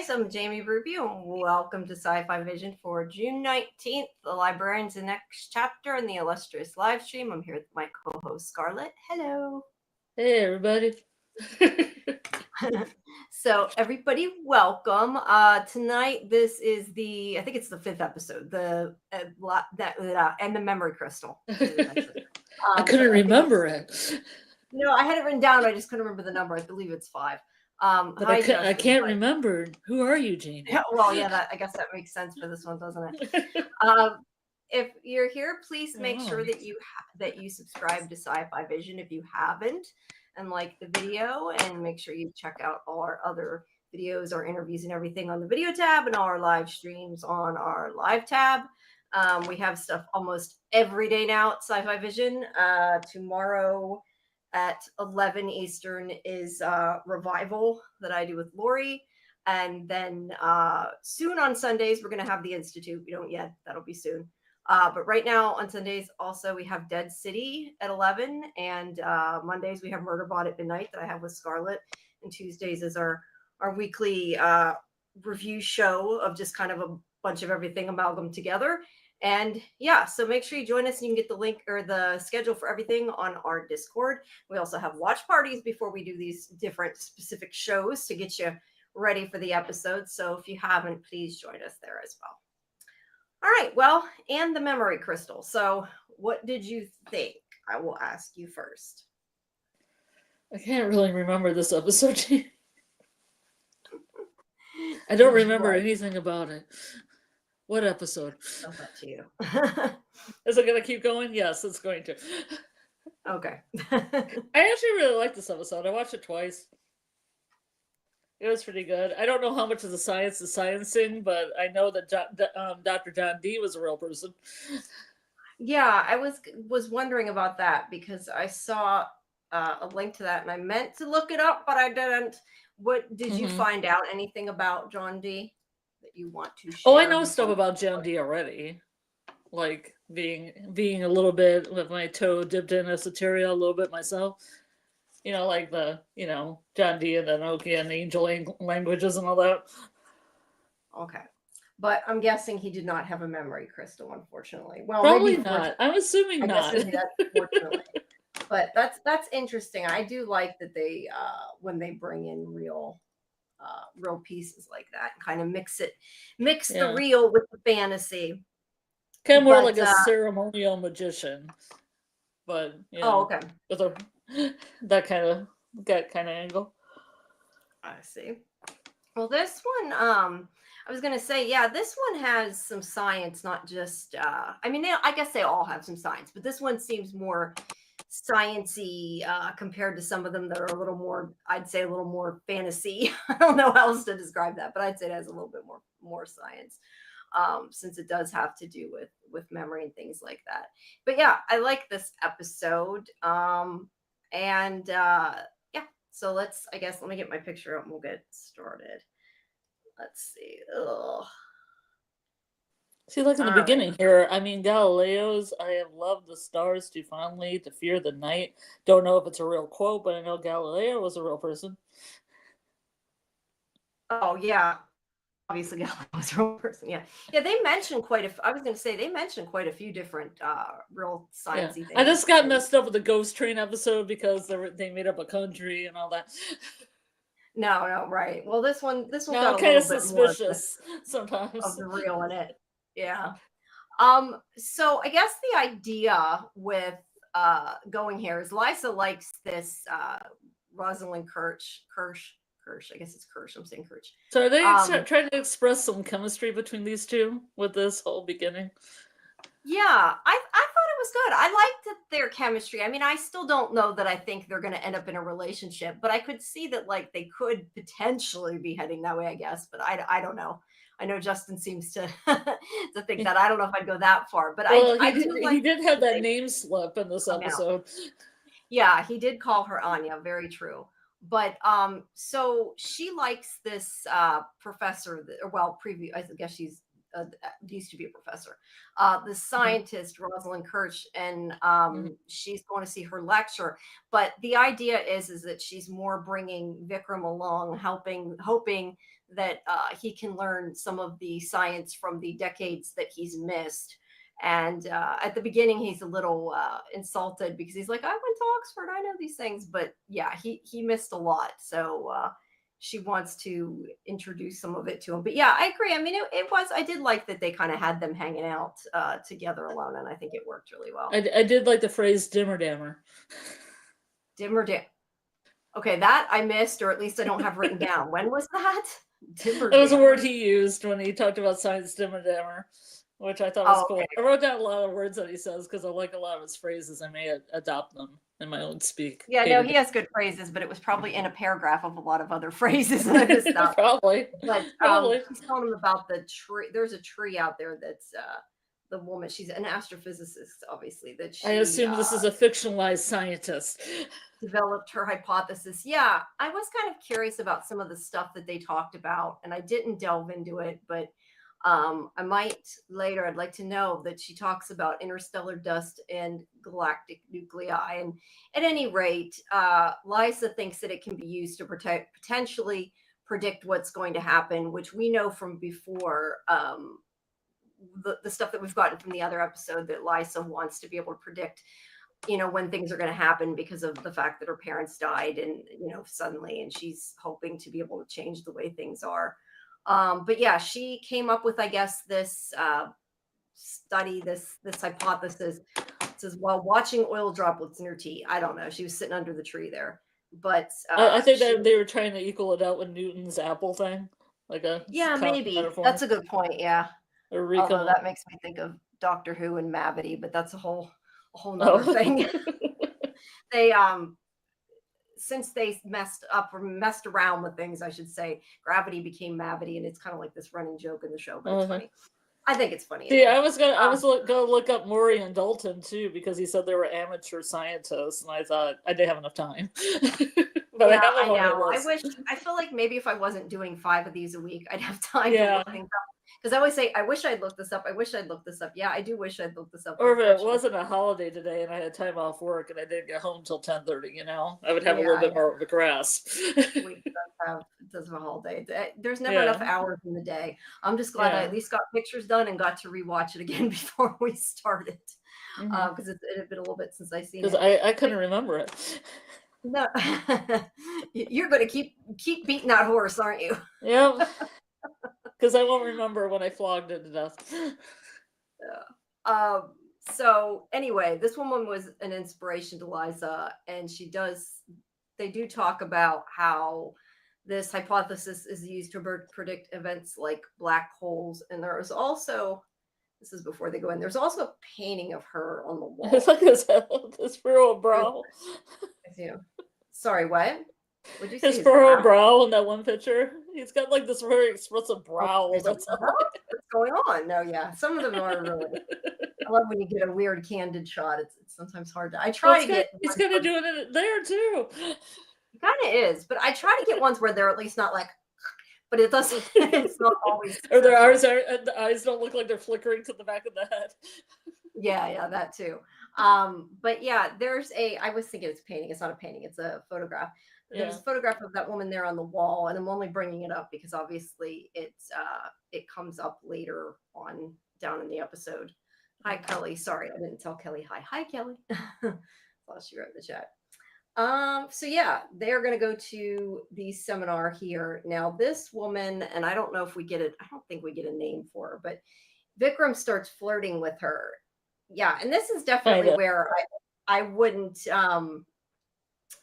guys, I'm Jamie Rubio, and welcome to Sci-Fi Vision for June 19th, the Librarians, the next chapter in the Illustrious Livestream. I'm here with my co-host, Scarlet. Hello. Hey, everybody. So, everybody, welcome. Tonight, this is I think it's the 5th episode, and the Memory Crystal. I couldn't remember it. No, I had it written down, but I just couldn't remember the number. I believe it's 5. But I can't remember. Who are you, Jamie? Well, yeah, I guess that makes sense for this one, doesn't it? If you're here, please make sure that you subscribe to Sci-Fi Vision if you haven't, and like the video, and make sure you check out all our other videos, our interviews, and everything on the video tab, and all our live streams on our live tab. We have stuff almost every day now at Sci-Fi Vision. Tomorrow at 11 Eastern is Revival that I do with Lori. And then soon on Sundays, we're going to have the Institute. We don't yet. That'll be soon. But right now on Sundays, also, we have Dead City at 11. And Mondays, we have Murderbot at midnight that I have with Scarlet. And Tuesdays is our weekly review show of just kind of a bunch of everything amalgam together. And yeah, so make sure you join us, and you can get the link or the schedule for everything on our Discord. We also have watch parties before we do these different specific shows to get you ready for the episodes. So if you haven't, please join us there as well. All right, well, and the memory crystal. So what did you think? I will ask you first. I can't really remember this episode. I don't remember anything about it. What episode? I'll let you. Is it going to keep going? Yes, it's going to. Okay. I actually really like this episode. I watched it twice. It was pretty good. I don't know how much of the science is sciencing, but I know that Dr. John D was a real person. Yeah, I was wondering about that because I saw a link to that, and I meant to look it up, but I didn't. What did you find out anything about John D that you want to share? Oh, I know stuff about John D already. Like being a little bit with my toe dipped in esoteria a little bit myself. You know, like the, John D and the Enochian and angel languages and all that. Okay. But I'm guessing he did not have a memory crystal, unfortunately. Well, probably maybe not. I'm assuming not. Unfortunately. But that's interesting. I do like that they when they bring in real pieces like that and kind of mix the real with the fantasy. Kind of more like a ceremonial magician. But okay. With that kind of angle. I see. Well, this one, I was gonna say, yeah, this one has some science, not just. I guess they all have some science, but this one seems more sciencey compared to some of them that are a little more. I'd say a little more fantasy. I don't know how else to describe that, but I'd say it has a little bit more science, since it does have to do with memory and things like that. But yeah, I like this episode. So let me get my picture up and we'll get started. Let's see. See, like in the beginning here, Galileo's, I have loved the stars too fondly to fear the night. Don't know if it's a real quote, but I know Galileo was a real person. Oh, yeah. Obviously, Galileo was a real person. Yeah. Yeah, they mentioned they mentioned quite a few different real sciencey things. I just got messed up with the Ghost Train episode because they made up a country and all that. No, right. Well, this one got kind of suspicious sometimes of the real in it. Yeah. So I guess the idea with going here is Lysa likes this Rosalind Kirsch. I guess it's Kirsch. I'm saying Kirsch. So are they trying to express some chemistry between these two with this whole beginning? Yeah, I thought it was good. I liked their chemistry. I mean, I still don't know that I think they're going to end up in a relationship, but I could see that like they could potentially be heading that way, I guess. But I don't know. I know Justin seems to think that. I don't know if I'd go that far, but he did have that name slip in this episode. Yeah, he did call her Anya. Very true. But so she likes this professor. I guess she's used to be a professor, the scientist Rosalind Kirsch, and she's going to see her lecture. But the idea is that she's more bringing Vikram along, hoping that he can learn some of the science from the decades that he's missed. And at the beginning, he's a little insulted because he's like, I went to Oxford, I know these things. But yeah, he missed a lot. So she wants to introduce some of it to him. But yeah, I agree. I mean, I did like that they kind of had them hanging out together alone. And I think it worked really well. I did like the phrase dimmer dammer. Dimmer dam. Okay, that I missed, or at least I don't have written down. When was that? Dimmer It was a word he used when he talked about science dimmer dammer, which I thought was cool. Okay. I wrote down a lot of words that he says because I like a lot of his phrases. I may adopt them in my own speak. Yeah, no, he has good phrases, but it was probably in a paragraph of a lot of other phrases that I missed out. Probably. But he's telling him about the tree. There's a tree out there that's the woman. She's an astrophysicist, obviously. That she, I assume this is a fictionalized scientist. Developed her hypothesis. Yeah, I was kind of curious about some of the stuff that they talked about, and I didn't delve into it, but I might later. I'd like to know that she talks about interstellar dust and galactic nuclei. And at any rate, Liza thinks that it can be used to potentially predict what's going to happen, which we know from before. The stuff that we've gotten from the other episode, that Liza wants to be able to predict, when things are going to happen because of the fact that her parents died and, suddenly, and she's hoping to be able to change the way things are. But yeah, she came up with, I guess, this study, this hypothesis. It says, while watching oil droplets in her tea. I don't know. She was sitting under the tree there. But I think that they were trying to equal it out with Newton's apple thing. Maybe. Metaphor. That's a good point, yeah. Although that makes me think of Doctor Who and Mavity, but that's a whole nother thing. They since they messed around with things, I should say, gravity became Mavity, and it's kind of like this running joke in the show, but it's funny. I think it's funny. Yeah, I was gonna look up Murray and Dalton too, because he said they were amateur scientists, and I thought I didn't have enough time. But yeah, I know. I feel like maybe if I wasn't doing 5 of these a week, I'd have time to look things up. Because I always say, I wish I'd looked this up. I wish I'd looked this up. Yeah, I do wish I'd looked this up. Or if it wasn't a holiday today and I had time off work and I didn't get home till 10:30, I would have a little bit more of a grasp. It does have a holiday. There's never enough hours in the day. I'm just glad I at least got pictures done and got to rewatch it again before we started. Because it had been a little bit since I seen it. Because I couldn't remember it. No, you're going to keep beating that horse, aren't you? Yep. Because I won't remember when I flogged it to death. So anyway, this woman was an inspiration to Liza, and they do talk about how this hypothesis is used to predict events like black holes. And there is also, this is before they go in, there's also a painting of her on the wall. It's like this furrowed brow. Sorry, what? Would you say his furrowed brow in that one picture? He's got like this very expressive brow. What's going on? No, yeah. Some of them are really. I love when you get a weird candid shot. It's sometimes hard to. I try to get. He's gonna do it there too. It kind of is, but I try to get ones where they're at least not like. But it doesn't. It's not always. Or their eyes the eyes don't look like they're flickering to the back of the head. Yeah, that too. But yeah, I was thinking it's a painting. It's not a painting. It's a photograph. There's a photograph of that woman there on the wall, and I'm only bringing it up because obviously it comes up later on down in the episode. Hi, Kelly. Sorry, I didn't tell Kelly hi. Hi, Kelly. Well, she wrote in the chat. So yeah, they're going to go to the seminar here. Now, this woman, and I don't know if we get it. I don't think we get a name for her, but Vikram starts flirting with her. Yeah, and this is definitely where I wouldn't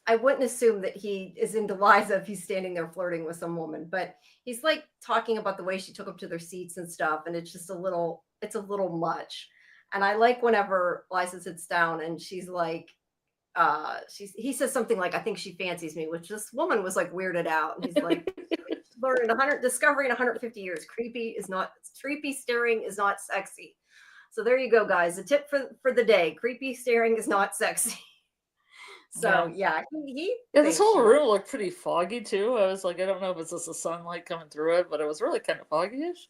assume that he is into Liza if he's standing there flirting with some woman, but he's like talking about the way she took up to their seats and stuff. And it's just a little much. And I like whenever Liza sits down and she's like, he says something like, I think she fancies me, which this woman was like weirded out. And he's like, discovery in 150 years. Creepy staring is not sexy. So there you go, guys. The tip for the day. Creepy staring is not sexy. So yeah, this whole room looked pretty foggy too. I was like, I don't know if it's just the sunlight coming through it, but it was really kind of foggy-ish.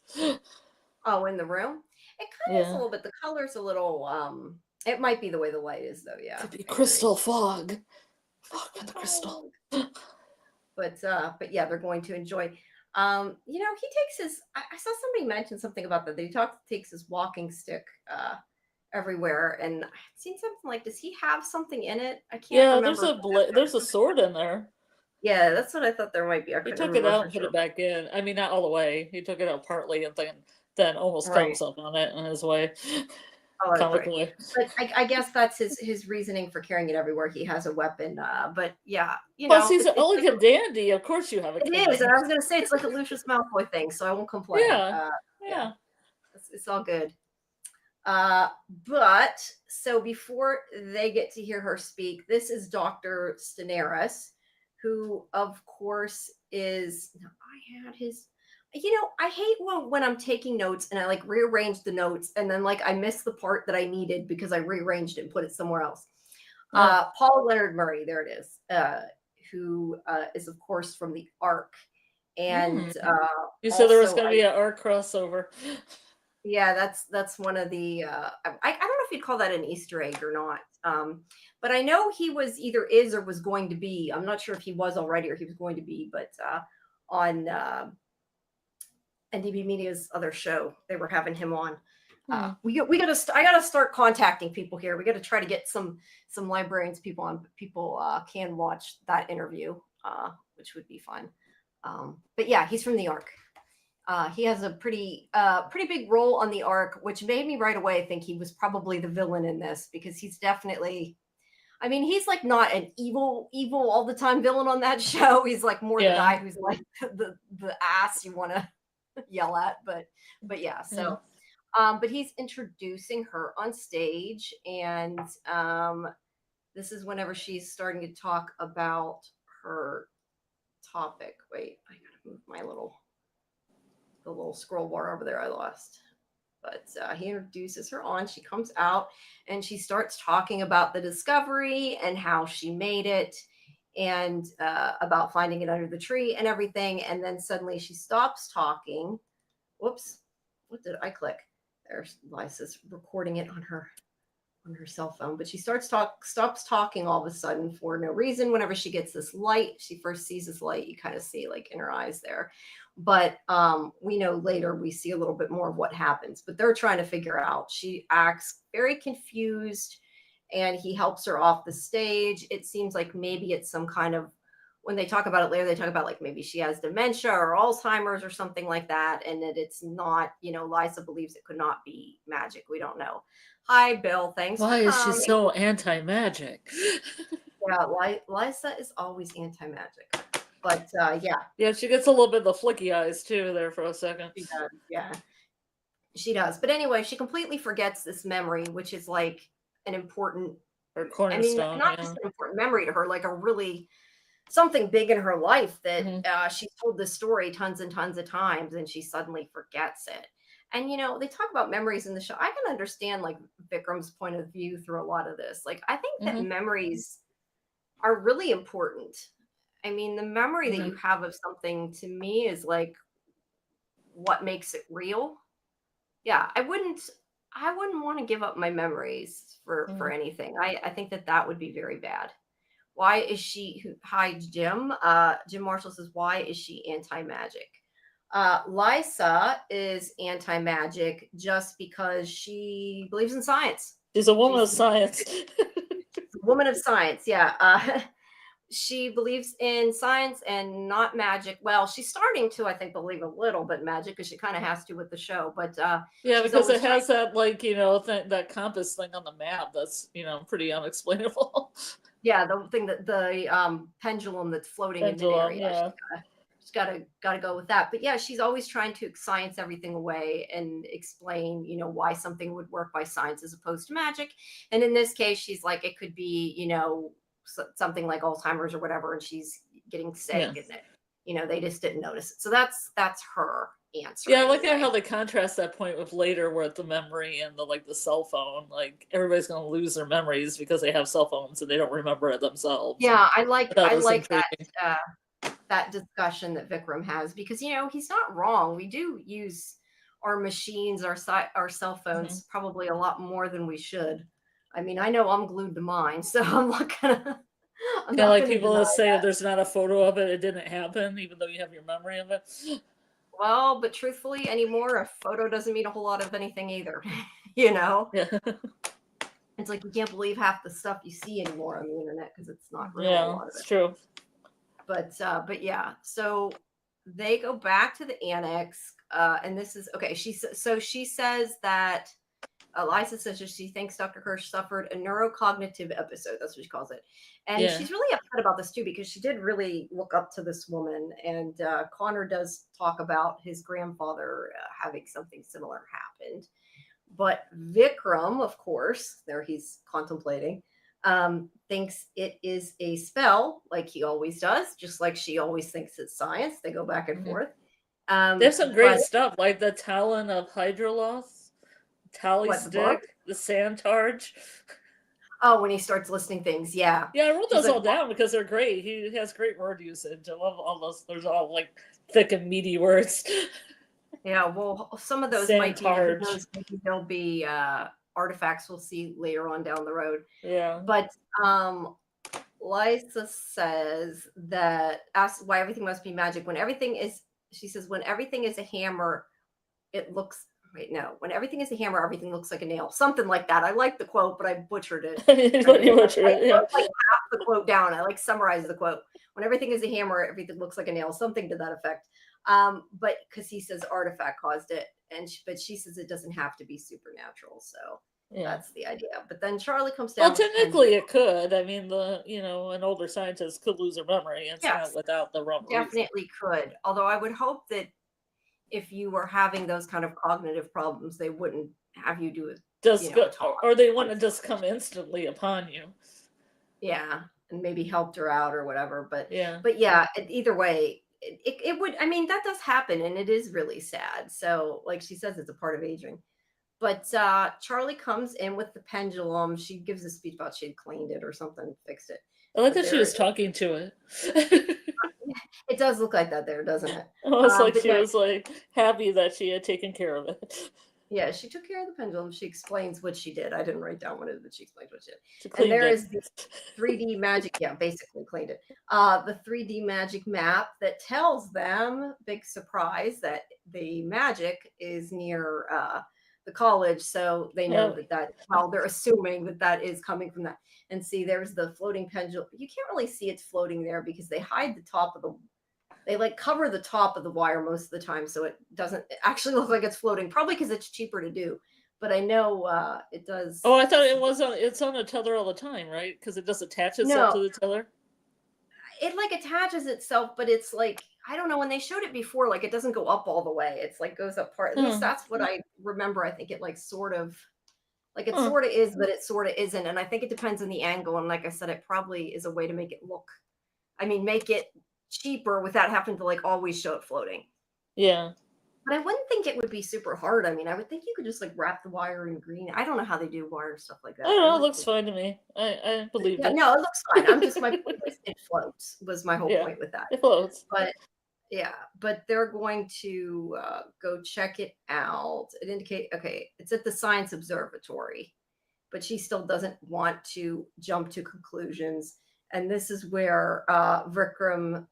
Oh, in the room? It kind of is a Yeah. little bit. The color's a little. It might be the way the light is, though. Yeah, Could be I agree. crystal fog. Fog in Crystal the crystal. fog. But yeah, they're going to enjoy. You know, he takes his. I saw somebody mention something about that. He takes his walking stick everywhere, and I've seen something like, does he have something in it? I can't Yeah, there's remember. there's a sword in there. Yeah, that's what I thought there might be. I He couldn't took it remember out for and put it sure. back in. I mean, not all the way. He took it out partly and then almost killed Right. himself on it in his way. Oh, that's right. Comically. But I guess that's his reasoning for carrying it everywhere. He has a weapon. But yeah, you Plus, know, he's an it's like elegant dandy. Of course, you have a it is, and cane. I was gonna say it's like a Lucius Malfoy thing, so I won't complain. Yeah, Yeah, yeah. it's all good. Uh, but so before they get to hear her speak, this is Dr. Stenaris, who, of course, is. Now, I had his. You know, I hate when I'm taking notes and I like rearrange the notes and then like I miss the part that I needed because I rearranged it and put it somewhere else. Oh. Paul Leonard Murray, there it is, who is, of course, from the Ark. And You said there was also, going to be an art crossover. yeah, that's one of the I don't know if you'd call that an Easter egg or not. But I know he was either is or was going to be. I'm not sure if he was already or he was going to be, but on NDB Media's other show, they were having him on. We gotta I gotta start contacting people here. We gotta try to get some librarians people on. People can watch that interview, which would be fun. But yeah, he's from the Ark. He has a pretty big role on the Ark, which made me right away think he was probably the villain in this because he's definitely. I mean, he's like not an evil all the time villain on that show. He's like more the guy who's like the ass you want to yell at. But yeah, so but he's introducing her on stage, and this is whenever she's starting to talk about her topic. Wait, I gotta move my the little scroll bar over there I lost. But he introduces her on. She comes out and she starts talking about the discovery and how she made it and about finding it under the tree and everything. And then suddenly she stops talking. Whoops. What did I click? There's Lisa's recording it on her cell phone, but she stops talking all of a sudden for no reason. Whenever she gets this light, she first sees this light, you kind of see like in her eyes there. But we know later we see a little bit more of what happens, but they're trying to figure out. She acts very confused and he helps her off the stage. It seems like maybe it's some kind of, when they talk about it later, they talk about like maybe she has dementia or Alzheimer's or something like that. And that it's not, you know, Lisa believes it could not be magic. We don't know. Hi, Bill. Thanks Why for is she coming. so anti-magic? Yeah, Lisa is always anti-magic. But yeah. Yeah, she gets a little bit of the flicky eyes too there for a second. She does, yeah. She does. But anyway, she completely forgets this memory, which is like an important, Or I mean, cornerstone. not just an important memory to her, like a really something big in her life that she's told this story tons and tons of times and she suddenly forgets it. And you know, they talk about memories in the show. I can understand like Vikram's point of view through a lot of this. Like I think that memories are really important. I mean, the memory that you have of something to me is like what makes it real. Yeah, I wouldn't want to give up my memories for anything. I think that would be very bad. Why is she? Hi, Jim. Jim Marshall says, why is she anti-magic? Lisa is anti-magic just because she believes in science. She's a woman of science. A woman of science, yeah. She believes in science and not magic. Well, she's starting to, I think, believe a little bit magic because she kind of has to with the show. But yeah, because it has that like that compass thing on the map that's pretty unexplainable. Yeah, the thing that the pendulum that's floating in midair. Yeah. She's gotta go with that. But yeah, she's always trying to science everything away and explain, why something would work by science as opposed to magic. And in this case, she's like, it could be, something like Alzheimer's or whatever, and she's getting sick, and they just didn't notice it. So that's her answer. Yeah, I like how they contrast that point with later, where the memory and the cell phone, like everybody's gonna lose their memories because they have cell phones and they don't remember it themselves. Yeah, I like that discussion that Vikram has because he's not wrong. We do use our machines, our cell phones, probably a lot more than we should. I mean, I know I'm glued to mine, so I'm not gonna. I'm not like gonna people deny that say that. if there's not a photo of it, it didn't happen, even though you have your memory of it. Well, but truthfully, anymore, a photo doesn't mean a whole lot of anything either. You know, Yeah. it's like you can't believe half the stuff you see anymore on the internet because it's not real. A Yeah, lot of it's it. true. But yeah, so they go back to the annex, and this is okay. She says that Eliza says that she thinks Dr. Hirsch suffered a neurocognitive episode. That's what she calls it. And Yeah. she's really upset about this too, because she did really look up to this woman. And Connor does talk about his grandfather having something similar happened. But Vikram, of course, there he's contemplating, thinks it is a spell, like he always does, just like she always thinks it's science. They go back and forth. There's some great stuff, like the Talon of Hydroloth, Tally What, the book? Stick, the Santarge. Oh, when he starts listing things, yeah. Yeah, I wrote She's those like, all down because they're great. He has great word usage. I love all those. There's all like thick and meaty words. Yeah, well, some of those might be, Santarge. maybe there'll be artifacts we'll see later on down the road. Yeah. But Liza says that, asks why everything must be magic. When everything is, she says, when everything is a hammer, it looks, wait, no. When everything is a hammer, everything looks like a nail. Something like that. I like the quote, but I butchered it. I wrote like half the quote down. I like summarized the quote. When everything is a hammer, everything looks like a nail. Something to that effect. But because he says artifact caused it, but she says it doesn't have to be supernatural. So that's the idea. But then Charlie comes down. Well, technically it could. I mean, an older scientist could lose her memory. It's not without the wrong definitely could. Although I would hope that if you were having those kind of cognitive problems, they wouldn't have you do it. Or they wouldn't just come instantly upon you. Yeah, and maybe helped her out or whatever. But yeah, either way, it would. I mean, that does happen, and it is really sad. So, like she says, it's a part of aging. But Charlie comes in with the pendulum. She gives a speech about she had cleaned it or something, fixed it. I like that she was talking to it. It does look like that there, doesn't it? Almost like she was like happy that she had taken care of it. Yeah, she took care of the pendulum. She explains what she did. I didn't write down what it is, but she explains what she did. And there is the 3D magic. Yeah, basically cleaned it. The 3D magic map that tells them, big surprise, that the magic is near the college. So they know they're assuming that is coming from that. And see, there's the floating pendulum. You can't really see it's floating there because they hide the top of they like cover the top of the wire most of the time, so it doesn't actually look like it's floating, probably because it's cheaper to do. But I know it does. Oh, I thought it's on a tether all the time, right? Because it does attach itself to the tether. It like attaches itself, but it's like, I don't know, when they showed it before, like it doesn't go up all the way. It's like goes up part. At least that's what I remember. I think it like sort of is, but it sort of isn't. And I think it depends on the angle. And like I said, it probably is a way to make it look, make it cheaper without having to like always show it floating. Yeah. But I wouldn't think it would be super hard. I mean, I would think you could just like wrap the wire in green. I don't know how they do wire stuff like that. I don't know. It looks fine to me. I believe it. No, it looks fine. I'm just, my point was it floats was my whole point with that. It floats. But they're going to go check it out. It indicate, it's at the Science Observatory, but she still doesn't want to jump to conclusions. And this is where Vikram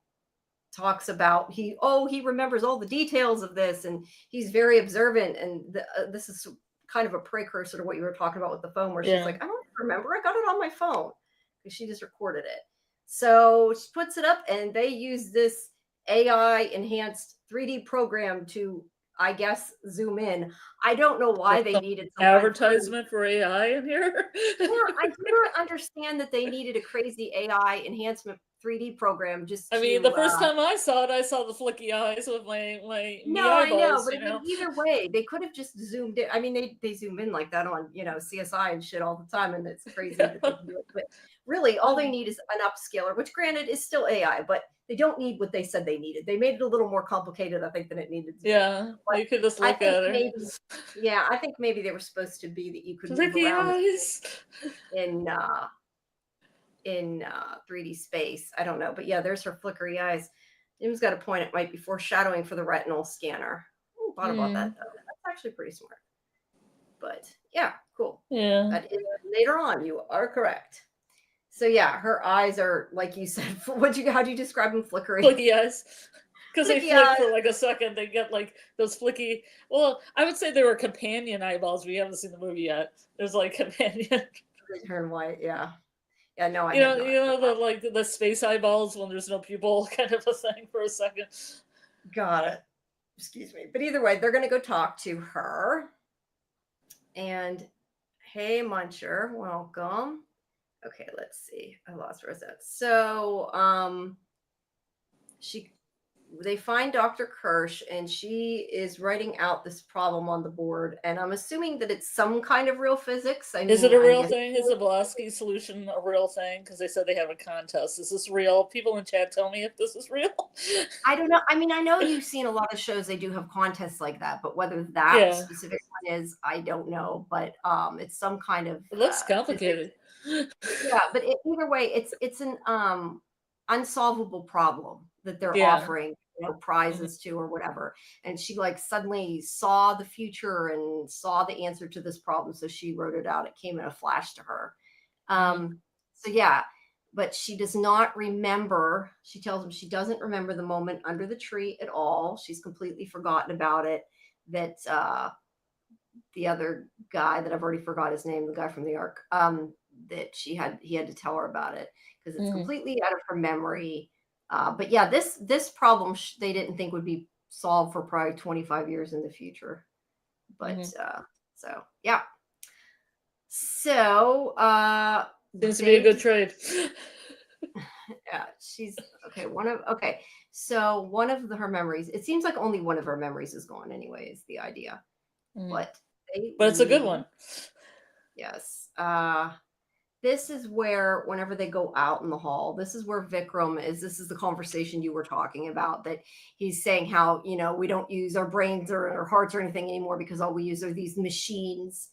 talks about he remembers all the details of this, and he's very observant, and this is kind of a precursor to what you were talking about with the phone, where she's like, I don't remember, I got it on my phone, because she just recorded it. So she puts it up, and they use this AI enhanced 3D program to, I guess, zoom in. I don't know why they needed some advertisement for AI in here. Yeah, I do not understand that they needed a crazy AI enhancement 3D program just the first time I saw it, I saw the flicky eyes with my eyeballs, I know, but either way, they could have just zoomed in. I mean, they zoom in like that on, CSI and shit all the time, and it's crazy that they can do it. But really, all they need is an upscaler, which granted is still AI, but they don't need what they said they needed. They made it a little more complicated, I think, than it needed to be. Yeah, you could just look at it. I think maybe they were supposed to be that you could move flicky around eyes in 3D space. I don't know, but yeah, there's her flickery eyes. Jim's got a point. It might be foreshadowing for the retinal scanner. Thought about that though. That's actually pretty smart. But yeah, cool. Yeah. That is later on. You are correct. So yeah, her eyes are, like you said, how'd you describe them? Flickering. Flicky eyes. Because they Flicky flick eyes. for like a second, they get like those flicky. Well, I would say they were companion eyeballs. We haven't seen the movie yet. There's like companion. They turn white. Yeah. Yeah. No, I You have know not. the like the space eyeballs when there's no pupil kind of a thing for a second. Got it. Excuse me. But either way, they're going to go talk to her. And hey, Muncher, welcome. Okay, let's see. I lost Rosette. So, they find Dr. Kirsch, and she is writing out this problem on the board. And I'm assuming that it's some kind of real physics. Is it a real thing? Is the Blonsky solution a real thing? Because they said they have a contest. Is this real? People in chat tell me if this is real. I don't know. I mean, I know you've seen a lot of shows. They do have contests like that, but whether that specific one is, I don't know. But it's some kind of. It looks complicated. Yeah, but either way, it's an unsolvable problem that they're offering, prizes to or whatever. And she like suddenly saw the future and saw the answer to this problem, so she wrote it out. It came in a flash to her. So yeah, but she does not remember. She tells him she doesn't remember the moment under the tree at all. She's completely forgotten about it. That the other guy that I've already forgot his name, the guy from the Ark, that he had to tell her about it because it's completely out of her memory. But yeah, this problem they didn't think would be solved for probably 25 years in the future. But so yeah. So seems to be a good trade. Yeah, she's okay. So one of her memories. It seems like only one of her memories is gone anyway. Is the idea, but it's a good one. Yes. This is where, whenever they go out in the hall, this is where Vikram is. This is the conversation you were talking about, that he's saying how, we don't use our brains or our hearts or anything anymore because all we use are these machines.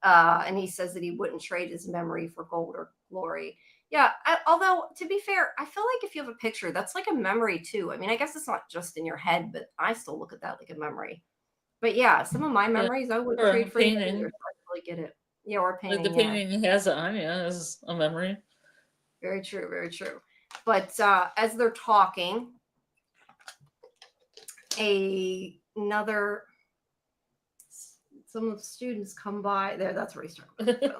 And he says that he wouldn't trade his memory for gold or glory. Yeah. Although, to be fair, I feel like if you have a picture, that's like a memory too. I mean, I guess it's not just in your head, but I still look at that like a memory. But yeah, some of my memories I wouldn't trade for anything. I really get it. Yeah, or painting. Like the painting has it on, is a memory. Very true, very true. But as they're talking, some of the students come by. That's where he started.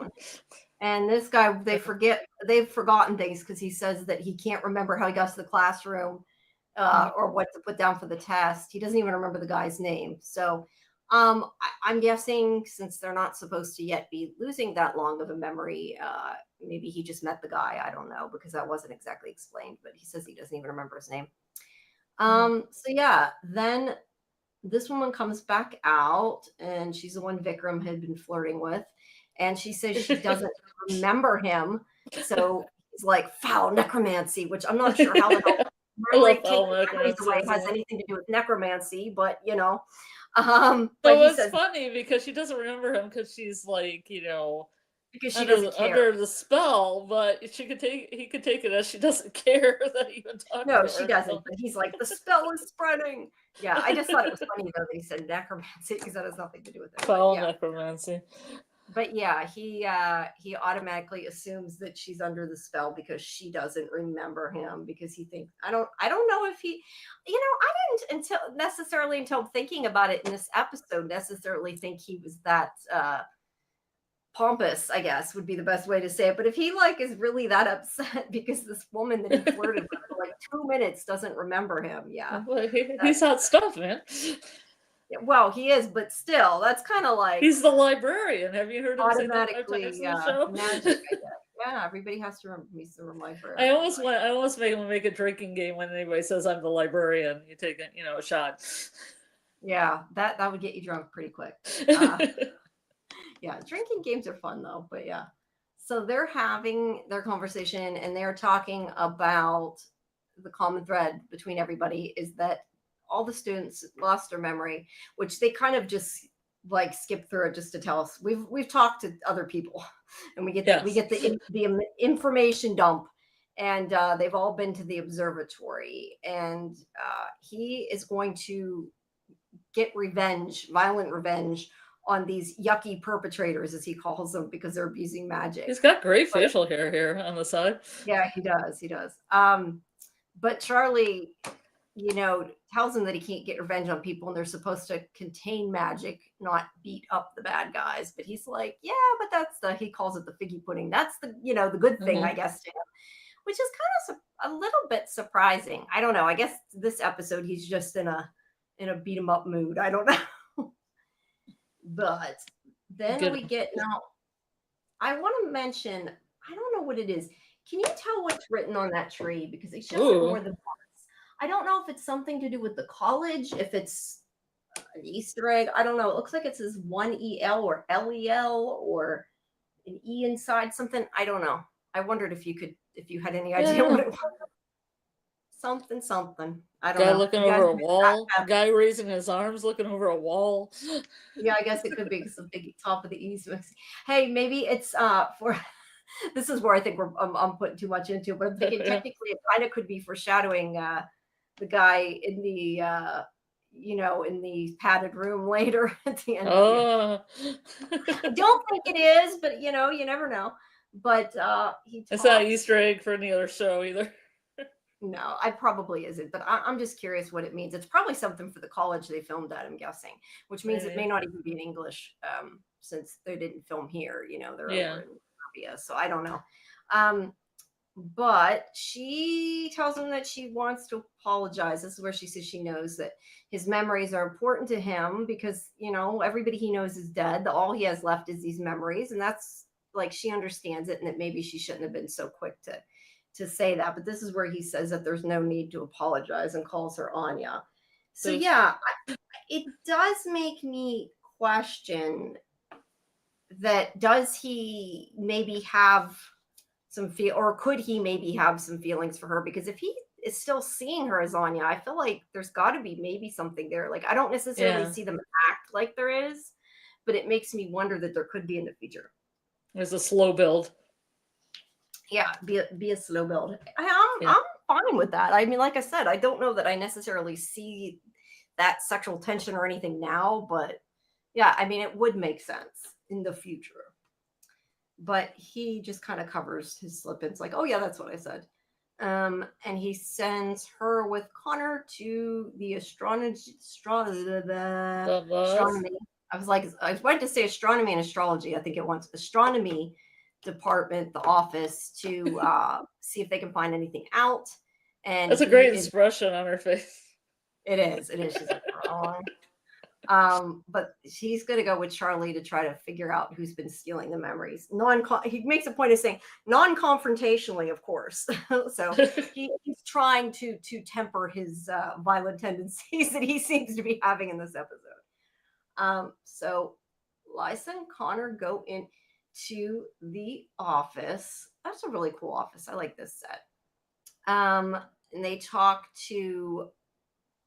And this guy, they've forgotten things because he says that he can't remember how he got to the classroom or what to put down for the test. He doesn't even remember the guy's name. So I'm guessing, since they're not supposed to yet be losing that long of a memory, maybe he just met the guy. I don't know, because that wasn't exactly explained, but he says he doesn't even remember his name. So yeah, then this woman comes back out, and she's the one Vikram had been flirting with, and she says she doesn't remember him. So he's like, foul necromancy, which I'm not sure how the hell has anything to do with necromancy, but but it's funny because she doesn't remember him because she's like, because she doesn't care. Under the spell, but he could take it as she doesn't care that he even talked to her. No, she doesn't. But he's like, the spell is spreading. Yeah, I just thought it was funny though that he said necromancy, because that has nothing to do with it. Foul necromancy. But yeah, he automatically assumes that she's under the spell because she doesn't remember him, because he thinks I don't know if he, I didn't until thinking about it in this episode necessarily think he was that pompous, I guess would be the best way to say it. But if he is really that upset because this woman that he flirted with for 2 minutes doesn't remember him, yeah, well, he's hot stuff, man. Yeah, well, he is, but still, that's kind of like, he's the librarian. Have you heard him say that 5 times in the show? Magic, I guess. Yeah, everybody has to remember he's the librarian. I almost make a drinking game when anybody says I'm the librarian. You take a shot. Yeah, that would get you drunk pretty quick. Yeah, drinking games are fun though, but yeah. So they're having their conversation, and they're talking about the common thread between everybody is that all the students lost their memory, which they kind of just skip through it just to tell us. We've talked to other people, and we get the information dump, and they've all been to the observatory, and he is going to get revenge, violent revenge on these yucky perpetrators, as he calls them, because they're abusing magic. He's got great facial hair here on the side. Yeah, he does. He does. But Charlie, tells him that he can't get revenge on people and they're supposed to contain magic, not beat up the bad guys. But he's like, yeah, but that's he calls it the figgy pudding. That's the good thing, I guess, to him, which is kind of a little bit surprising. I don't know. I guess this episode he's just in a beat 'em up mood. I don't know. But then we get now. I want to mention. I don't know what it is. Can you tell what's written on that tree? Because they show it more than once. I don't know if it's something to do with the college, if it's an Easter egg. I don't know. It looks like it says 1EL or LEL or an E inside something. I don't know. I wondered if you had any idea what it was. Something. I don't know. Guy looking over a wall. A guy raising his arms, looking over a wall. Yeah, I guess it could be some big top of the E's. Hey, maybe it's for. This is where I think I'm putting too much into it, but I'm thinking technically it kind of could be foreshadowing the guy in the in the padded room later at the end. I don't think it is, but you never know. But it's not an Easter egg for any other show either. No, I probably isn't, but I'm just curious what it means. It's probably something for the college they filmed at, I'm guessing, which means it may not even be in English since they didn't film here. They're over in Columbia, so I don't know. But she tells him that she wants to apologize. This is where she says she knows that his memories are important to him because, everybody he knows is dead. All he has left is these memories. And that's like, she understands it and that maybe she shouldn't have been so quick to say that. But this is where he says that there's no need to apologize and calls her Anya. So yeah, it does make me question that does he maybe have some or could he maybe have some feelings for her? Because if he is still seeing her as Anya, I feel like there's got to be maybe something there. Like I don't necessarily see them act like there is, but it makes me wonder that there could be in the future. There's a slow build. Yeah, be a slow build. I'm fine with that. I mean, like I said, I don't know that I necessarily see that sexual tension or anything now, but yeah, I mean, it would make sense in the future. But he just kind of covers his slip-ins like, oh yeah, that's what I said. And he sends her with Connor to the astronomy. I was wanted to say astronomy and astrology. I think it wants astronomy department, the office, to see if they can find anything out. And that's a great expression on her face. It is. She's like, but she's going to go with Charlie to try to figure out who's been stealing the memories. He makes a point of saying non-confrontationally, of course. So he's trying to temper his violent tendencies that he seems to be having in this episode. So Lysa and Connor go into the office. That's a really cool office. I like this set. And they talk to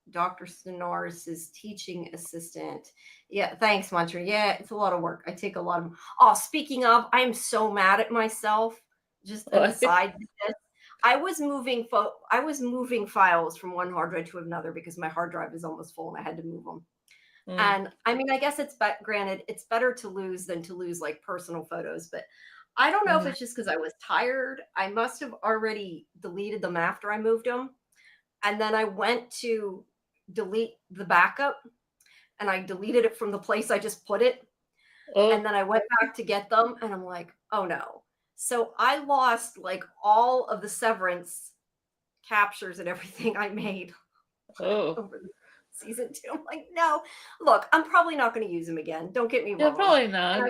Dr. Stenaris' teaching assistant. Yeah, thanks, Mantra. Yeah, it's a lot of work. I take a lot of. Oh, speaking of, I'm so mad at myself. Just an aside, I was moving files from one hard drive to another because my hard drive is almost full and I had to move them. And I mean, I guess granted, it's better to lose than to lose like personal photos, but I don't know if it's just because I was tired. I must have already deleted them after I moved them. And then I went to delete the backup and I deleted it from the place I just put it. And then I went back to get them and I'm like, oh no. So I lost like all of the Severance captures and everything I made over season 2. I'm like, no, look, I'm probably not going to use them again. Don't get me wrong. Yeah, probably not.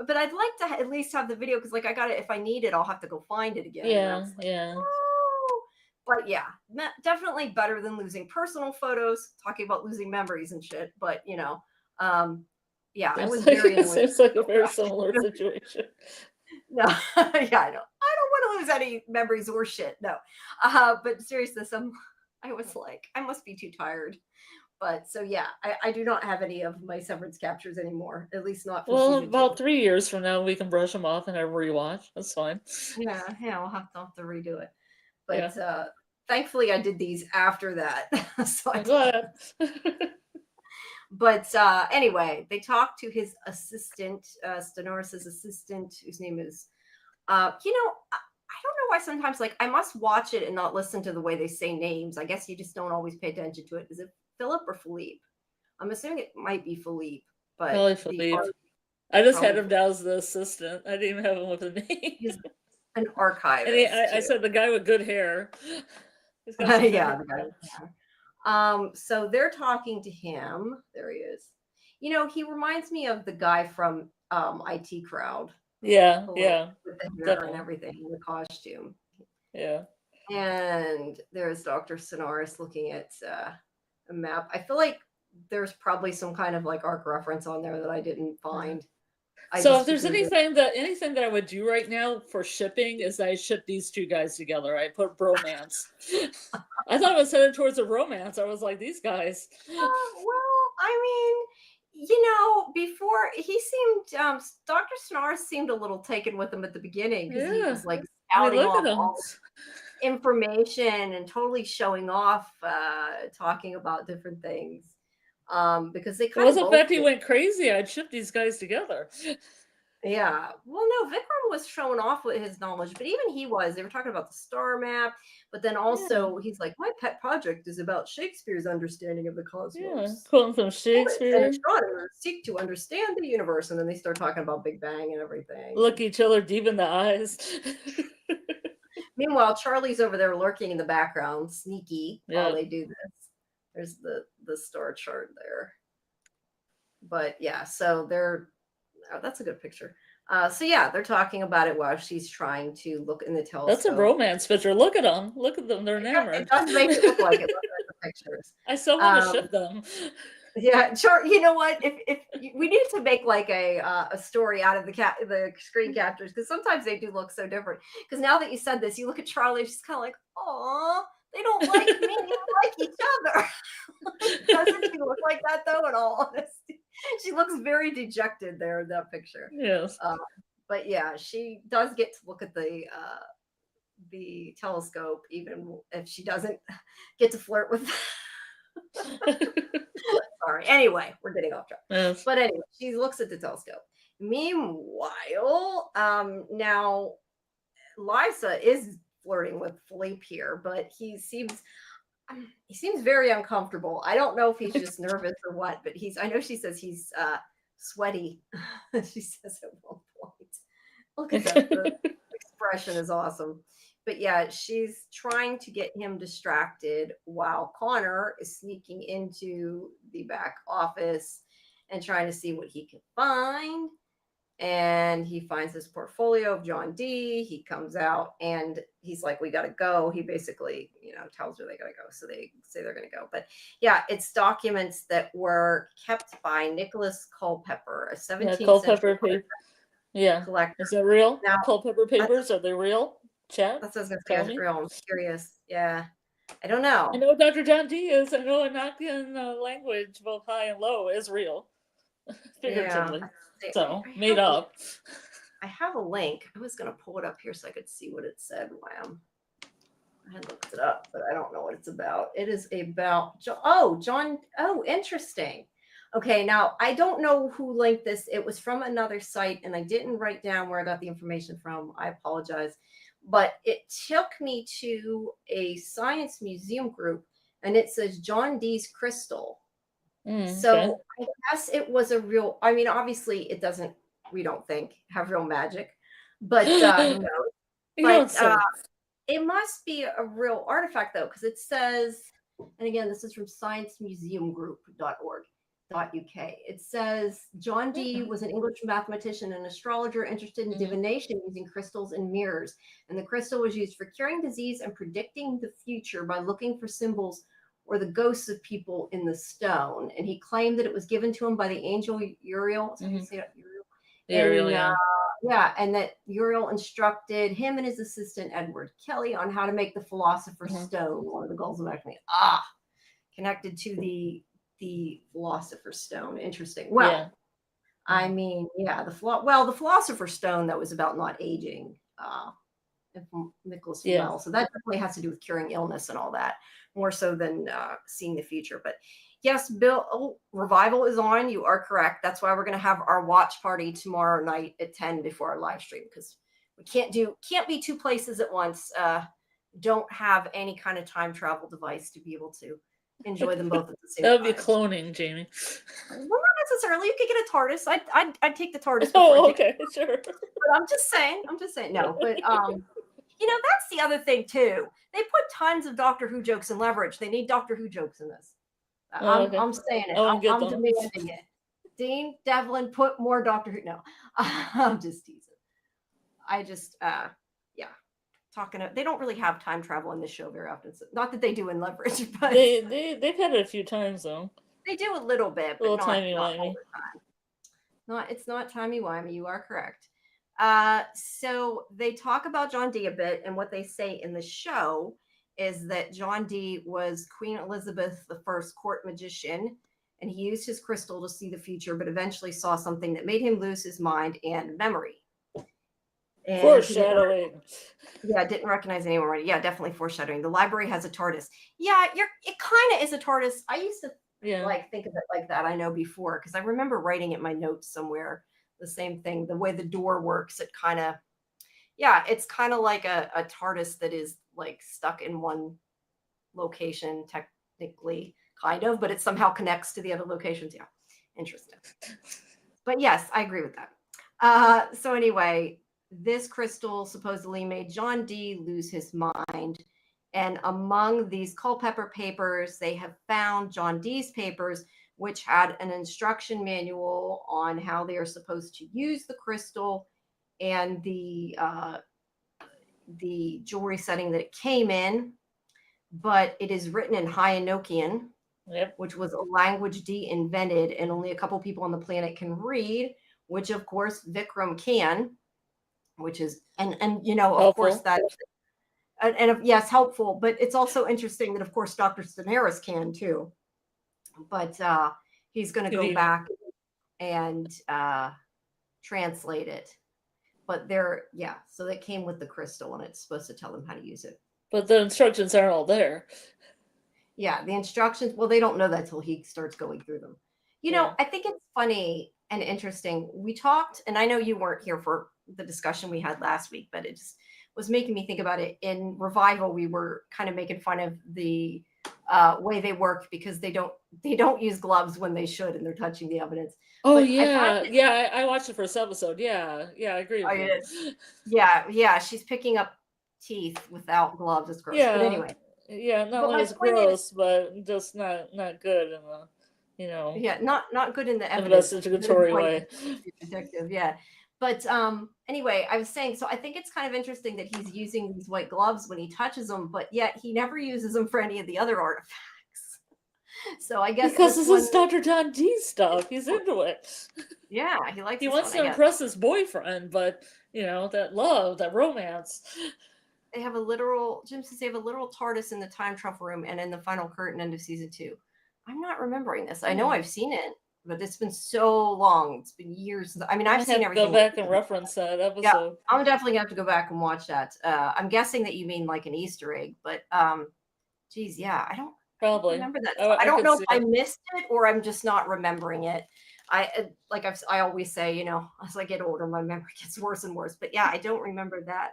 But I'd like to at least have the video because like I got it. If I need it, I'll have to go find it again. Yeah. But yeah, definitely better than losing personal photos, talking about losing memories and shit. But, yeah, I was very annoyed. It seems like a very similar situation. No, yeah, I know. I don't want to lose any memories or shit. No. But seriously, I was like, I must be too tired. But so, yeah, I do not have any of my Severance captures anymore, at least not for season 2. About 3 years from now, we can brush them off and have a rewatch. That's fine. Yeah, we'll have to redo it. But thankfully, I did these after that. So I'm glad. But anyway, they talk to his assistant, Stenoris's assistant, whose name is, I don't know why sometimes, like, I must watch it and not listen to the way they say names. I guess you just don't always pay attention to it. Is it Philip or Philippe? I'm assuming it might be Philippe, but Probably Philippe. I just had him down as the assistant. I didn't even have him with a name. He's an archivist. And I said the guy with good hair. Yeah, the guy with hair. So they're talking to him. There he is. He reminds me of the guy from IT Crowd. Yeah, with the hair and everything, the costume. Yeah. And there's Dr. Sonoris looking at a map. I feel like there's probably some kind of like arc reference on there that I didn't find. So if there's anything that I would do right now for shipping is I ship these two guys together. I put bromance. I thought it was headed towards a romance. I was like, these guys. Well, I mean, before he seemed, Dr. Sonoris seemed a little taken with him at the beginning because he was like spouting off all information and totally showing off, talking about different things. Because they kind of. The fact he went crazy, I'd ship these guys together. Yeah. Well, no, Vikram was showing off with his knowledge, but even they were talking about the star map, but then also he's like, my pet project is about Shakespeare's understanding of the cosmos. Yeah, quoting from Shakespeare. And astronomers seek to understand the universe, and then they start talking about Big Bang and everything. Look each other deep in the eyes. Meanwhile, Charlie's over there lurking in the background, sneaky, while they do this. There's the star chart there. But yeah, so they're... Oh, that's a good picture. So yeah, they're talking about it while she's trying to look in the telescope. That's a romance picture. Look at them. Look at them. They're enamored. It does make it look like it. Look at the pictures. I still want to ship them. Yeah, sure. You know what? If we need to make like a story out of the screen captures, because sometimes they do look so different. Because now that you said this, you look at Charlie, she's kind of like, "Aw, they don't like me. They like each other." Doesn't she look like that though? In all honesty, she looks very dejected there in that picture. Yes. But yeah, she does get to look at the telescope, even if she doesn't get to flirt with. Sorry. Anyway, we're getting off track. Yes. But anyway, she looks at the telescope. Meanwhile, now Liza is flirting with Philippe here, but he seems very uncomfortable. I don't know if he's just nervous or what, but I know she says he's sweaty. She says at one point. Look at that. The expression is awesome. But yeah, she's trying to get him distracted while Connor is sneaking into the back office and trying to see what he can find. And he finds this portfolio of John D. He comes out and he's like, we got to go. He basically, tells her they got to go. So they say they're going to go. But yeah, it's documents that were kept by Nicholas Culpeper, a 17th century collector. Is that real? Now, Culpeper papers, are they real? Chat? That's what I was going to say. Real. I'm curious. Yeah. I don't know. I know Dr. John D is. I know Enochian language, both high and low, is real. Figuratively. Yeah. So, made up. I have a link. I was going to pull it up here so I could see what it said. Wow. I had looked it up, but I don't know what it's about. It is about John. Oh, interesting. Okay, now I don't know who linked this. It was from another site, and I didn't write down where I got the information from. I apologize. But it took me to a science museum group, and it says John Dee's crystal. So I guess it was a real, obviously it doesn't, we don't think, have real magic. But it must be a real artifact, though, because it says, and again, this is from sciencemuseumgroup.org. .uk. It says John Dee was an English mathematician and astrologer interested in divination using crystals and mirrors, and the crystal was used for curing disease and predicting the future by looking for symbols or the ghosts of people in the stone. And he claimed that it was given to him by the angel Uriel. Is that how you say it? Uriel. Yeah, and that Uriel instructed him and his assistant Edward Kelly on how to make the Philosopher's Stone, one of the goals of alchemy. Connected to the Philosopher's Stone. Interesting. Well, the Philosopher's Stone that was about not aging. Nicholas Flamel. So that definitely has to do with curing illness and all that, more so than seeing the future. But Yes, Bill. Oh, Revival is on. You are correct. That's why we're going to have our watch party tomorrow night at 10 before our live stream, because we can't be two places at once. Don't have any kind of time travel device to be able to enjoy them both at the same That would be time. cloning, Jamie. Well, not necessarily. You could get a TARDIS. I'd take the TARDIS. Oh, okay, sure. But I'm just saying. No, but that's the other thing too. They put tons of Doctor Who jokes in Leverage. They need Doctor Who jokes in this. Okay. I'm saying it. I I'm demanding it. Dean Devlin, put more Doctor Who. No, I'm just teasing. I just, they don't really have time travel in this show very often. So, not that they do in Leverage, but they've had it a few times though. They do a little bit, but not all the time. It's not timey-wimey. You are correct. So they talk about John Dee a bit, and what they say in the show is that John Dee was Queen Elizabeth I's court magician, and he used his crystal to see the future, but eventually saw something that made him lose his mind and memory. And foreshadowing. Didn't recognize anyone already. Yeah, definitely foreshadowing. The library has a TARDIS. Yeah, it kind of is a TARDIS. I used to think of it like that. I know before, because I remember writing it in my notes somewhere. The same thing, the way the door works, it kind of, it's kind of like a TARDIS that is like stuck in one location, technically, kind of, but it somehow connects to the other locations. Yeah, interesting. But yes, I agree with that. So anyway, this crystal supposedly made John Dee lose his mind. And among these Culpeper papers, they have found John Dee's papers, which had an instruction manual on how they are supposed to use the crystal and the jewelry setting that it came in. But it is written in High Enochian, which was a language Dee invented, and only a couple people on the planet can read, which of course Vikram can, which is, and helpful. Of course that, and yes, helpful, but it's also interesting that of course Dr. Daenerys can too. But he's going to go back and translate it. But so they came with the crystal, and it's supposed to tell them how to use it. But the instructions aren't all there. Yeah, the instructions, well, they don't know that till he starts going through them. I think it's funny and interesting. We talked, and I know you weren't here for the discussion we had last week, but it just was making me think about it. In Revival, we were kind of making fun of the way they work, because they don't use gloves when they should, and they're touching the evidence. Oh, but I watched the first episode. Yeah, I agree with you. Yeah, she's picking up teeth without gloves. It's gross. But anyway. Yeah, not only is gross, but just not good in the, Yeah, not good in the evidence. Investigatory way. Detective, yeah. But anyway, I was saying, so I think it's kind of interesting that he's using these white gloves when he touches them, but yet he never uses them for any of the other artifacts. So I guess because this is Dr. John Dee's stuff. He's into it. Yeah, he wants to impress his boyfriend, but that love, that romance. They have a literal, Jim says they have a literal TARDIS in the time travel room and in the final curtain end of season 2. I'm not remembering this. I know I've seen it, but it's been so long. It's been years. I mean, I've seen everything. Go back and reference that episode. Yeah, I'm definitely going to have to go back and watch that. I'm guessing that you mean like an Easter egg, but geez, yeah, I don't remember that. I don't know if I missed it or I'm just not remembering it. I always say, as I get older, my memory gets worse and worse. But yeah, I don't remember that.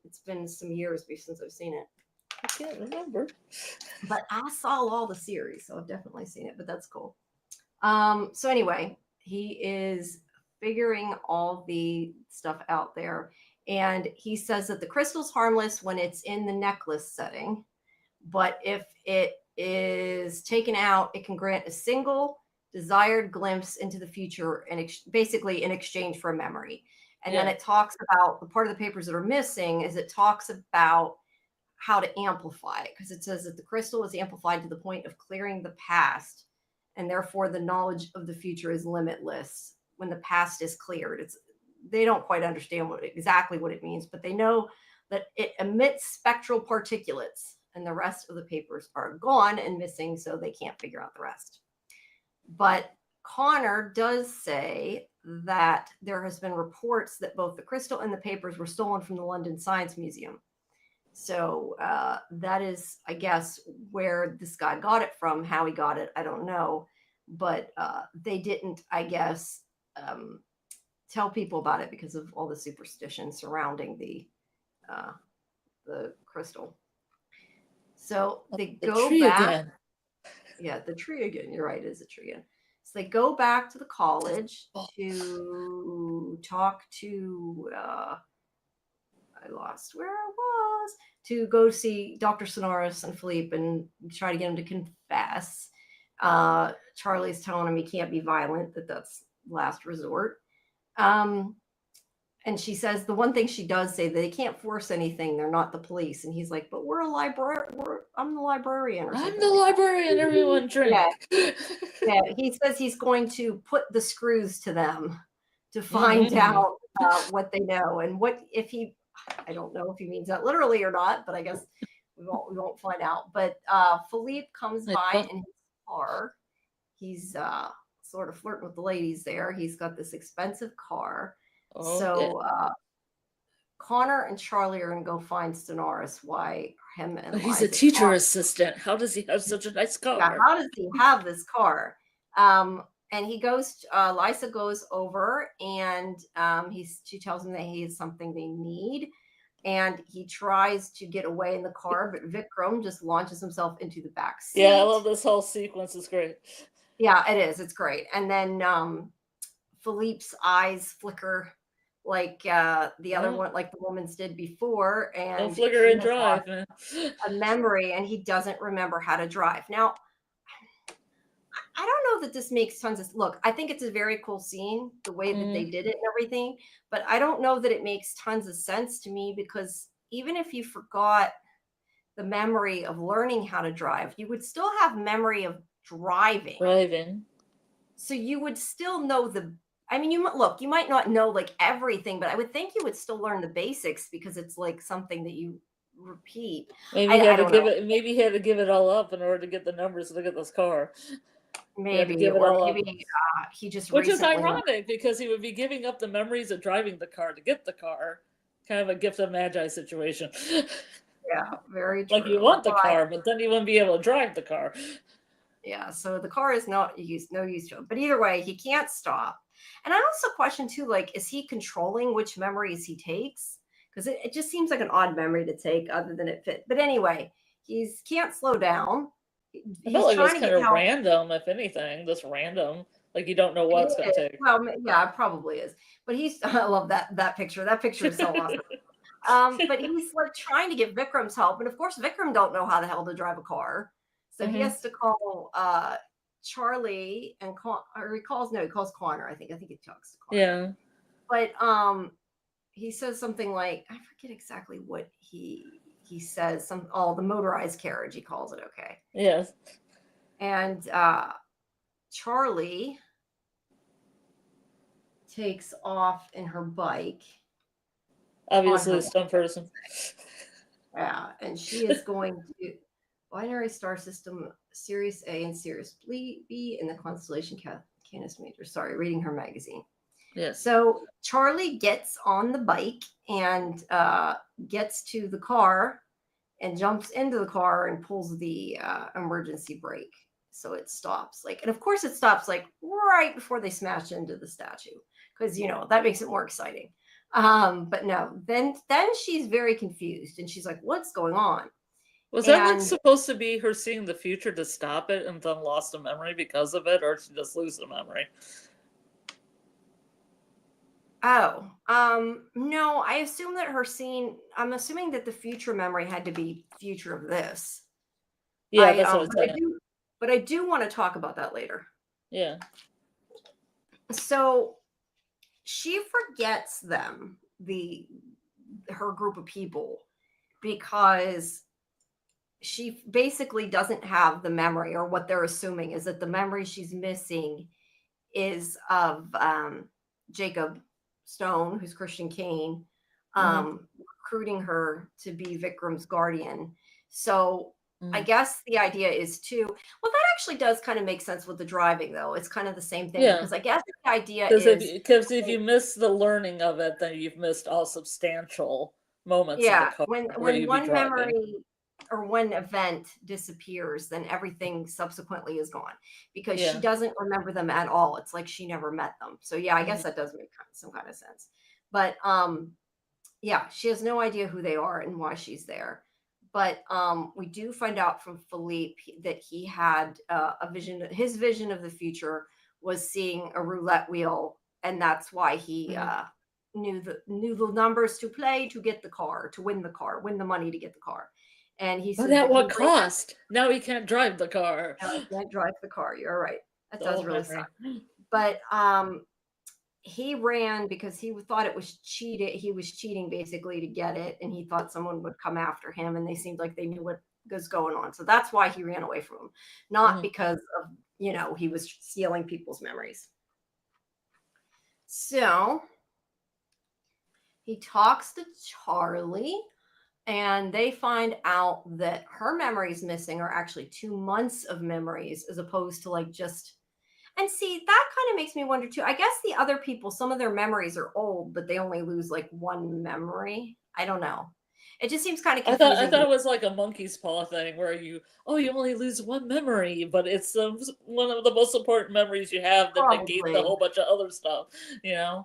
It's been some years since I've seen it. I can't remember. But I saw all the series, so I've definitely seen it, but that's cool. So anyway, he is figuring all the stuff out there, and he says that the crystal's harmless when it's in the necklace setting, but if it is taken out, it can grant a single desired glimpse into the future, and basically in exchange for a memory. And then it talks about the part of the papers that are missing is it talks about how to amplify it, because it says that the crystal is amplified to the point of clearing the past, and therefore the knowledge of the future is limitless when the past is cleared. They don't quite understand exactly what it means, but they know that it emits spectral particulates, and the rest of the papers are gone and missing, so they can't figure out the rest. But Connor does say that there has been reports that both the crystal and the papers were stolen from the London Science Museum. So that is, I guess, where this guy got it from. How he got it, I don't know. But they didn't, I guess, tell people about it because of all the superstition surrounding the crystal. So they go tree back. again. Yeah, the tree again. You're right, it is a tree again. So they go back to the college Oh. to talk to. I lost where I was. To go see Dr. Sonoris and Philippe and try to get him to confess. Charlie's telling him he can't be violent, that's last resort. And she says the one thing she does say, they can't force anything. They're not the police. And he's like, but we're a library. I'm the librarian. Or I'm something the like librarian. Everyone drink. Yeah. He says he's going to put the screws to them to find out what they know. And what if he, I don't know if he means that literally or not, but I guess we won't find out. But Philippe comes by in his car. He's sort of flirting with the ladies there. He's got this expensive car. Oh, so Connor and Charlie are going to go find Sonoris. Why him and he's a teacher assistant. How does he have such a nice car? Yeah, how does he have this car? And he goes. Liza goes over, and she tells him that he has something they need, and he tries to get away in the car, but Vikram just launches himself into the back seat. Yeah, I love this whole sequence. It's great. Yeah, it is. It's great. And then Philippe's eyes flicker like the other one, like the woman's did before, and don't flicker and drive, man. A memory, and he doesn't remember how to drive. Now, I don't know that this makes tons of look. I think it's a very cool scene, the way that they did it and everything, but I don't know that it makes tons of sense to me, because even if you forgot the memory of learning how to drive, you would still have memory of driving. So you would still know I mean, you might not know like everything, but I would think you would still learn the basics, because it's like something that you repeat. Maybe he had to give it all up in order to get the numbers to get this car. Maybe, he just which is ironic, because he would be giving up the memories of driving the car to get the car. Kind of a gift of magi situation. Yeah, very true. Like you want the car, but then you wouldn't be able to drive the car. Yeah, so the car is no use to him. But either way, he can't stop. And I also question too, like, is he controlling which memories he takes? Because it just seems like an odd memory to take, other than it fit. But anyway, he can't slow down. I felt like it was kind of random, if anything. Just random. Like you don't know what it's going to take. Well, yeah, it probably is. But I love that picture. That picture is so awesome. But he's like trying to get Vikram's help. And of course, Vikram don't know how the hell to drive a car. So he has to call Charlie and he calls Connor. I think he talks to Connor. Yeah. But he says something like, I forget exactly what he says. The motorized carriage, he calls it. Okay. Yes. And Charlie takes off in her bike. Obviously a stunt person. Yeah, and she is going to binary star system, Sirius A and Sirius B in the constellation Canis Major. Sorry, reading her magazine. Yes. So Charlie gets on the bike and gets to the car and jumps into the car and pulls the emergency brake. So it stops. And of course it stops right before they smash into the statue, because that makes it more exciting. But no, then she's very confused, and she's like, what's going on? Was that supposed to be her seeing the future to stop it and then lost a memory because of it, or did she just lose the memory? Oh, no, I assume that I'm assuming that the future memory had to be future of this. Yeah, that's what it's saying. But I do want to talk about that later. Yeah. So she forgets them, her group of people, because she basically doesn't have the memory, or what they're assuming is that the memory she's missing is of Jacob Stone, who's Christian Kane, recruiting her to be Vikram's guardian. So I guess the idea is that actually does kind of make sense with the driving, though. It's kind of the same thing, because I guess the idea is, because if you miss the learning of it, then you've missed all substantial moments in the car when where you'd be one driving. memory or one event disappears, then everything subsequently is gone because she Yeah. doesn't remember them at all. It's like she never met them. So yeah, I Mhm. guess that does make some kind of sense. But yeah, she has no idea who they are and why she's there. But we do find out from Philippe that he had a vision. His vision of the future was seeing a roulette wheel, and that's why he Mhm. knew the numbers to play to get the car, to win the car, win the money to get the car. And he But said at that he what ran. cost? Now he can't drive the car. No, I can't drive the car. You're right. That The does old really suck. memory. But he ran because he thought it was cheated. He was cheating basically to get it, and he thought someone would come after him, and they seemed like they knew what was going on. So that's why he ran away from him, not Mhm. because of he was stealing people's memories. So he talks to Charlie, and they find out that her memories missing are actually 2 months of memories as opposed to like just. And see, that kind of makes me wonder too. I guess the other people, some of their memories are old, but they only lose like one memory. I don't know. It just seems kind of I confusing. thought it was like a monkey's paw thing where you only lose one memory, but it's one of the most important memories you have that negates a Probably. whole bunch of other stuff. Yeah.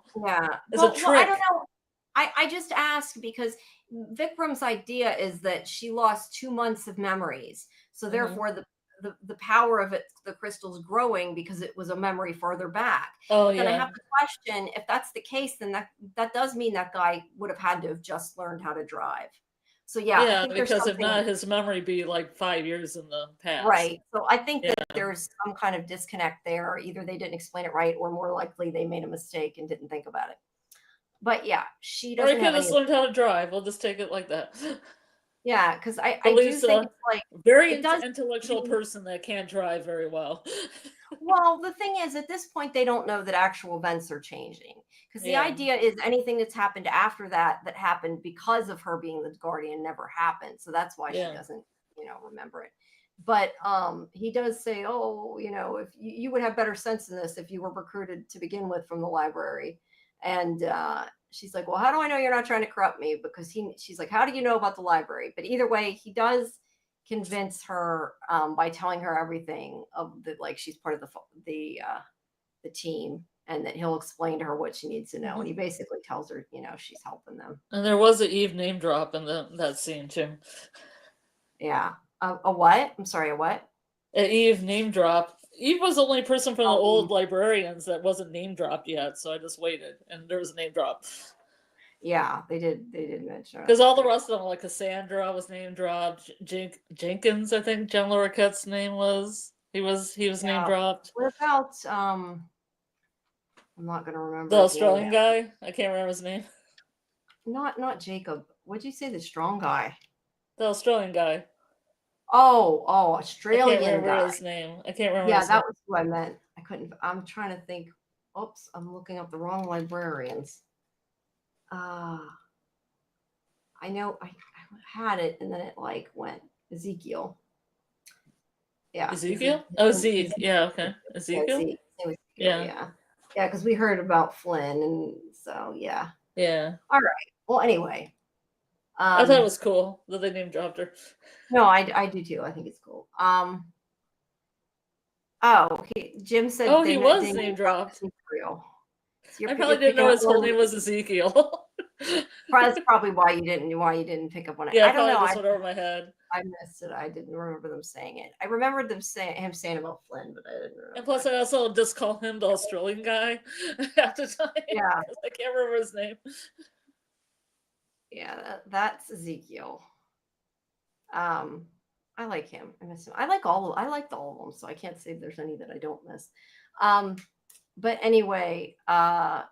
It's a Well, I don't trick. know. I just asked because Vikram's idea is that she lost 2 months of memories. So Hmm. therefore the power of it, the crystal's growing because it was a memory further back. Oh But then I have yeah, to question if that's the case, then that does mean that guy would have had to have just learned how to drive. So yeah, I yeah. think there's Because if something not, his memory be like 5 years in the past. right. So I think Yeah, that there's some kind of disconnect there. Either they didn't explain it right, or more likely they made a mistake and didn't think about it. But yeah, she or he doesn't could have have just any. learned how to drive. We'll just take it like that. Yeah, because I do Philippe's think a it's like very it does intellectual mean. person that can't drive very well. Well, the thing is, at this point, they don't know that actual events are changing. Because the Yeah, idea is anything that's happened after that that happened because of her being the guardian never happened. So that's why she yeah. doesn't, remember it. But he does say, oh, if you would have better sense in this if you were recruited to begin with from the library. And she's like, well, how do I know you're not trying to corrupt me? Because she's like, how do you know about the library? But either way, he does convince her by telling her everything of the like she's part of the team, and that he'll explain to her what she needs to know. And Mhm. he basically tells her, she's helping them. And there was an Eve name drop in that scene too. Yeah. A what? I'm sorry. A what? An Eve name drop. Eve was the only person from the Oh, old librarians that wasn't name dropped yet, so I just waited, and there was a name drop. yeah. They did mention her. Because all the Good. rest of them, like Cassandra was name dropped. Jenkins, I think Jen Lorquette's name was. He was name Yeah. dropped. What about I'm not gonna The remember his name Australian now. guy, I can't remember his name. Not Jacob. What'd you say? The strong guy. The Australian guy. Oh, I can't Australian remember guy. his name. I can't remember Yeah, his name. that was who I meant. I couldn't. I'm trying to think. Oops, I'm looking up the wrong librarians. Uh, I know I had it and then it like went Ezekiel. Yeah, Ezekiel? Oh, Zeke. Ezekiel. Yeah, okay. Yeah, Ezekiel? Ezekiel. Yeah, Yeah, yeah, because we heard about Flynn, and so yeah. yeah. All right. Well, anyway, I thought it um, was cool that they name dropped her. no, I do too. I think it's cool. Oh, Jim said Oh, he they was name named drop dropped. Israel. So I you're probably didn't picking know up his whole little. name was Ezekiel. That's probably why you didn't pick up on it. Yeah, I don't probably know. just went over my head. I missed it. I didn't remember them saying it. I remembered them saying him saying about Flynn, but I didn't And remember plus, it. I also just call him the Australian guy at the time Yeah, because I can't remember his name. yeah, that's Ezekiel. Um, I like him. I miss him. I liked all of them, so I can't say there's any that I don't miss. Um, but anyway, I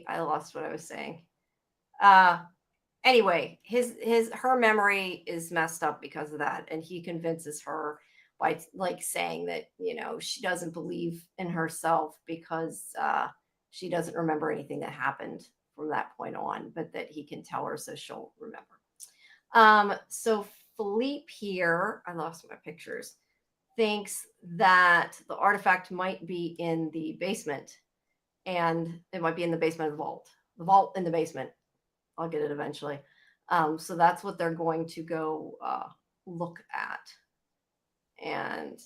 lost what I was saying. Uh, anyway, her memory is messed up because of that, and he convinces her by like saying that she doesn't believe in herself because she doesn't remember anything that happened from that point on, but that he can tell her so she'll remember. So Philippe here, I lost my pictures, thinks that the artifact might be in the basement, and it might be in the basement of the vault in the basement. I'll get it eventually. So that's what they're going to go look at. And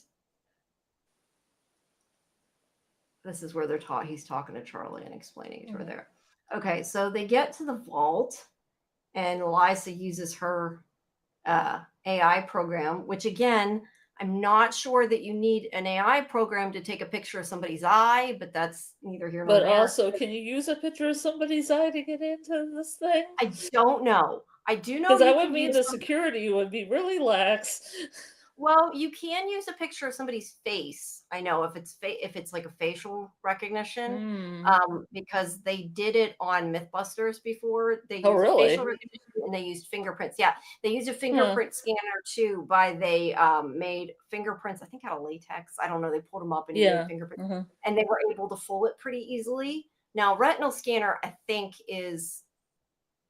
this is where he's talking to Charlie and explaining it to her there. Okay, so they get to the vault, and Eliza uses her AI program, which again, I'm not sure that you need an AI program to take a picture of somebody's eye, but that's neither here nor But there. also, can you use a picture of somebody's eye to get into this thing? I don't know. I do know because that you would can mean use the security would be really lax. Well, you can use a picture of somebody's face. I know if it's like a facial recognition, because they did it on MythBusters before. They used really? facial recognition and they used fingerprints. Yeah, they used a fingerprint scanner too. They made fingerprints. I think out of latex. I don't know. They pulled them up and made fingerprints, and they were able to fool it pretty easily. Now, retinal scanner, I think, is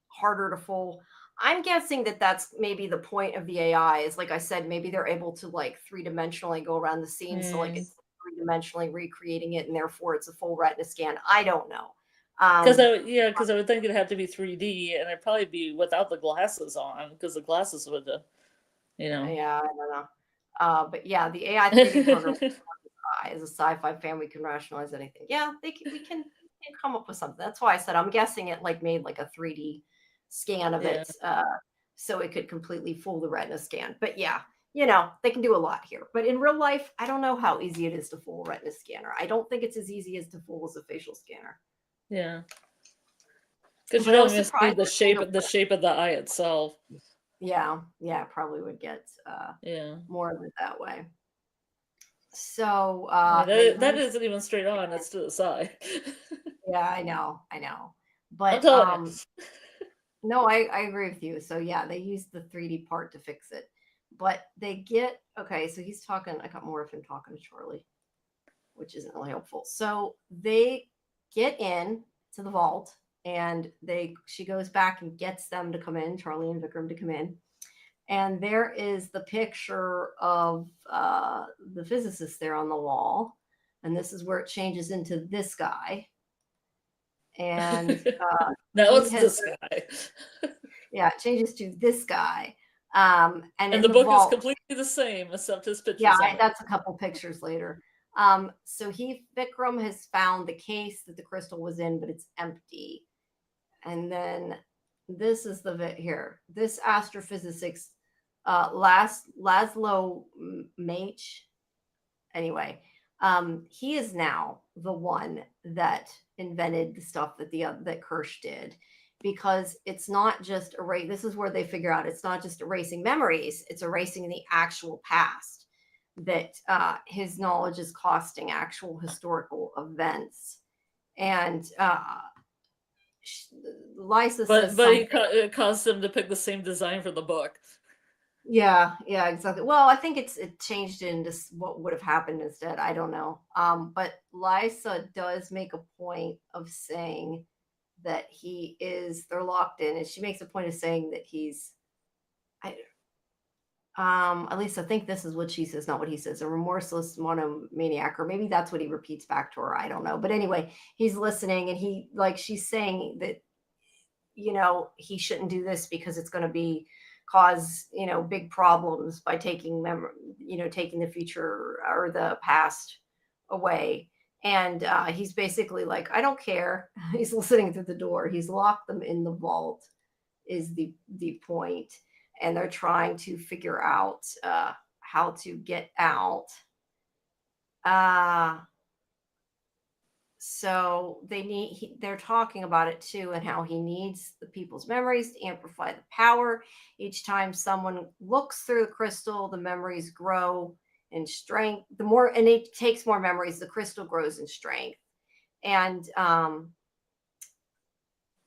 harder to fool. I'm guessing that that's maybe the point of the AI is, like I said, maybe they're able to like 3-dimensionally go around the scene. So like it's 3-dimensionally recreating it and therefore it's a full retina scan. I don't know. Because I would think it'd have to be 3D and it'd probably be without the glasses on because the glasses would, Yeah, I don't know. But yeah, the AI 3D program as a sci-fi fan, we can rationalize anything. Yeah, we can come up with something. That's why I said I'm guessing it like made like a 3D scan of it, so it could completely fool the retina scan. But yeah, they can do a lot here. But in real life, I don't know how easy it is to fool a retina scanner. I don't think it's as easy as to fool as a facial scanner. Yeah, because you don't even see the shape of the eye itself. Yeah, probably would get more of it that way. So that isn't even straight on; it's to the side. Yeah, I know. But no, I agree with you. So yeah, they use the 3D part to fix it. But they get okay. So he's talking. I got more of him talking to Charlie, which isn't really helpful. So they get in to the vault, and she goes back and gets them to come in. Charlie and Vikram to come in. And there is the picture of the physicist there on the wall. And this is where it changes into this guy. And now it's this guy. Yeah, it changes to this guy. And the book is completely the same, except his pictures. Yeah, that's a couple pictures later. So Vikram has found the case that the crystal was in, but it's empty. And then this is this astrophysicist, Laszlo Mach. Anyway, he is now the one that invented the stuff that Kirsch did, because it's not just this is where they figure out it's not just erasing memories, it's erasing the actual past, that his knowledge is costing actual historical events. And Lysa says but it caused them to pick the same design for the book. Yeah, exactly. Well, I think it changed into what would have happened instead. I don't know. But Lysa does make a point of saying that they're locked in, and she makes a point of saying that at least I think this is what she says, not what he says, a remorseless monomaniac, or maybe that's what he repeats back to her. I don't know. But anyway, he's listening, and she's saying that, he shouldn't do this because it's going to cause big problems by taking taking the future or the past away. And he's basically like, I don't care. He's listening through the door. He's locked them in the vault is the point. And they're trying to figure out how to get out. So they're talking about it too, and how he needs the people's memories to amplify the power. Each time someone looks through the crystal, the memories grow in strength. And it takes more memories, the crystal grows in strength. And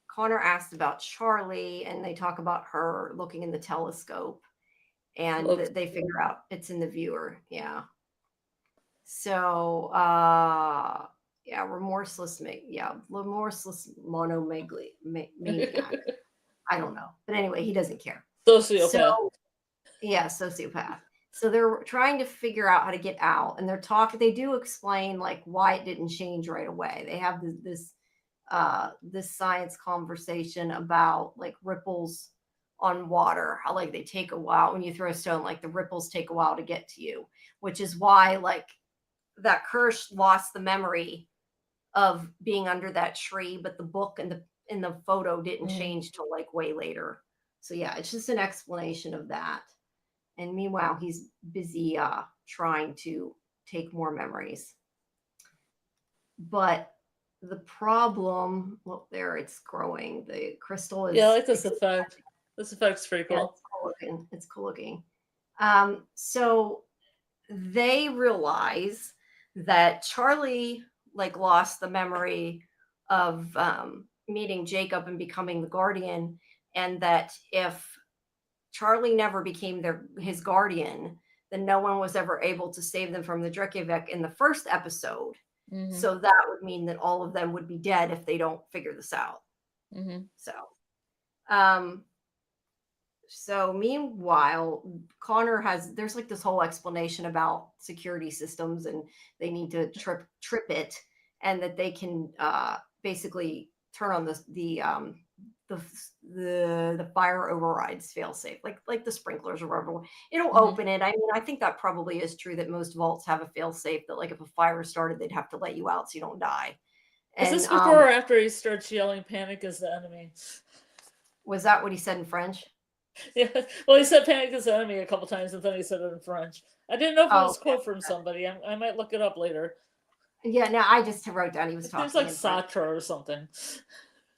Connor asked about Charlie, and they talk about her looking in the telescope, and they figure out it's in the viewer. Yeah. So remorseless monomaniac. I don't know, but anyway, he doesn't care. Sociopath. Sociopath. So they're trying to figure out how to get out, and they do explain like why it didn't change right away. They have this this science conversation about like ripples on water, how like they take a while when you throw a stone, like the ripples take a while to get to you, which is why like that Kirsch lost the memory of being under that tree, but the book and the photo didn't change till like way later. So yeah, it's just an explanation of that. And meanwhile, he's busy trying to take more memories. But the problem, well, there it's growing. The crystal is. Yeah, I like this effect. This effect's pretty cool. Yeah, it's cool looking. It's cool looking. So they realize that Charlie like lost the memory of meeting Jacob and becoming the guardian, and that if Charlie never became his guardian, then no one was ever able to save them from the Drekivek in the first episode. Mm-hmm. So that would mean that all of them would be dead if they don't figure this out. Mm-hmm. So meanwhile, Connor there's like this whole explanation about security systems, and they need to trip it, and that they can basically turn on the fire overrides failsafe, like the sprinklers or whatever. It'll open it. I mean, I think that probably is true that most vaults have a failsafe that like if a fire started, they'd have to let you out so you don't die. Is this before or after he starts yelling panic is the enemy? Was that what he said in French? Yeah, well, he said panic is the enemy a couple times, and then he said it in French. I didn't know if it was a quote from somebody. I might look it up later. Yeah, no, I just wrote down he was talking. It's like Sartre or something.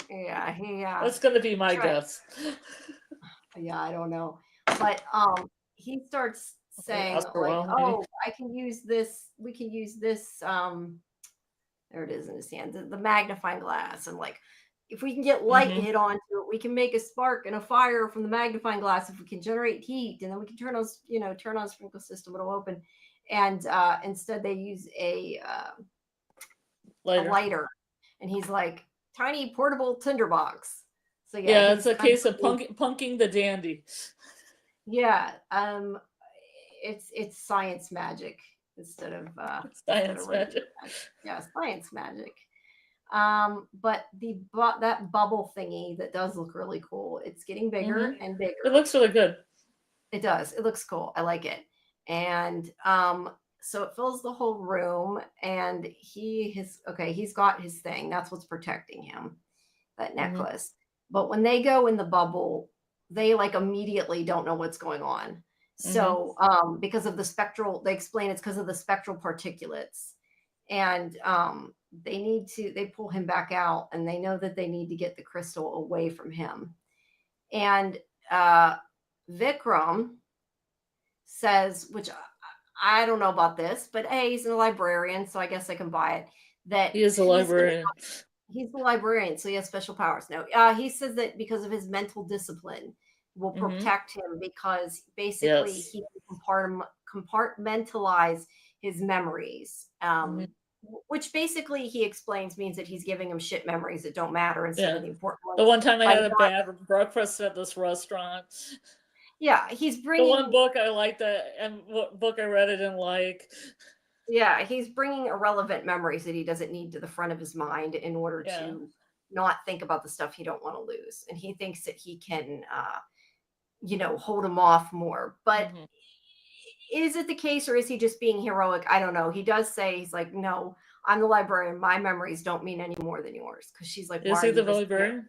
Yeah, that's gonna be my guess. Yeah, I don't know, but he starts saying like, "Oh, I can use this. We can use this. There it is in his hand, the magnifying glass, and like." If we can get light hit onto it, we can make a spark and a fire from the magnifying glass. If we can generate heat, and then we can turn on sprinkler system, it'll open. And instead, they use a lighter. And he's like, tiny portable tinderbox. So yeah, it's a case of punking the dandy. Yeah, it's science magic instead of science magic. Yeah, science magic. But that bubble thingy that does look really cool. It's getting bigger and bigger. It looks really good. It does. It looks cool. I like it. And so it fills the whole room, and he's got his thing. That's what's protecting him, that necklace. But when they go in the bubble, they like immediately don't know what's going on. So because of the spectral, they explain it's because of the spectral particulates. And they pull him back out, and they know that they need to get the crystal away from him. And Vikram says, which I don't know about this, but hey, he's a librarian, so I guess I can buy it. That he is a librarian. He's the librarian, so he has special powers. No, he says that because of his mental discipline will protect him, because basically he can compartmentalize his memories. Which basically he explains means that he's giving him shit memories that don't matter instead of the important ones. The one time I had a bad breakfast at this restaurant. Yeah, he's bringing the one book I liked, and what book I read I didn't like. Yeah, he's bringing irrelevant memories that he doesn't need to the front of his mind in order to not think about the stuff he don't want to lose. And he thinks that he can, hold him off more. But is it the case, or is he just being heroic? I don't know. He does say, he's like, no, I'm the librarian. My memories don't mean any more than yours. Because she's like, is he the librarian?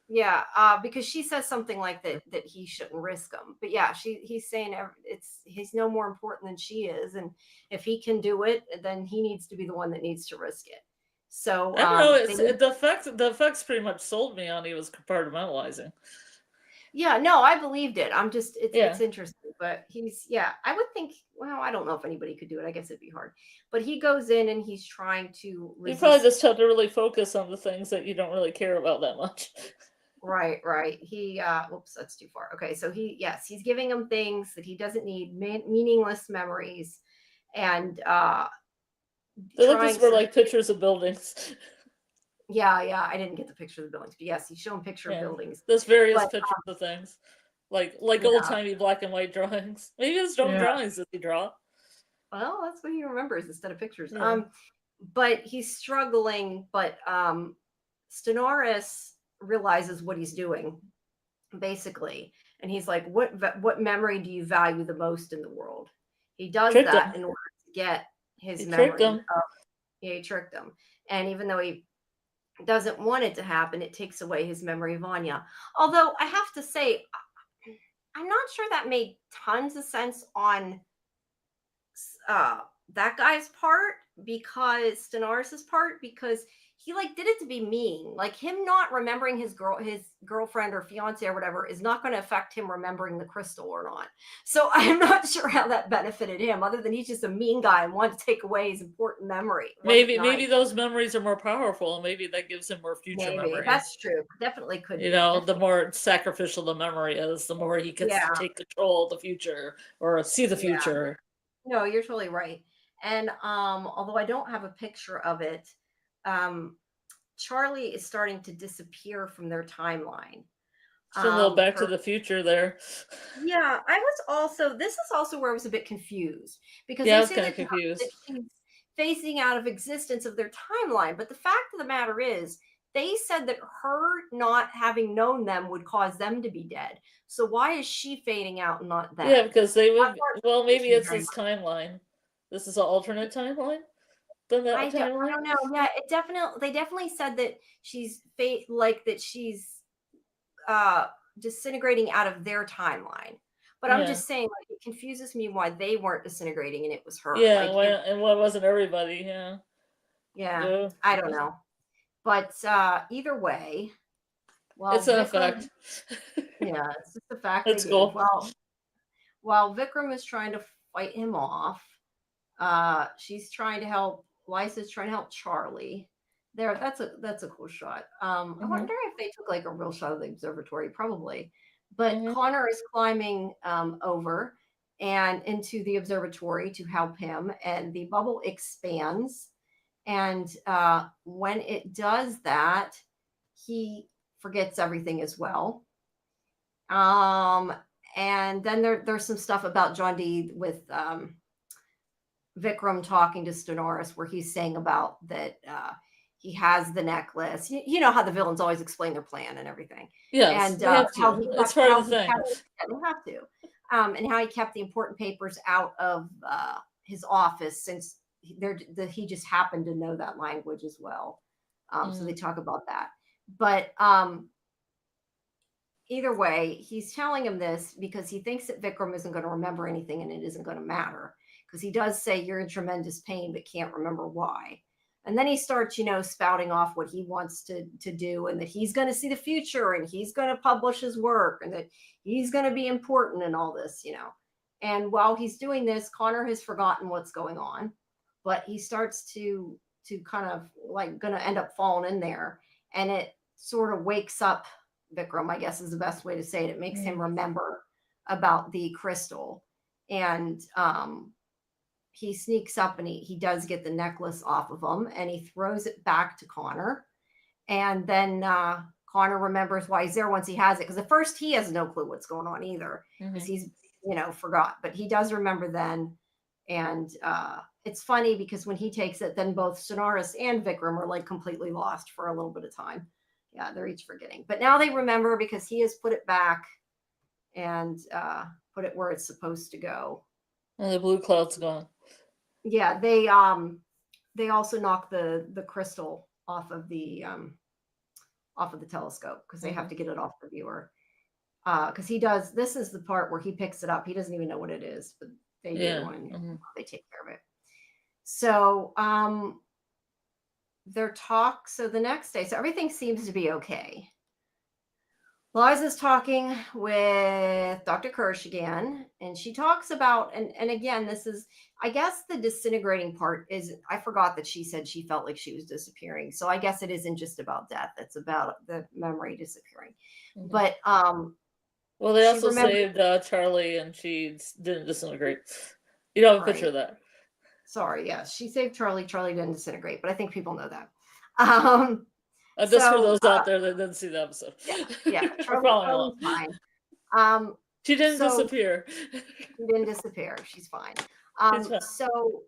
Yeah, because she says something like that he shouldn't risk them. But yeah, he's saying he's no more important than she is, and if he can do it, then he needs to be the one that needs to risk it. So I don't know. The effects pretty much sold me on he was compartmentalizing. Yeah, no, I believed it. I'm just, it's interesting, but I would think, well, I don't know if anybody could do it. I guess it'd be hard, but he goes in and he's trying to resist. You probably just have to really focus on the things that you don't really care about that much. Right. He, whoops, that's too far. Okay. So he's giving him things that he doesn't need, meaningless memories. And, they look for like pictures of buildings. Yeah, I didn't get the picture of the buildings, but yes, he's showing picture of buildings. There's various pictures of things, like old-timey black and white drawings. Maybe it's drawings that he draw. Well, that's what he remembers instead of pictures. but he's struggling. But Stenaris realizes what he's doing, basically, and he's like, what memory do you value the most in the world? He does Tricked that him. in order to get his He memory. tricked him. He tricked him, and even though he doesn't want it to happen, it takes away his memory of Anya. Although I have to say, I'm not sure that made tons of sense on that guy's part, because Stenaris's part, because he like did it to be mean. Like, him not remembering his girlfriend or fiance or whatever is not going to affect him remembering the crystal or not. So I'm not sure how that benefited him, other than he's just a mean guy and wanted to take away his important memory. Maybe those memories are more powerful. Maybe that gives him more future memories. That's true. Definitely could be. The more sacrificial the memory is, the more he gets to take control of the future or see the future. No, you're totally right. And although I don't have a picture of it, Charlie is starting to disappear from their timeline. Just a little Back to the Future there. Yeah, this is also where I was a bit confused, because I was kind of confused. She's phasing out of existence of their timeline. But the fact of the matter is, they said that her not having known them would cause them to be dead. So why is she fading out and not them? Yeah, because they would. Well, maybe it's his timeline. This is an alternate timeline. I don't know. Yeah, they definitely said that she's she's disintegrating out of their timeline. But I'm just saying, like, it confuses me why they weren't disintegrating and it was her. Yeah, and why wasn't everybody? Yeah, I don't know. But either way, it's an effect. Yeah, it's just the fact. That's cool. Well, while Vikram is trying to fight him off, she's trying to help. Lysa's trying to help Charlie. That's a cool shot. I wonder if they took like a real shot of the observatory, probably. But Connor is climbing over and into the observatory to help him, and the bubble expands. And when it does that, he forgets everything as well. And then there's some stuff about John D with Vikram talking to Stenaris, where he's saying about that he has the necklace. You know how the villains always explain their plan and everything. Yes, and it's part of the thing. They have to. And how he kept the important papers out of his office, since he just happened to know that language as well. So they talk about that. But either way, he's telling him this because he thinks that Vikram isn't going to remember anything and it isn't going to matter. Because he does say, you're in tremendous pain, but can't remember why. And then he starts, spouting off what he wants to do, and that he's going to see the future, and he's going to publish his work, and that he's going to be important and all this, And while he's doing this, Connor has forgotten what's going on, but he starts to kind of like going to end up falling in there. And it sort of wakes up Vikram, I guess is the best way to say it. It makes him remember about the crystal. And he sneaks up and he does get the necklace off of him, and he throws it back to Connor. And then Connor remembers why he's there once he has it. Because at first he has no clue what's going on either, because he's, forgot. But he does remember then. And it's funny because when he takes it, then both Stenaris and Vikram are like completely lost for a little bit of time. Yeah, they're each forgetting. But now they remember because he has put it back and put it where it's supposed to go. And the blue cloud's gone. Yeah, they also knock the crystal off of the telescope, because they have to get it off the viewer. Because he does. This is the part where he picks it up. He doesn't even know what it is, but they do, and they take care of it. So their talk. So the next day, so everything seems to be okay. Liza's talking with Dr. Kirsch again, and she talks about, and again, this is, I guess the disintegrating part is, I forgot that she said she felt like she was disappearing. So I guess it isn't just about death. It's about the memory disappearing. But, well, they also saved Charlie, and she didn't disintegrate. You don't have a picture of that. Sorry, yes. She saved Charlie. Charlie didn't disintegrate, but I think people know that. Just for those out there that didn't see the episode. Yeah. Charlie's fine. She didn't disappear. She didn't disappear. She's fine. So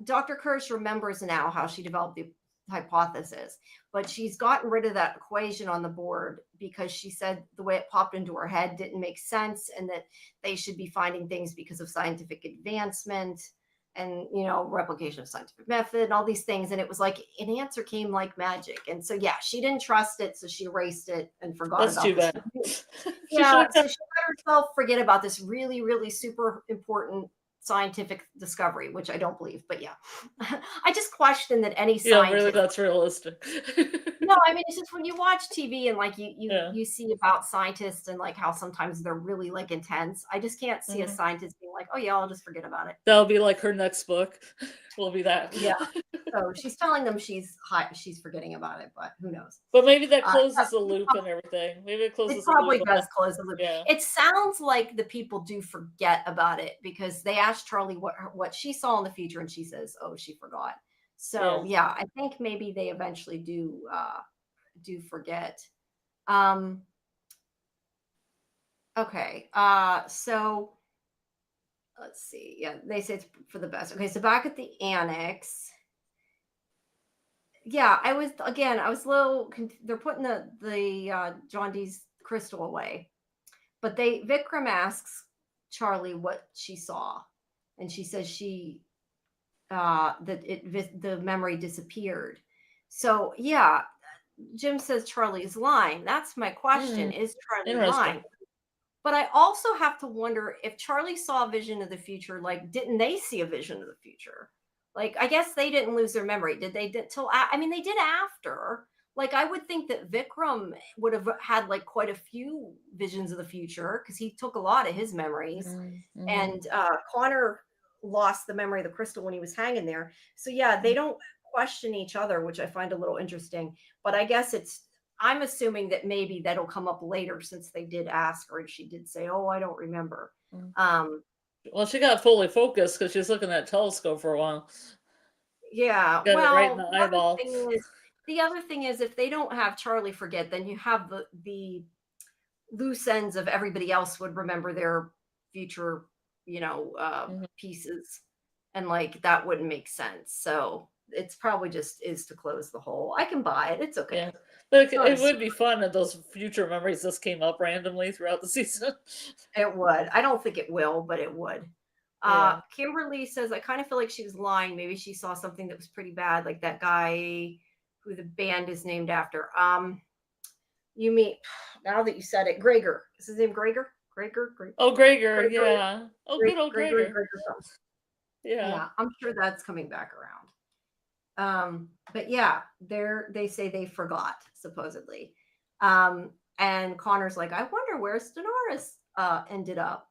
Dr. Kirsch remembers now how she developed the hypothesis, but she's gotten rid of that equation on the board because she said the way it popped into her head didn't make sense, and that they should be finding things because of scientific advancement and, you know, replication of scientific method and all these things. And it was like an answer came like magic. And so, yeah, she didn't trust it. So she erased it and forgot That's about too this. bad. Yeah, so she let herself forget about this really, really super important scientific discovery, which I don't believe, but yeah. I just question that any Yeah, scientist. really, that's realistic. No, I mean, it's just when you watch TV and like you Yeah. you see about scientists and like how sometimes they're really like intense. I just can't see a scientist being like, oh yeah, I'll just forget about it. That'll be like her next book. Will be that. Yeah. So she's telling them she's forgetting about it, but who knows? But maybe that closes the loop and everything. Maybe it closes It probably the loop. does close the loop. Yeah. It sounds like the people do forget about it because they asked Charlie what she saw in the future, and she says, "Oh, she forgot." So yeah, I think maybe they eventually do forget. Okay. So let's see. Yeah, they say it's for the best. Okay, so back at the annex. Yeah, I was a little. They're putting the John Dee's crystal away, but Vikram asks Charlie what she saw, and she says the memory disappeared. So yeah, Jim says Charlie's lying. That's my question: is Charlie lying? But I also have to wonder if Charlie saw a vision of the future. Like, didn't they see a vision of the future? Like, I guess they didn't lose their memory. Did they? I mean, they did after. Like, I would think that Vikram would have had like quite a few visions of the future because he took a lot of his memories. And Connor lost the memory of the crystal when he was hanging there. So yeah, they don't question each other, which I find a little interesting. But I guess I'm assuming that maybe that'll come up later since they did ask her and she did say, "Oh, I don't remember." Well, she got fully focused because she was looking at telescope for a while. Yeah, got well, it right in the eyeball. The other thing is, if they don't have Charlie forget, then you have the loose ends of everybody else would remember their future, pieces, and like that wouldn't make sense. So it's probably just is to close the hole. I can buy it. It's okay. Yeah. But it would be fun if those future memories just came up randomly throughout the season. It would. I don't think it will, but it would. Yeah. Kimberly says, I kind of feel like she was lying. Maybe she saw something that was pretty bad, like that guy who the band is named after. You mean, now that you said it, Gregor. Is his name Gregor? Gregor? Oh, Gregor, yeah. Oh, good old Gregor. Yeah, I'm sure that's coming back around. But yeah, they say they forgot, supposedly. And Connor's like, I wonder where Stenaris ended up.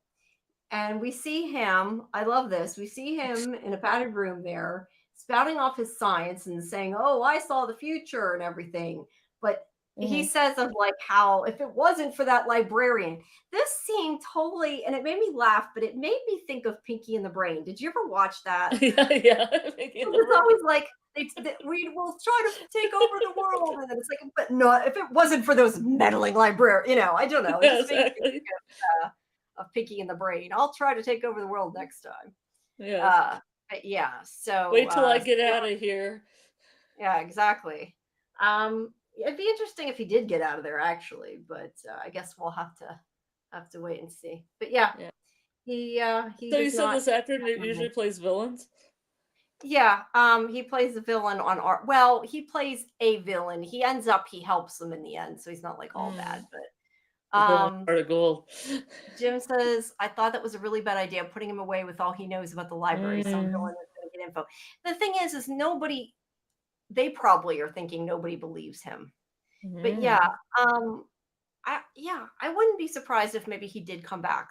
And we see him, I love this, we see him in a padded room there, spouting off his science and saying, oh, I saw the future and everything. But he says of like how if it wasn't for that librarian, this seemed totally, and it made me laugh, but it made me think of Pinky and the Brain. Did you ever watch that? Yeah. It was always like, we will try to take over the world. And then it's like, but no, if it wasn't for those meddling librarians, I don't know. It just makes me think of Pinky and the Brain. I'll try to take over the world next time. Yeah. But yeah, so wait till I get out of here. Yeah, exactly. It'd be interesting if he did get out of there, actually, but I guess we'll have to wait and see. But yeah. He so you said this actor usually plays villains? Yeah, he plays the villain on art. Well, he plays a villain. He helps them in the end, so he's not like all bad. But Heart of gold. Jim says, I thought that was a really bad idea, putting him away with all he knows about the library. Some villain is going to get info. The thing is nobody. They probably are thinking nobody believes him. But yeah, I wouldn't be surprised if maybe he did come back.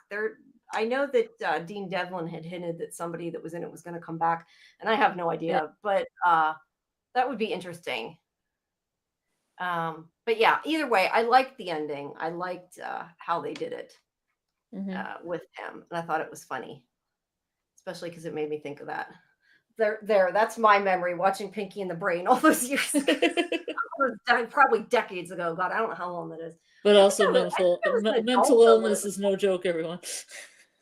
I know that Dean Devlin had hinted that somebody that was in it was going to come back, and I have no idea, but that would be interesting. But yeah, either way, I liked the ending. I liked how they did it with him, and I thought it was funny, especially because it made me think of that. That's my memory watching Pinky and the Brain all those years ago. Probably decades ago. God, I don't know how long that is. But also mental illness is no joke, everyone.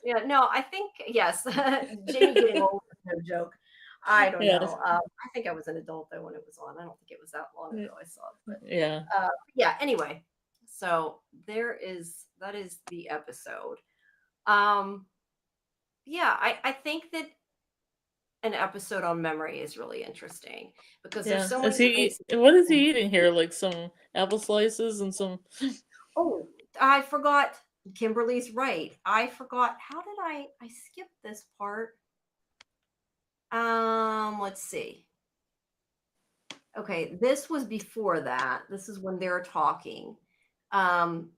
Yeah, no, I think, yes, Jamie getting old is no joke. I don't Yes. know. I think I was an adult though when it was on. I don't think it was that long ago I saw it. But Yeah. yeah. Anyway, so that is the episode. Um, yeah, I think that an episode on memory is really interesting because there's Yeah. so Is many he? ways. What is he eating here? Like some apple slices and some. Oh, I forgot. Kimberly's right. I forgot. How did I skipped this part? Let's see. Okay, this was before that. This is when they're talking. Um,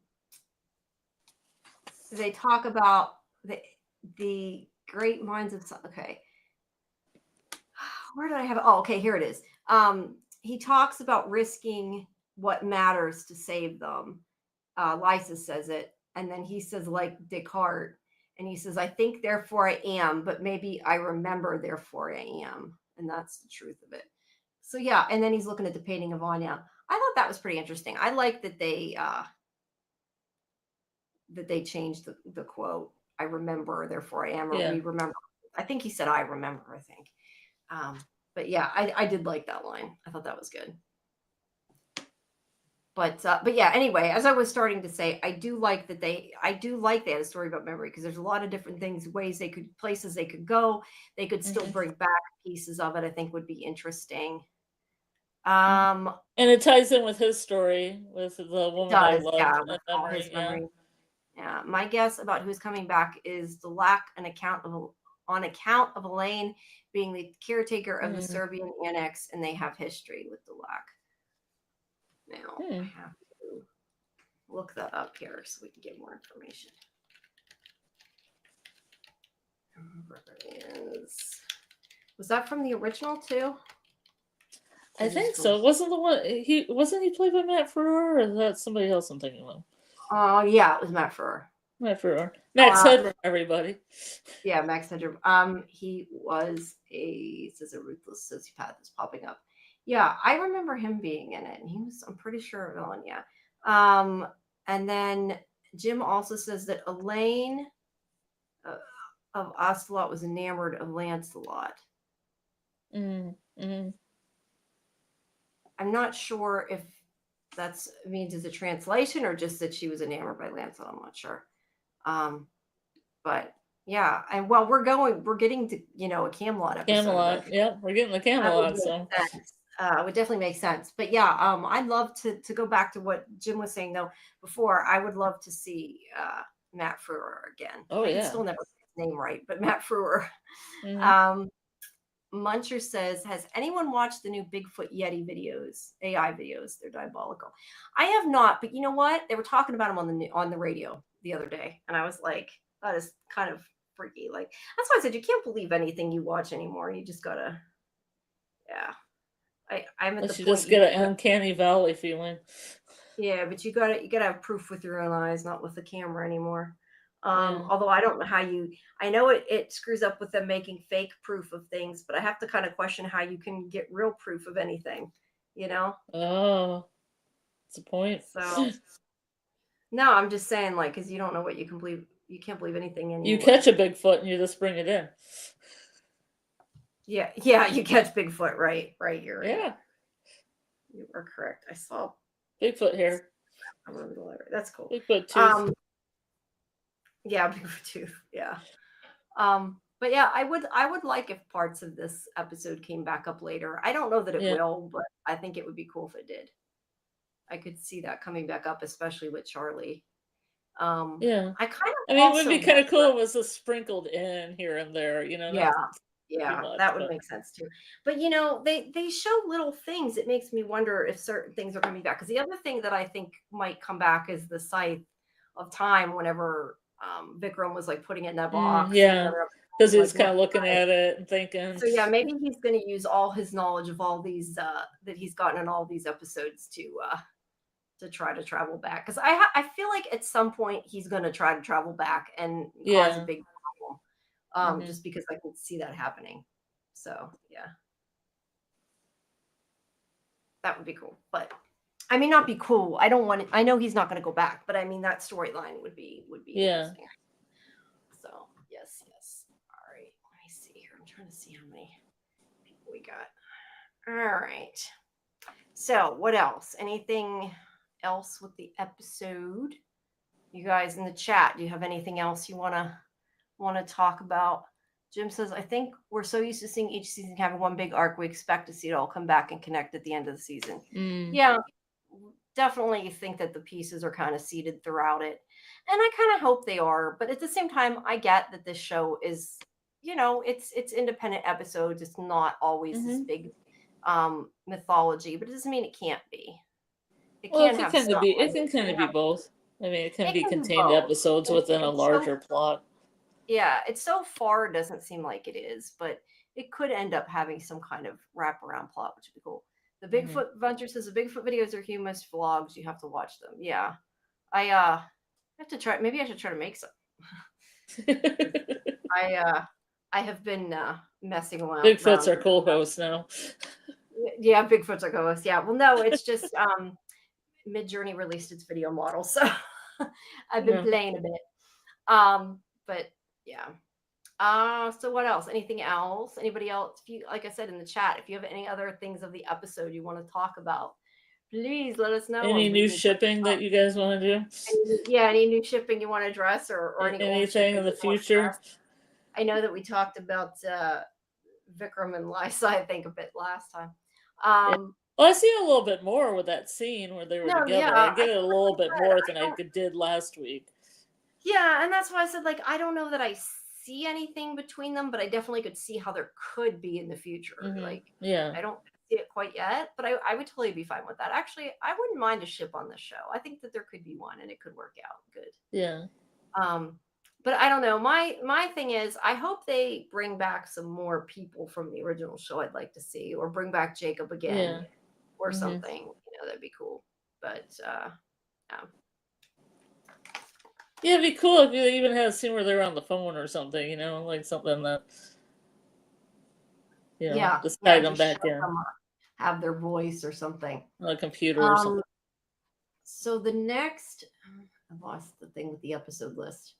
they talk about the great minds of okay. Where did I have it? Oh, okay, here it is. He talks about risking what matters to save them. Lysis says it, and then he says, like Descartes, and he says, I think, therefore I am, but maybe I remember, therefore I am. And that's the truth of it. So yeah, and then he's looking at the painting of Anya. I thought that was pretty interesting. I like that they changed the quote, I remember, therefore I am, or Yeah. we remember. I think he said I remember, I think. But yeah, I did like that line. I thought that was good. But yeah, anyway, as I was starting to say, I do like they had a story about memory because there's a lot of different things, places they could go. They could still bring back pieces of it. I think would be interesting. And it ties in with his story with the woman I loved. Yeah, In all memory. his memory. Yeah, my guess about who's coming back is the lack on account of Elaine being the caretaker of the Serbian annex, and they have history with the lack. Now I have to look that up here so we can get more information. Was that from the original too? I think so. Wasn't he played by Matt Frewer, or is that somebody else I'm thinking of? Oh yeah, it was Matt Frewer. Max Headroom, everybody. Yeah, Max Headroom. He was it says a ruthless sociopath is popping up. Yeah, I remember him being in it, and I'm pretty sure a villain, yeah. And then Jim also says that Elaine of Ocelot was enamored of Lancelot. I'm not sure if that means as a translation or just that she was enamored by Lancelot. I'm not sure. But yeah, and well, we're getting to a Camelot episode. Camelot, yeah, we're getting the Camelot. So it would definitely make sense. But yeah, I'd love to go back to what Jim was saying though before. I would love to see Matt Frewer again. Oh yeah, I still never get his name right, but Matt Frewer. Muncher says, has anyone watched the new Bigfoot Yeti videos, AI videos? They're diabolical. I have not, but you know what? They were talking about them on the radio the other day, and I was like, that is kind of freaky. Like, that's why I said you can't believe anything you watch anymore. You just gotta, yeah. I'm at the point. You just get an uncanny valley feeling. Yeah, but you gotta have proof with your own eyes, not with the camera anymore. Although I don't know how I know it screws up with them making fake proof of things, but I have to kind of question how you can get real proof of anything, Oh, that's a point. So, no, I'm just saying, like, because you don't know what you can believe. You can't believe anything anymore. You catch a Bigfoot and you just bring it in. Yeah, you catch Bigfoot, right? You're right. You are correct. I saw Bigfoot here. I remember the library. That's cool. Bigfoot tooth. Yeah, Bigfoot tooth. Yeah. But yeah, I would like if parts of this episode came back up later. I don't know that it will, but I think it would be cool if it did. I could see that coming back up, especially with Charlie. I mean, it would be kind of cool if it was just sprinkled in here and there, Yeah, that would make sense too. But they show little things. It makes me wonder if certain things are coming back. Because the other thing that I think might come back is the Scythe of Time. Whenever Vikram was like putting it in that box, because he's kind of looking at it and thinking. So yeah, maybe he's going to use all his knowledge of all these that he's gotten in all these episodes to try to travel back. Because I feel like at some point he's going to try to travel back and cause a big problem. Just because I can see that happening. So yeah, that would be cool. But I mean, not be cool. I don't want it. I know he's not going to go back, but I mean that storyline would be interesting. So yes. All right. Let me see here. I'm trying to see how many All right. So, what else? Anything else with the episode? You guys in the chat, do you have anything else you want to talk about? Jim says, I think we're so used to seeing each season having one big arc, we expect to see it all come back and connect at the end of the season. Yeah, definitely think that the pieces are kind of seeded throughout it. And I kind of hope they are. But at the same time, I get that this show is, it's independent episodes. It's not always this big mythology, but it doesn't mean it can't be. It can have some. It can kind of be both. I mean, it can be contained episodes within a larger plot. Yeah, it's so far it doesn't seem like it is, but it could end up having some kind of wraparound plot, which would be cool. The Bigfoot Venture says the Bigfoot videos are humorous vlogs. You have to watch them. Yeah, I have to try. Maybe I should try to make some. I have been messing around. Bigfoots are co-hosts now. Yeah, Bigfoots are co-hosts. Yeah, well, no, it's just Midjourney released its video model, so I've been playing a bit. But yeah. So what else? Anything else? Anybody else? If you, like I said in the chat, if you have any other things of the episode you want to talk about, please let us know. Any new shipping that you guys want to do? Any new shipping you want to address, or anything in the future? I know that we talked about Vikram and Lysa, I think, a bit last time. Well, I see a little bit more with that scene where they were together. Yeah, I get it a little bit more than I did last week. Yeah, and that's why I said, like, I don't know that I see anything between them, but I definitely could see how there could be in the future. Like, yeah, I don't see it quite yet, but I would totally be fine with that. Actually, I wouldn't mind a ship on the show. I think that there could be one, and it could work out good. Yeah. But I don't know. My thing is, I hope they bring back some more people from the original show. I'd like to see, or bring back Jacob again, or something. That'd be cool. But yeah. Yeah, it'd be cool if you even had a scene where they're on the phone or something, like something that, just tag them back in. Have their voice or something. On a computer or something. So the next, I lost the thing with the episode list.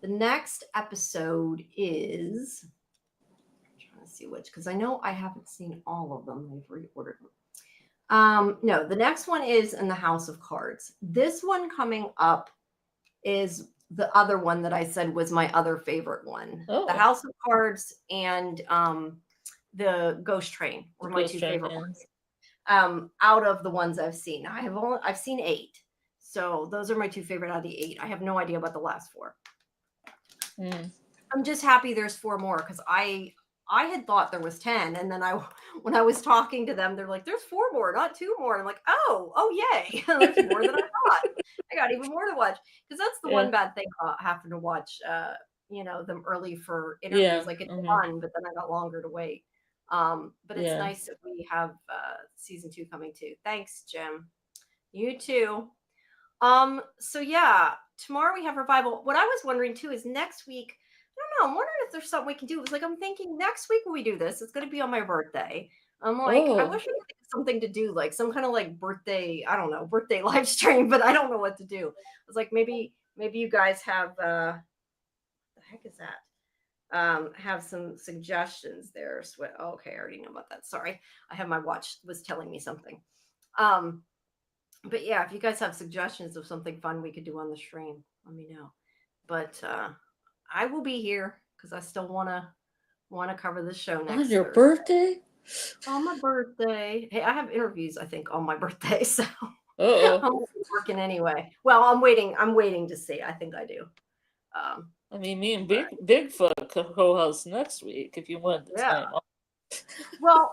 The next episode is, I'm trying to see which, because I know I haven't seen all of them. I've reordered them. No, the next one is In the House of Cards. This one coming up is the other one that I said was my other favorite one. The House of Cards and the Ghost Train were my two favorite ones. Out of the ones I've seen, I've seen 8, so those are my two favorite out of the 8. I have no idea about the last 4. I'm just happy there's 4 more, because I had thought there was 10, and then when I was talking to them, they're like, "There's 4 more, not 2 more." And I'm like, "Oh, yay! There's more than I thought. I got even more to watch." Because that's the one bad thing about having to watch, them early for interviews. Like, it's fun, but then I got longer to wait. But it's nice that we have season 2 coming too. Thanks, Jim. You too. So yeah, tomorrow we have Revival. What I was wondering too is next week. I don't know. I'm wondering if there's something we can do. It was like, I'm thinking next week when we do this, it's going to be on my birthday. I'm like, I wish we could think of something to do, like some kind of like birthday, I don't know, birthday live stream, but I don't know what to do. I was like, maybe you guys have, the heck is that? Have some suggestions there. Okay, I already know about that. Sorry. I have my watch was telling me something. But yeah, if you guys have suggestions of something fun we could do on the stream, let me know. But I will be here because I still want to cover the show next on your birthday. On my birthday. Hey, I have interviews, I think, on my birthday, so I'm working anyway. Well, I'm waiting to see. I think I do. I mean, me and Bigfoot co-host next week if you want the time off. Well,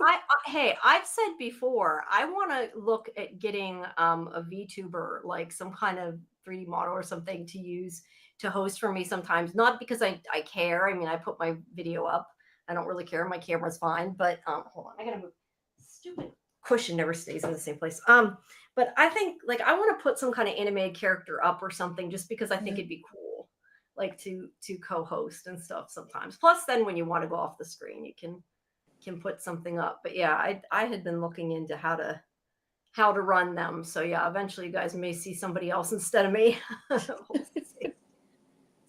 I've said before, I want to look at getting a VTuber, like some kind of 3D model or something to use to host for me sometimes. Not because I care. I mean, I put my video up. I don't really care. My camera's fine. But hold on, I gotta move. Stupid cushion never stays in the same place. But I think, like, I want to put some kind of animated character up or something, just because I think it'd be cool, like to co-host and stuff sometimes. Plus, then when you want to go off the screen, you can put something up. But yeah, I had been looking into how to run them. So yeah, eventually you guys may see somebody else instead of me.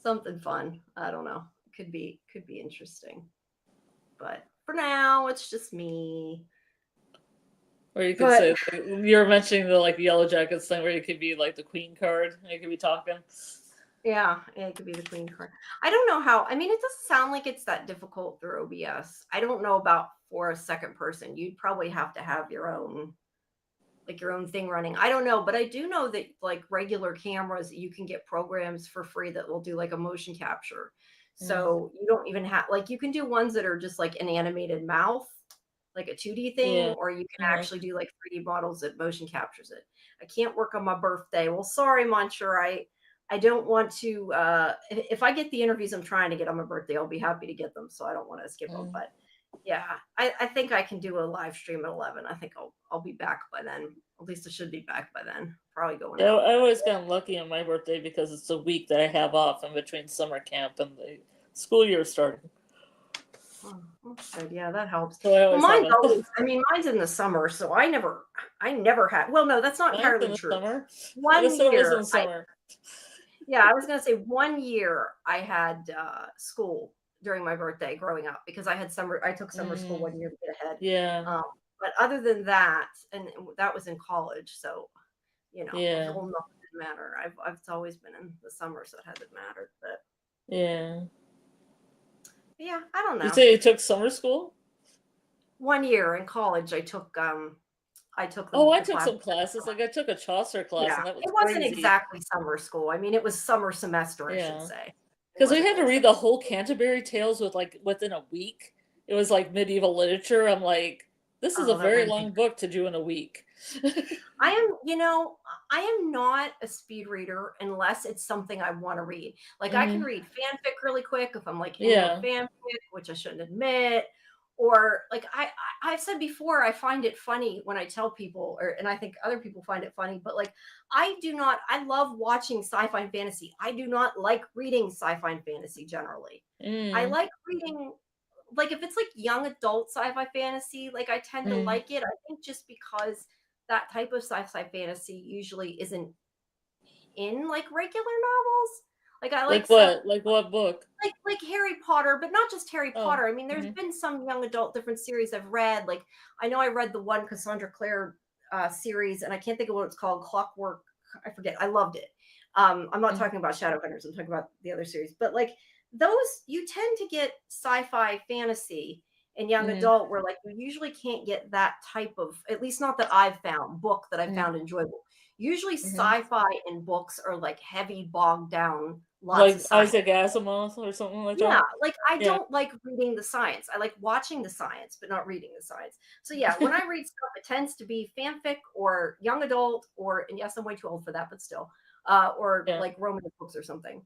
Something fun. I don't know. Could be interesting. But for now, it's just me. Or you could But say, you were mentioning the like Yellow Jackets thing where you could be like the queen card. You could be talking. yeah, it could be the queen card. I don't know how. I mean, it doesn't sound like it's that difficult through OBS. I don't know about for a second person. You'd probably have to have your own thing running. I don't know, but I do know that like regular cameras, you can get programs for free that will do like a motion capture. So you don't even have like you can do ones that are just like an animated mouth, like a 2D thing, Yeah. or you can actually do like 3D models that motion captures it. I can't work on my birthday. Well, sorry, Monsieur. I don't want to if I get the interviews I'm trying to get on my birthday, I'll be happy to get them. So I don't want to skip them. But yeah, I think I can do a live stream at 11. I think I'll be back by then. At least I should be back by then. Probably going Yeah, out. I always got lucky on my birthday because it's a week that I have off in between summer camp and the school year starting. Oh, that's good. Yeah, that helps. So I Well, always mine's in the summer, so I never had. Well, no, that's not mine's entirely in the true. summer. One I guess it was year, in the summer. I was gonna say 1 year I had school during my birthday growing up because I took summer school 1 year to get ahead. Yeah. But other than that, and that was in college, so Yeah. old enough, it didn't matter. I've always been in the summer, so it hasn't mattered. But Yeah. yeah, I don't know. You say you took summer school? 1 year in college, I took I the took class. some classes. Like I took a Chaucer class, Yeah, and that was it wasn't crazy. exactly summer school. I mean, it was summer semester, I should Yeah. say. Because we had to read the whole Canterbury Tales within a week. It was like medieval literature. I'm like, this is a very long book to do in a week. I am not a speed reader unless it's something I want to read. Like I can read fanfic really quick if I'm like in a fanfic, which I shouldn't admit. Or like I've said before, I find it funny when I tell people, and I think other people find it funny, but like I love watching sci-fi and fantasy. I do not like reading sci-fi and fantasy generally. I like reading, like if it's like young adult sci-fi fantasy, like I tend to like it. I think just because that type of sci-fi fantasy usually isn't in like regular novels. Like I like what? Like what book? Like Harry Potter, but not just Harry Potter. I mean, there's been some young adult different series I've read. Like I know I read the one Cassandra Clare series, and I can't think of what it's called. Clockwork. I forget. I loved it. I'm not talking about Shadowhunters. I'm talking about the other series. But like those, you tend to get sci-fi fantasy and young adult where like you usually can't get that type of, at least not that I've found, book that I found enjoyable. Usually sci-fi and books are like heavy, bogged down, lots of science. Isaac Asimov or something like that. Yeah, like I don't like reading the science. I like watching the science, but not reading the science. So yeah, when I read stuff, it tends to be fanfic or young adult, or, and yes, I'm way too old for that, but still, or like romance books or something.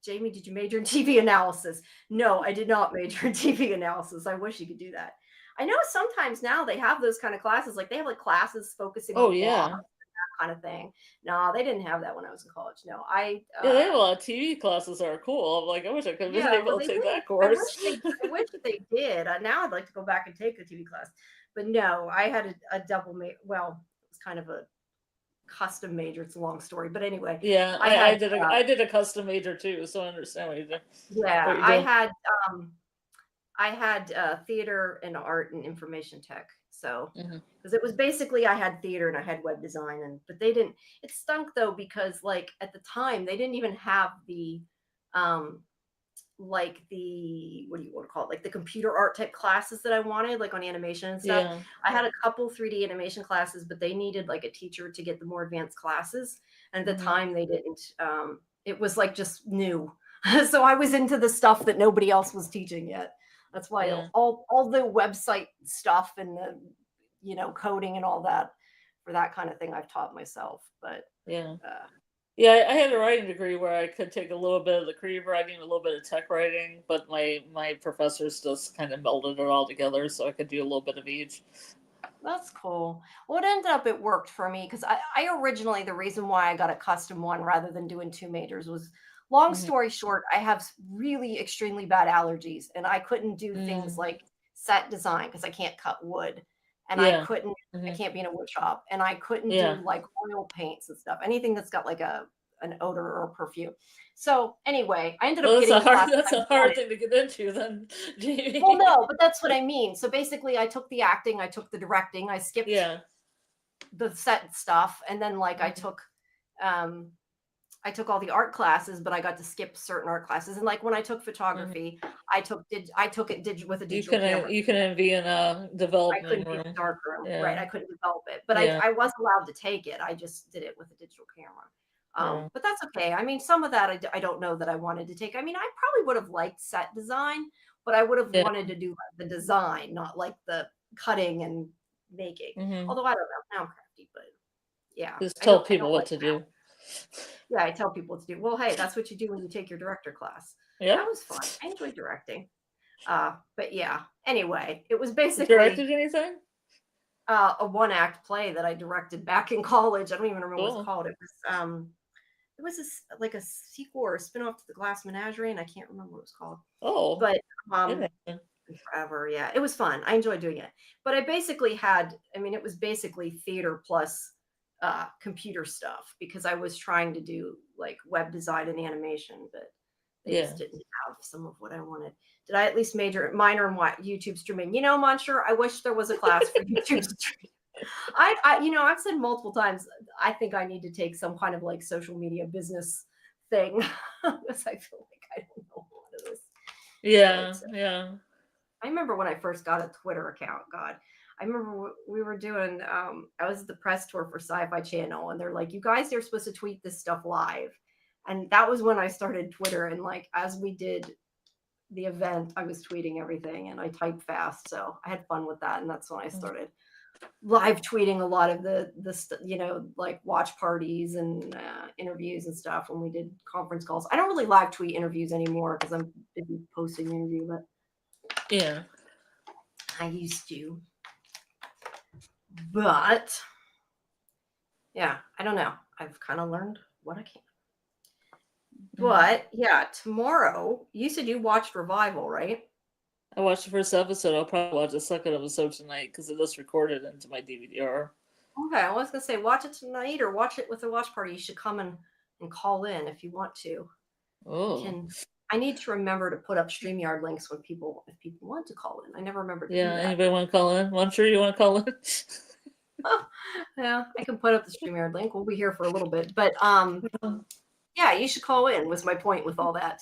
Jamie, did you major in TV analysis? No, I did not major in TV analysis. I wish you could do that. I know sometimes now they have those kind of classes, like they have like classes focusing on law, that kind of thing. No, they didn't have that when I was in college. No, they have a lot of TV classes that are cool. I'm like, I wish I could have been able to take that course. I wish they did. Now I'd like to go back and take a TV class, but no, I had a double major. Well, it was kind of a custom major. It's a long story, but anyway. Yeah, I did a custom major too, so I understand what you did. Yeah, I had theater and art and information tech. So, because it was basically I had theater and I had web design, but they didn't. It stunk though because like at the time they didn't even have the, like the, what do you want to call it? Like the computer art type classes that I wanted, like on animation and stuff. Yeah. I had a couple 3D animation classes, but they needed like a teacher to get the more advanced classes. And at the time they didn't. It was like just new. So I was into the stuff that nobody else was teaching yet. That's why all the website stuff and the, coding and all that for that kind of thing I've taught myself. But I had a writing degree where I could take a little bit of the creative writing, a little bit of tech writing, but my professors just kind of melded it all together so I could do a little bit of each. That's cool. Well, it worked for me because I originally, the reason why I got a custom one rather than doing two majors was, long story short, I have really extremely bad allergies and I couldn't do things like set design because I can't cut wood. And I couldn't, I can't be in a wood shop, and I couldn't do like oil paints and stuff. Anything that's got like a an odor or perfume. So anyway, I ended up Well, getting a class. that's a hard thing to get into then, Jamie. Well, no, but that's what I mean. So basically, I took the acting, I took the directing, I skipped the set stuff, and then like I took all the art classes, but I got to skip certain art classes. And like when I took photography, I took it with a digital camera. You couldn't be in a development I couldn't room. be in a dark room, Yeah. right? I couldn't develop it, but I was allowed to take it. I just did it with a digital camera. But that's okay. I mean, some of that I don't know that I wanted to take. I mean, I probably would have liked set design, but I would have wanted to do the design, not like the cutting and making. Although I don't know, now I'm crafty, but yeah. Just tell people what to do. Yeah, I tell people what to do. Well, hey, that's what you do when you take your director class. Yeah, that was fun. I enjoyed directing. But yeah. Anyway, it was basically directed anything. A one-act play that I directed back in college. I don't even remember what it's called. It was like a sequel or a spin-off to the Glass Menagerie, and I can't remember what it was called. Oh, but forever, yeah, it was fun. I enjoyed doing it. But I basically it was basically theater plus computer stuff, because I was trying to do like web design and animation, but they just didn't have some of what I wanted. Did I at least minor in what YouTube streaming? You know, Muncher, I wish there was a class for YouTube streaming. I've said multiple times, I think I need to take some kind of like social media business thing, because I feel like I don't know a lot of this. Yeah. I remember when I first got a Twitter account. God, I remember we were doing. I was at the press tour for SciFi Channel, and they're like, "You guys are supposed to tweet this stuff live," and that was when I started Twitter. And like as we did the event, I was tweeting everything, and I typed fast, so I had fun with that, and that's when I started live tweeting a lot of the like watch parties and interviews and stuff when we did conference calls. I don't really live tweet interviews anymore because I'm busy posting the interview, but yeah, I used to. But yeah, I don't know. I've kind of learned what I can. But yeah, tomorrow you said you watched Revival, right? I watched the first episode. I'll probably watch the second episode tonight because it was recorded into my DVR. Okay, I was gonna say watch it tonight or watch it with a watch party. You should come and call in if you want to. Oh. I need to remember to put up StreamYard links if people want to call in. I never remembered to do that. Anybody want to call in? I'm sure you want to call in. Yeah, I can put up the StreamYard link. We'll be here for a little bit, but yeah, you should call in. Was my point with all that?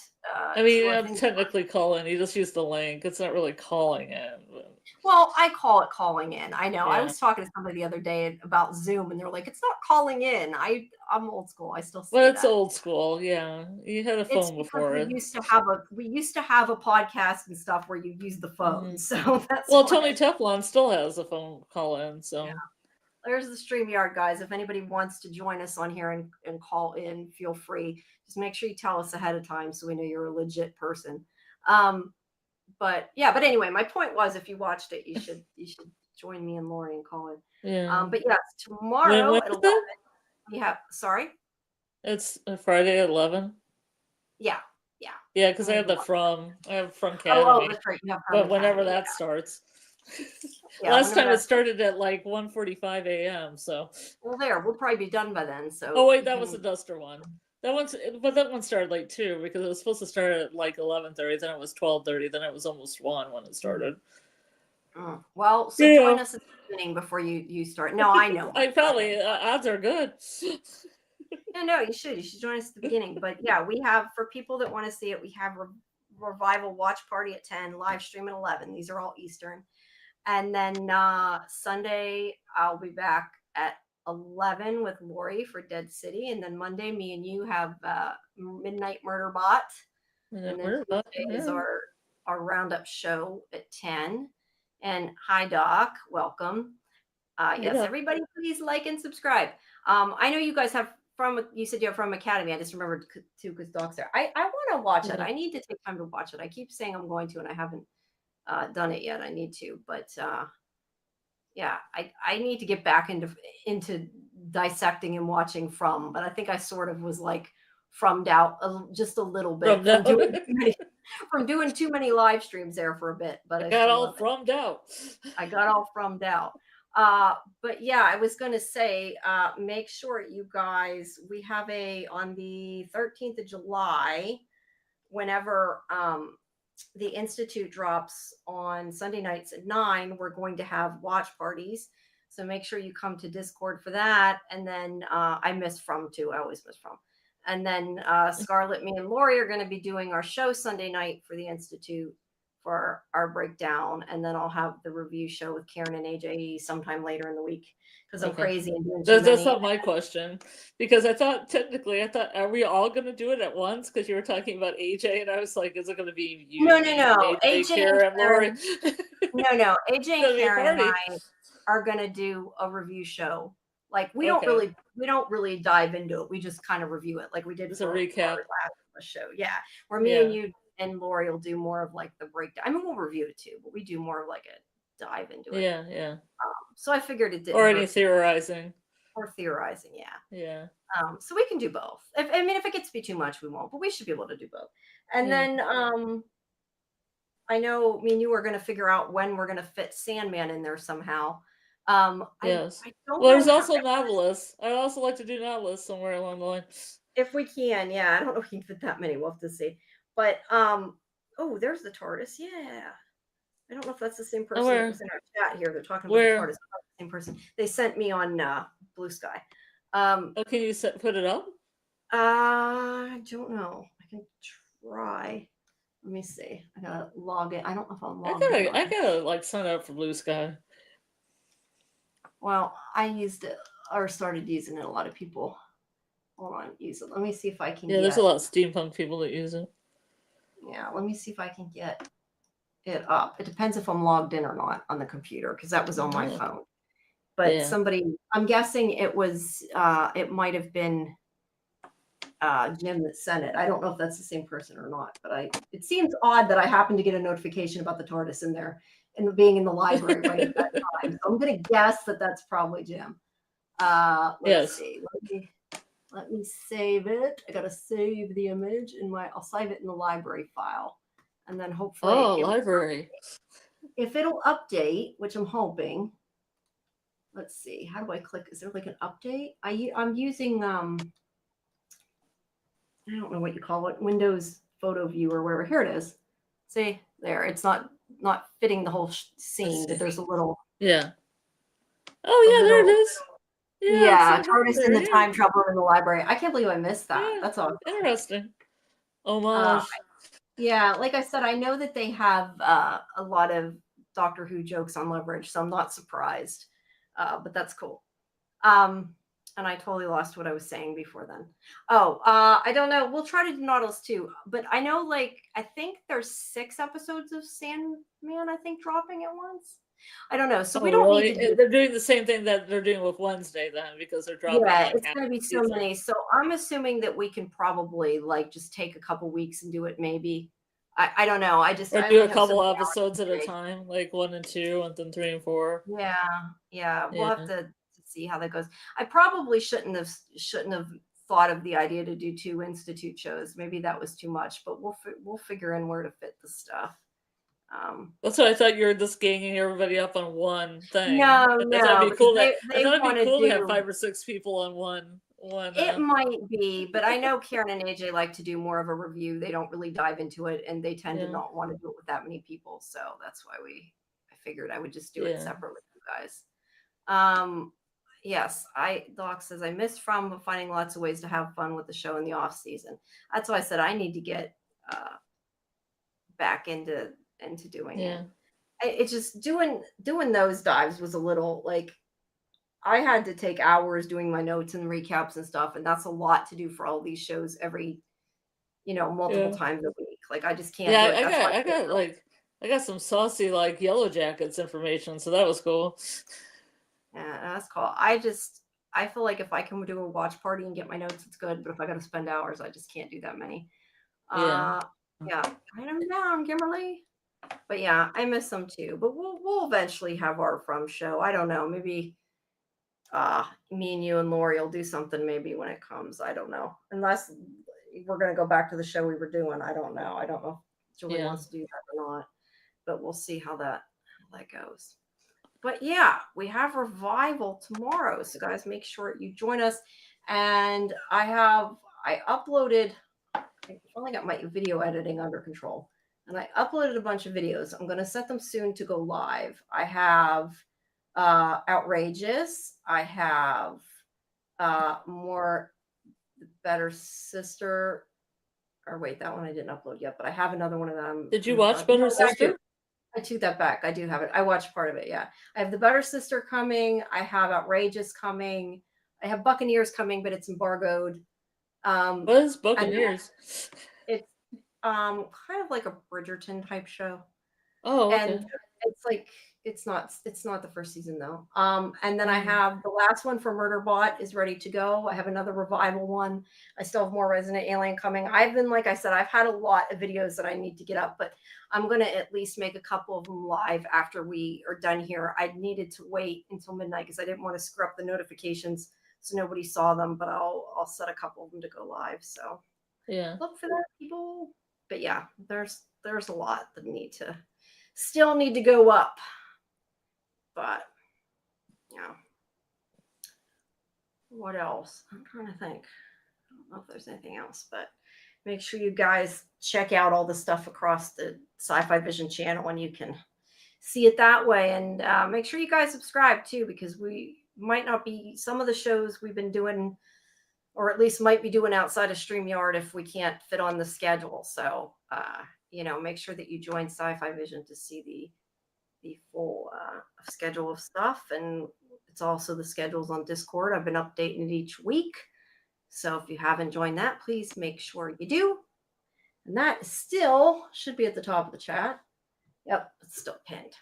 I mean, you don't technically call in. You just use the link. It's not really calling in. But... Well, I call it calling in. I know. Yeah. I was talking to somebody the other day about Zoom, and they're like, "It's not calling in." I'm old school. I still say it's old school. Yeah, you had a phone before. We used to have a podcast and stuff where you use the phone. So that's Tony Teflon still has a phone call in. So. Yeah. There's the StreamYard, guys. If anybody wants to join us on here and call in, feel free. Just make sure you tell us ahead of time so we know you're a legit person. But anyway, my point was, if you watched it, you should join me and Lori and call in. Yeah. But yes, tomorrow at 11. Sorry? It's Friday at 11. Yeah. Yeah, because I have From Academy. Oh, that's right. But whenever that starts. Last time it started at like 1:45 a.m. So. Well, we'll probably be done by then. So. Oh wait, that was the Duster one. That one started late too, because it was supposed to start at like 11:30. Then it was 12:30. Then it was almost 1 when it started. Well, so join us at the beginning before you start. No, I know. I probably odds are good. No, you should join us at the beginning. But yeah, we have, for people that want to see it, we have Revival watch party at 10, live stream at 11. These are all Eastern. And then Sunday, I'll be back at 11 with Lori for Dead City. And then Monday, me and you have Midnight Murderbot. And then Tuesday is our roundup show at 10. And hi, Doc. Welcome. Yes, everybody, please like and subscribe. I know you guys have you said you have From Academy. I just remembered too, because Doc's there. I want to watch it. I need to take time to watch it. I keep saying I'm going to, and I haven't done it yet. I need to, but yeah, I need to get back into dissecting and watching From. But I think I sort of was like frommed out just a little bit from doing too many live streams there for a bit. But I got all frommed out. I got all frommed out. But yeah, I was going to say, make sure you guys, we have on the 13th of July, whenever the Institute drops on Sunday nights at 9, we're going to have watch parties. So make sure you come to Discord for that. And then I miss From too. I always miss From. And then Scarlet, me, and Lori are going to be doing our show Sunday night for the Institute for our breakdown. And then I'll have the review show with Karen and AJ sometime later in the week because I'm crazy and doing too That's many. not my question, because I thought, are we all going to do it at once? Because you were talking about AJ, and I was like, is it going to be you? No. AJ, Karen, and Lori? No. AJ and Karen and I are going to do a review show. Like we don't really dive into it. We just kind of review it, like we did for a recap our last show. Yeah, where me and you and Lori will do more of like the breakdown. I mean, we'll review it too, but we do more of like a dive into it. Yeah. So I figured it didn't. Or any theorizing. Yeah. So we can do both. If it gets to be too much, we won't. But we should be able to do both. And then I know me and you are going to figure out when we're going to fit Sandman in there somehow. Yes. I don't well, there's also novelists. I'd also like to do novelists somewhere along the line. If we can, yeah. I don't know if we can fit that many. We'll have to see. But oh, there's the TARDIS. Yeah. I don't know if that's the same person that was in our chat here. They're talking about the TARDIS. It's not the same person. They sent me on Blue Sky. Can you put it up? I don't know. I can try. Let me see. I gotta log in. I don't know if I'm logged in. I gotta like sign up for Blue Sky. Well, I used it or started using it. A lot of people. Hold on, use it. Let me see if I can. Yeah, there's a lot of steampunk people that use it. Yeah, let me see if I can get it up. It depends if I'm logged in or not on the computer because that was on my phone. But somebody, I'm guessing it was. It might have been Jim that sent it. I don't know if that's the same person or not. But it seems odd that I happened to get a notification about the TARDIS in there and being in the library right at that time. So I'm going to guess that that's probably Jim. Let's see. Let me save it. I gotta save the image I'll save it in the library file. And then hopefully library. If it'll update, which I'm hoping. Let's see. How do I click? Is there like an update? I'm using I don't know what you call it, Windows Photo Viewer, wherever. Here it is. See, there. It's not fitting the whole scene, but there's a little. Yeah. Oh yeah, there it is. Yeah, TARDIS in the time traveler in the library. I can't believe I missed that. Yeah, that's all interesting. Homage. Yeah, like I said, I know that they have a lot of Doctor Who jokes on Leverage, so I'm not surprised. But that's cool. And I totally lost what I was saying before then. I don't know. We'll try to do Nautilus too. But I know, I think there's 6 episodes of Sandman, I think, dropping at once. I don't know. So we don't need to They're doing the same thing that they're doing with Wednesday then, because they're dropping. Yeah, it's going to be so many. So I'm assuming that we can probably just take a couple weeks and do it. Maybe I don't know. I do a couple episodes at a time, like 1 and 2, and then 3 and 4. Yeah. We'll have to see how that goes. I probably shouldn't have thought of the idea to do 2 Institute shows. Maybe that was too much, but we'll figure in where to fit the stuff. That's what I thought. You were just ganging everybody up on one thing. No. That'd be cool. I thought it'd be cool to have 5 or 6 people on one. It might be, but I know Karen and AJ like to do more of a review. They don't really dive into it, and they tend to not want to do it with that many people. So that's why I figured I would just do it separately with you guys. Yes, Doc says I missed From, but finding lots of ways to have fun with the show in the off season. That's why I said I need to get back into doing it. It's just doing those dives was a little I had to take hours doing my notes and recaps and stuff, and that's a lot to do for all these shows every multiple times a week. I just can't do it. I got some saucy Yellow Jackets information, so that was cool. Yeah, that's cool. I feel like if I can do a watch party and get my notes, it's good, but if I got to spend hours, I just can't do that many. I don't know, Kimberly. But yeah, I miss them too. But we'll eventually have our From show. I don't know. Maybe me and you and Lori will do something maybe when it comes. I don't know. Unless we're gonna go back to the show we were doing. I don't know. I don't know if Julie wants to do that or not. But we'll see how that goes. but yeah, we have revival tomorrow. So guys, make sure you join us. And I uploaded, I finally got my video editing under control. And I uploaded a bunch of videos. I'm going to set them soon to go live. I have Outrageous. I have more The Better Sister. Or wait, that one I didn't upload yet, but I have another one of them. Did you watch Better Sister? I took that back. I do have it. I watched part of it. Yeah. I have The Better Sister coming. I have Outrageous coming. I have Buccaneers coming, but it's embargoed. What is Buccaneers? It's kind of like a Bridgerton type show. Oh, okay. And it's like it's not the first season though. And then I have the last one for Murderbot is ready to go. I have another revival one. I still have more Resident Alien coming. I've been, like I said, I've had a lot of videos that I need to get up, but I'm gonna at least make a couple of them live after we are done here. I needed to wait until midnight because I didn't want to screw up the notifications so nobody saw them, but I'll set a couple of them to go live. So yeah, look for that, people. But yeah, there's a lot that still need to go up. But yeah. What else? I'm trying to think. I don't know if there's anything else, but make sure you guys check out all the stuff across the Sci-Fi Vision channel and you can see it that way. And make sure you guys subscribe too, because we might not be, some of the shows we've been doing, or at least might be doing outside of StreamYard if we can't fit on the schedule. So, make sure that you join Sci-Fi Vision to see the full schedule of stuff. And it's also the schedules on Discord. I've been updating it each week. So if you haven't joined that, please make sure you do. And that still should be at the top of the chat. Yep, it's still pinned.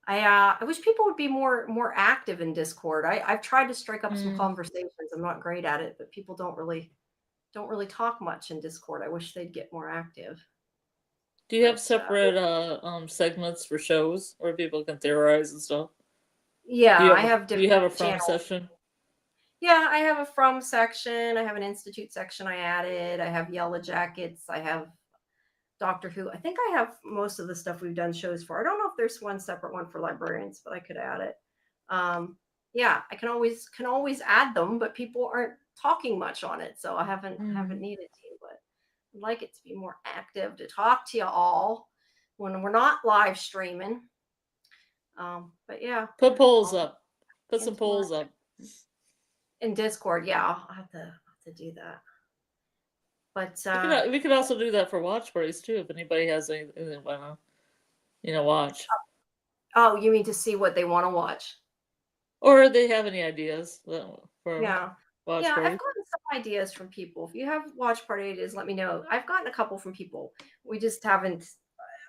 I wish people would be more active in Discord. I've tried to strike up some conversations. I'm not great at it, but people don't really talk much in Discord. I wish they'd get more active. Do you have separate segments for shows where people can theorize and stuff? Yeah, I have different. Do you have a from section? Yeah, I have a from section. I have an institute section I added. I have Yellow Jackets. I have Doctor Who. I think I have most of the stuff we've done shows for. I don't know if there's one separate one for Librarians, but I could add it. Yeah, I can always add them, but people aren't talking much on it, so I haven't needed to. But I'd like it to be more active, to talk to you all when we're not live streaming. But yeah, put polls up. Put some polls up in Discord. Yeah, I'll have to do that. But we could also do that for watch parties too, if anybody has anything they want to, watch. Oh, you mean to see what they want to watch, or they have any ideas for watch parties? I've gotten some ideas from people. If you have watch party ideas, let me know. I've gotten a couple from people. We just haven't.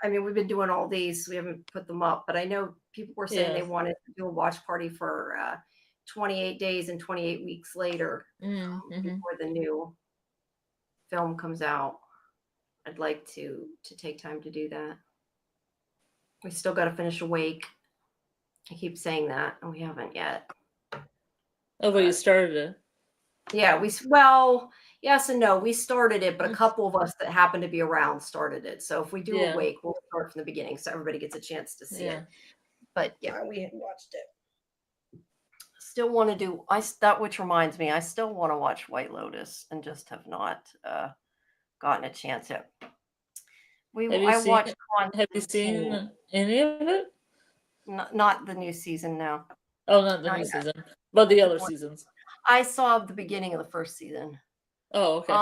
I mean, we've been doing all these. We haven't put them up, but I know people were saying they wanted to do a watch party for 28 days and 28 weeks later before the new film comes out. I'd like to take time to do that. We still got to finish Awake. I keep saying that, and we haven't yet. Oh, but you started it. Yeah, yes and no. We started it, but a couple of us that happen to be around started it. So if we do Awake, we'll start from the beginning so everybody gets a chance to see it. But yeah, we hadn't watched it. Still want to do which reminds me, I still want to watch White Lotus and just have not gotten a chance yet. Have you seen any of it? Not the new season, no. Oh, not the new season, but the other seasons. I saw the beginning of the first season. Oh, okay.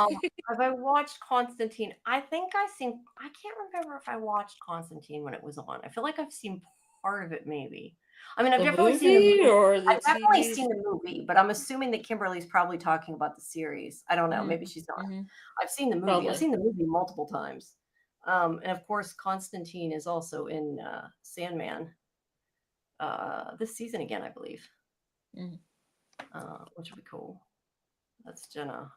Have I watched Constantine? I think I can't remember if I watched Constantine when it was on. I feel like I've seen part of it, maybe. I mean, I've definitely seen the movie. I've definitely seen the movie, but I'm assuming that Kimberly's probably talking about the series. I don't know. Maybe she's not. I've seen the movie. Probably. I've seen the movie multiple times. And of course, Constantine is also in Sandman this season again, I believe. Which would be cool. That's Jenna.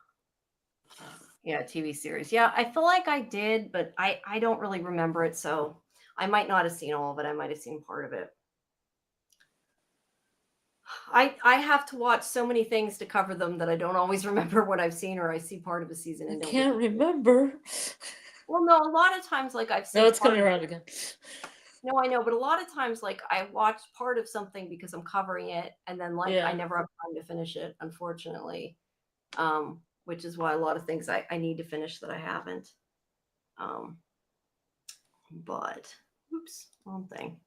TV series. Yeah, I feel like I did, but I don't really remember it, so I might not have seen all of it. I might have seen part of it. I have to watch so many things to cover them that I don't always remember what I've seen, or I see part of a season and I can't remember. Well, no, a lot of times, like I've seen. No, it's coming around again. No, I know, but a lot of times, like, I watch part of something because I'm covering it, and then, like, I Yeah. never have time to finish it, unfortunately. Which is why a lot of things I need to finish that I haven't. Um, but oops, wrong thing.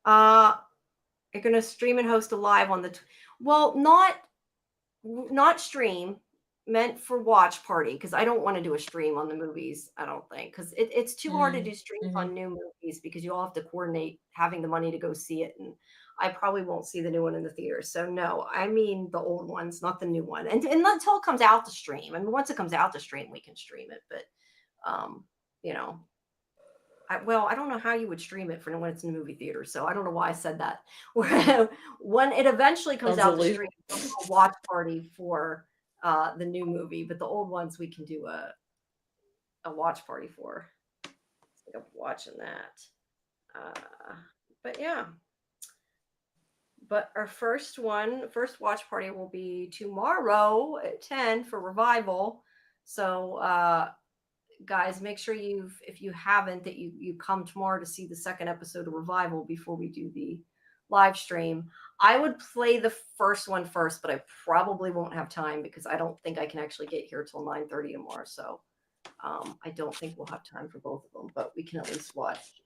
You're gonna stream and host a live on the well, not stream, meant for watch party, because I don't want to do a stream on the movies, I don't think, because it's too hard to do streams Mm-hmm. on new movies because you all have to coordinate having the money to go see it, and I probably won't see the new one in the theater. So no, I mean the old ones, not the new one, and until it comes out to stream. I mean, once it comes out to stream, we can stream it, but you know, I don't know how you would stream it for when it's in the movie theater, so I don't know why I said that. When it eventually comes Sounds out to illegal. stream, we'll do a watch party for the new movie, but the old ones we can do a watch party for. I think I'm watching that. But yeah. But our first watch party will be tomorrow at 10 for Revival. So guys, make sure if you haven't, that you come tomorrow to see the second episode of Revival before we do the live stream. I would play the first one first, but I probably won't have time because I don't think I can actually get here till 9:30 tomorrow. So I don't think we'll have time for both of them, but we can at least watch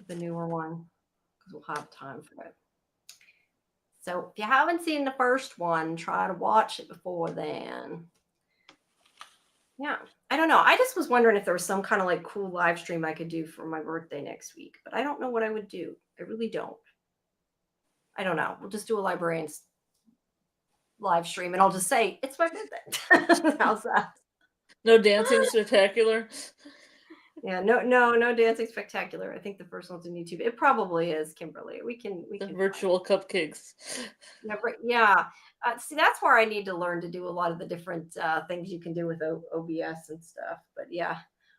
the newer one because we'll have time for it. So if you haven't seen the first one, try to watch it before then. Yeah, I don't know. I just was wondering if there was some kind of like cool live stream I could do for my birthday next week, but I don't know what I would do. I really don't. I don't know. We'll just do a Librarians live stream and I'll just say, it's my birthday. How's that? No dancing spectacular. Yeah, no dancing spectacular. I think the first one's on YouTube. It probably is, Kimberly. We can Virtual cupcakes. Yeah. See, that's where I need to learn to do a lot of the different things you can do with OBS and stuff. But yeah,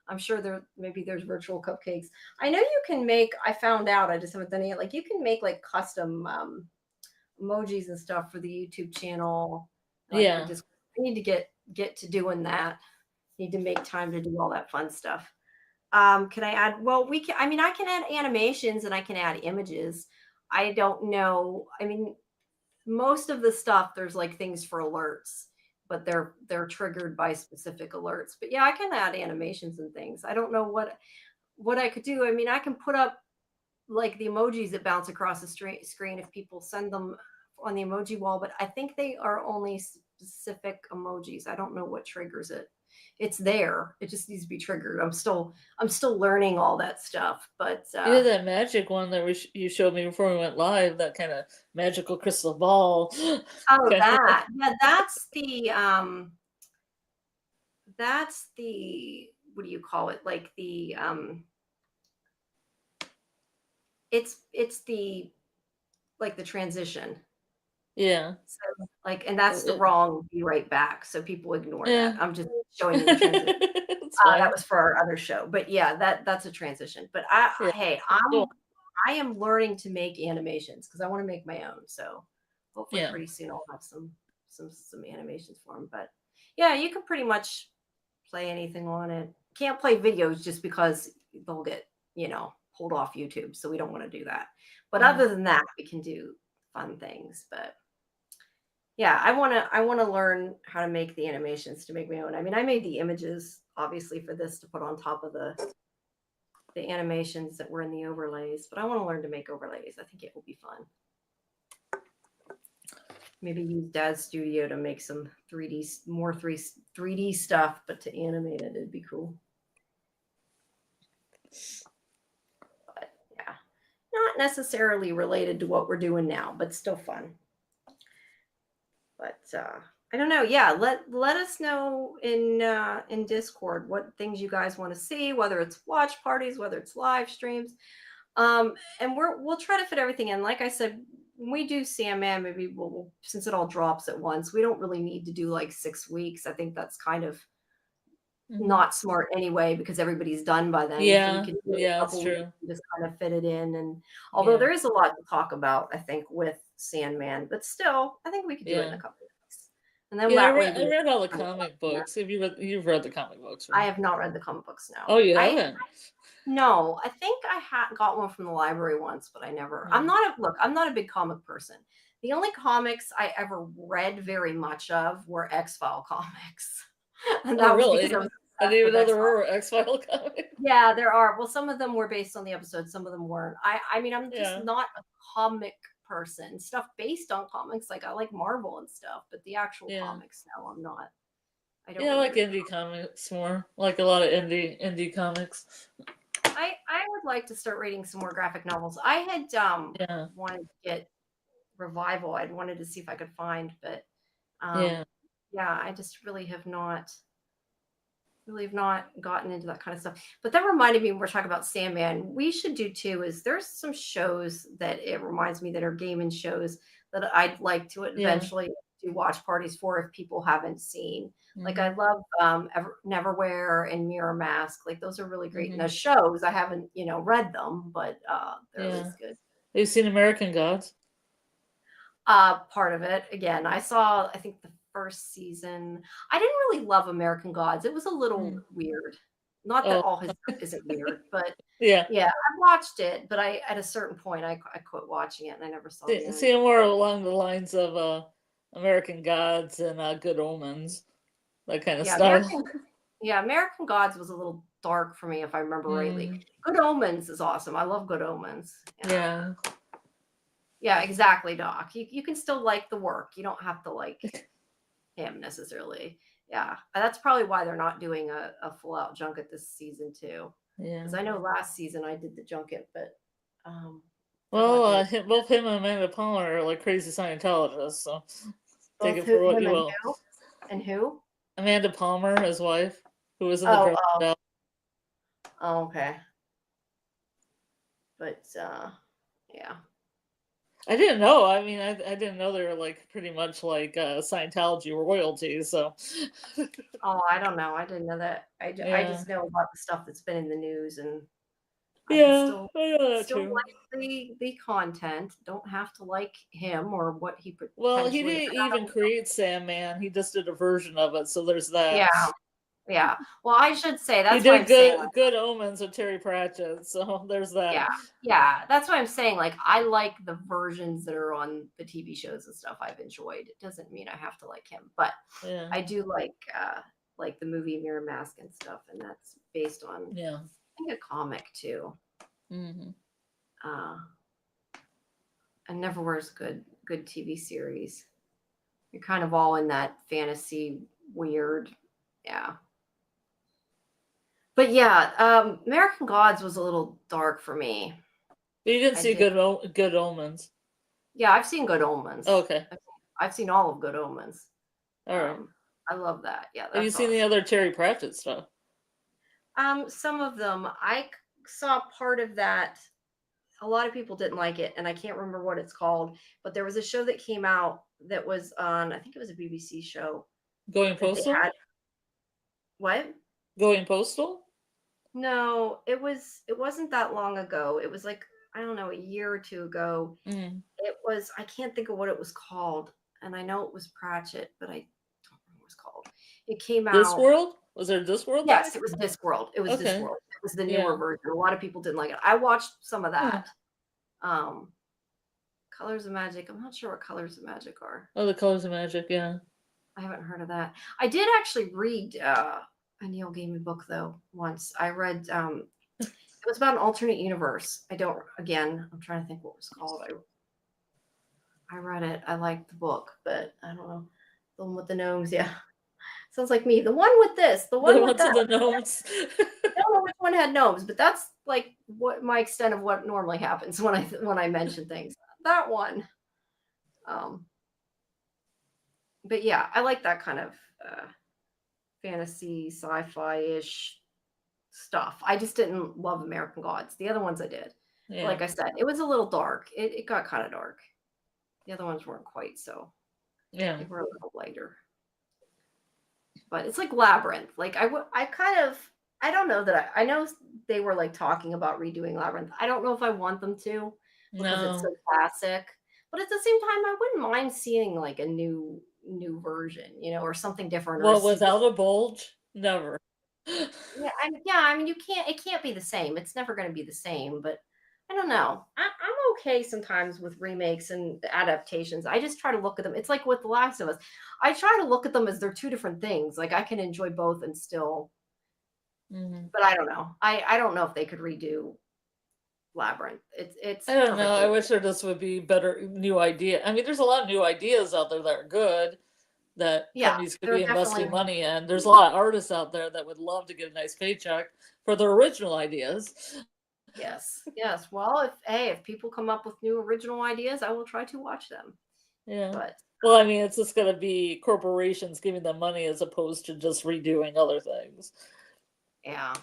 I'm sure maybe there's virtual cupcakes. I know you can make. I found out. I just haven't done it yet. Like you can make like custom emojis and stuff for the YouTube channel. Like Yeah. I need to get to doing that. Need to make time to do all that fun stuff. Can I add? Well, we can. I mean, I can add animations and I can add images. I don't know. I mean, most of the stuff there's like things for alerts, but they're triggered by specific alerts. But yeah, I can add animations and things. I don't know what I could do. I mean, I can put up like the emojis that bounce across the screen if people send them on the emoji wall, but I think they are only specific emojis. I don't know what triggers it. It's there. It just needs to be triggered. I'm still learning all that stuff, but you had that magic one that you showed me before we went live. That kind of magical crystal ball. Oh, that yeah, that's the what do you call it? Like the it's the like the transition. Yeah. So like, and that's the wrong be right back. So people ignore that. I'm just showing you the transition. That was for our other show, but yeah, that's a transition. But hey, I am learning to make animations because I want to make my own. So hopefully pretty soon I'll have some animations for them. But yeah, you can pretty much play anything on it. Can't play videos just because they'll get pulled off YouTube. So we don't want to do that. But other than that, we can do fun things. But yeah, I want to learn how to make the animations to make my own. I mean, I made the images obviously for this to put on top of the animations that were in the overlays, but I want to learn to make overlays. I think it will be fun. Maybe use Dad's studio to make some 3D stuff, but to animate it, it'd be cool. But yeah, not necessarily related to what we're doing now, but still fun. But I don't know. Yeah, let us know in Discord what things you guys want to see, whether it's watch parties, whether it's live streams, and we'll try to fit everything in. Like I said, when we do Sandman, maybe we'll since it all drops at once, we don't really need to do like 6 weeks. I think that's kind of not smart anyway because everybody's done by then. Yeah, so we can that's true. Just kind of fit it in, and although there is a lot to talk about, I think with Sandman, but still, I think we could do it in a couple of weeks. And then Yeah, that way I read all the comic books. Have you've read the comic books, I right? have not read the comic books, no. Oh, you haven't? No, I think I had got one from the library once, but I never. I'm not a big comic person. The only comics I ever read very much of were X-File comics. And Oh, that was really? because I was I didn't obsessed even with know there X-File. were X-File comics. Yeah, there are. Well, some of them were based on the episodes, some of them weren't. I mean, I'm just Yeah. not a comic person. Stuff based on comics, like I like Marvel and stuff, but the actual Yeah. comics, no, I'm not. I don't Yeah, I really like read indie comics more. Like a lot of indie comics. I would like to start reading some more graphic novels. I had Yeah. wanted to get Revival. I'd wanted to see if I could find, but Yeah. yeah, I just really have not gotten into that kind of stuff. But that reminded me when we're talking about Sandman, we should do too is there's some shows that it reminds me that are gaming shows that I'd like to eventually do watch parties for if people haven't seen. Like I love Neverwhere and Mirror Mask. Like those are really great. And the shows, I haven't, read them, but they're always good. Have you seen American Gods? Part of it. Again, I saw, I think the first season. I didn't really love American Gods. It was a little weird. Not that all his stuff isn't weird, but Yeah. I watched it, but at a certain point I quit watching it and I never saw it. See more along the lines of American Gods and Good Omens, that kind of stuff. American Gods was a little dark for me if I remember rightly. Good Omens is awesome. I love Good Omens. Yeah. Yeah, exactly, Doc. You can still like the work. You don't have to like him necessarily. Yeah, that's probably why they're not doing a full out junket this season too. Yeah, because I know last season I did the junket, but well, both him and Amanda Palmer are like crazy Scientologists, so take it for what you will. And who? Amanda Palmer, his wife, who was in the girl. Oh, okay. But yeah. I didn't know. I mean, I didn't know they were like pretty much like Scientology royalty. So. Oh, I don't know. I didn't know that. I just know about the stuff that's been in the news, and I know that still too. like the content. Don't have to like him or what he. Well, he didn't even create Sandman. He just did a version of it. So there's that. Yeah. Well, I should say that's he why I'm saying Good Omens with Terry Pratchett. So there's that. Yeah. That's why I'm saying like I like the versions that are on the TV shows and stuff I've enjoyed. It doesn't mean I have to like him, but I do like the movie Mirror Mask and stuff, and that's based on I think a comic too. And Neverwhere's good TV series. You're kind of all in that fantasy weird, But yeah, American Gods was a little dark for me. But you didn't see Good Omens. Yeah, I've seen Good Omens. Oh, okay. I've seen all of Good Omens. All right. I love that. Yeah. Have you seen the other Terry Pratchett stuff? Some of them. I saw part of that. A lot of people didn't like it, and I can't remember what it's called, but there was a show that came out that was on, I think it was a BBC show. Going Postal? What? Going Postal? No, it wasn't that long ago. It was like, I don't know, a year or two ago. It was, I can't think of what it was called, and I know it was Pratchett, but I don't remember what it was called. It came out. Discworld? Was there Discworld? Yes, it was Discworld. It was Discworld. It was the newer version. A lot of people didn't like it. I watched some of that. Colors of Magic. I'm not sure what Colors of Magic are. Oh, the Colors of Magic, yeah. I haven't heard of that. I did actually read a Neil Gaiman book though once. I read it was about an alternate universe. I'm trying to think what it was called. I read it. I liked the book, but I don't know. The one with the gnomes, sounds like me. The one with this, the one with that. The gnomes. I don't know which one had gnomes, but that's like what my extent of what normally happens when I mention things. That one. But yeah, I like that kind of fantasy, sci-fi-ish stuff. I just didn't love American Gods. The other ones I did. Yeah. Like I said, it was a little dark. It got kind of dark. The other ones weren't quite so. Yeah. They were a little lighter. But it's like Labyrinth. Like I don't know that I know they were like talking about redoing Labyrinth. I don't know if I want them to because it's so classic. But at the same time, I wouldn't mind seeing like a new new version, or something different. Well, without a bulge, never. I mean, it can't be the same. It's never going to be the same, but I don't know. I'm okay sometimes with remakes and adaptations. I just try to look at them. It's like with The Last of Us. I try to look at them as they're two different things. Like I can enjoy both and still, but I don't know. I don't know if they could redo Labyrinth. It's I don't know. I perfectly. wish there just would be better new idea. I mean, there's a lot of new ideas out there that are good that Yeah, companies could they're be investing definitely. money in. There's a lot of artists out there that would love to get a nice paycheck for their original ideas. Yes, yes. Well, if people come up with new original ideas, I will try to watch them. Yeah. But Well, I mean, it's just going to be corporations giving them money as opposed to just redoing other things. yeah,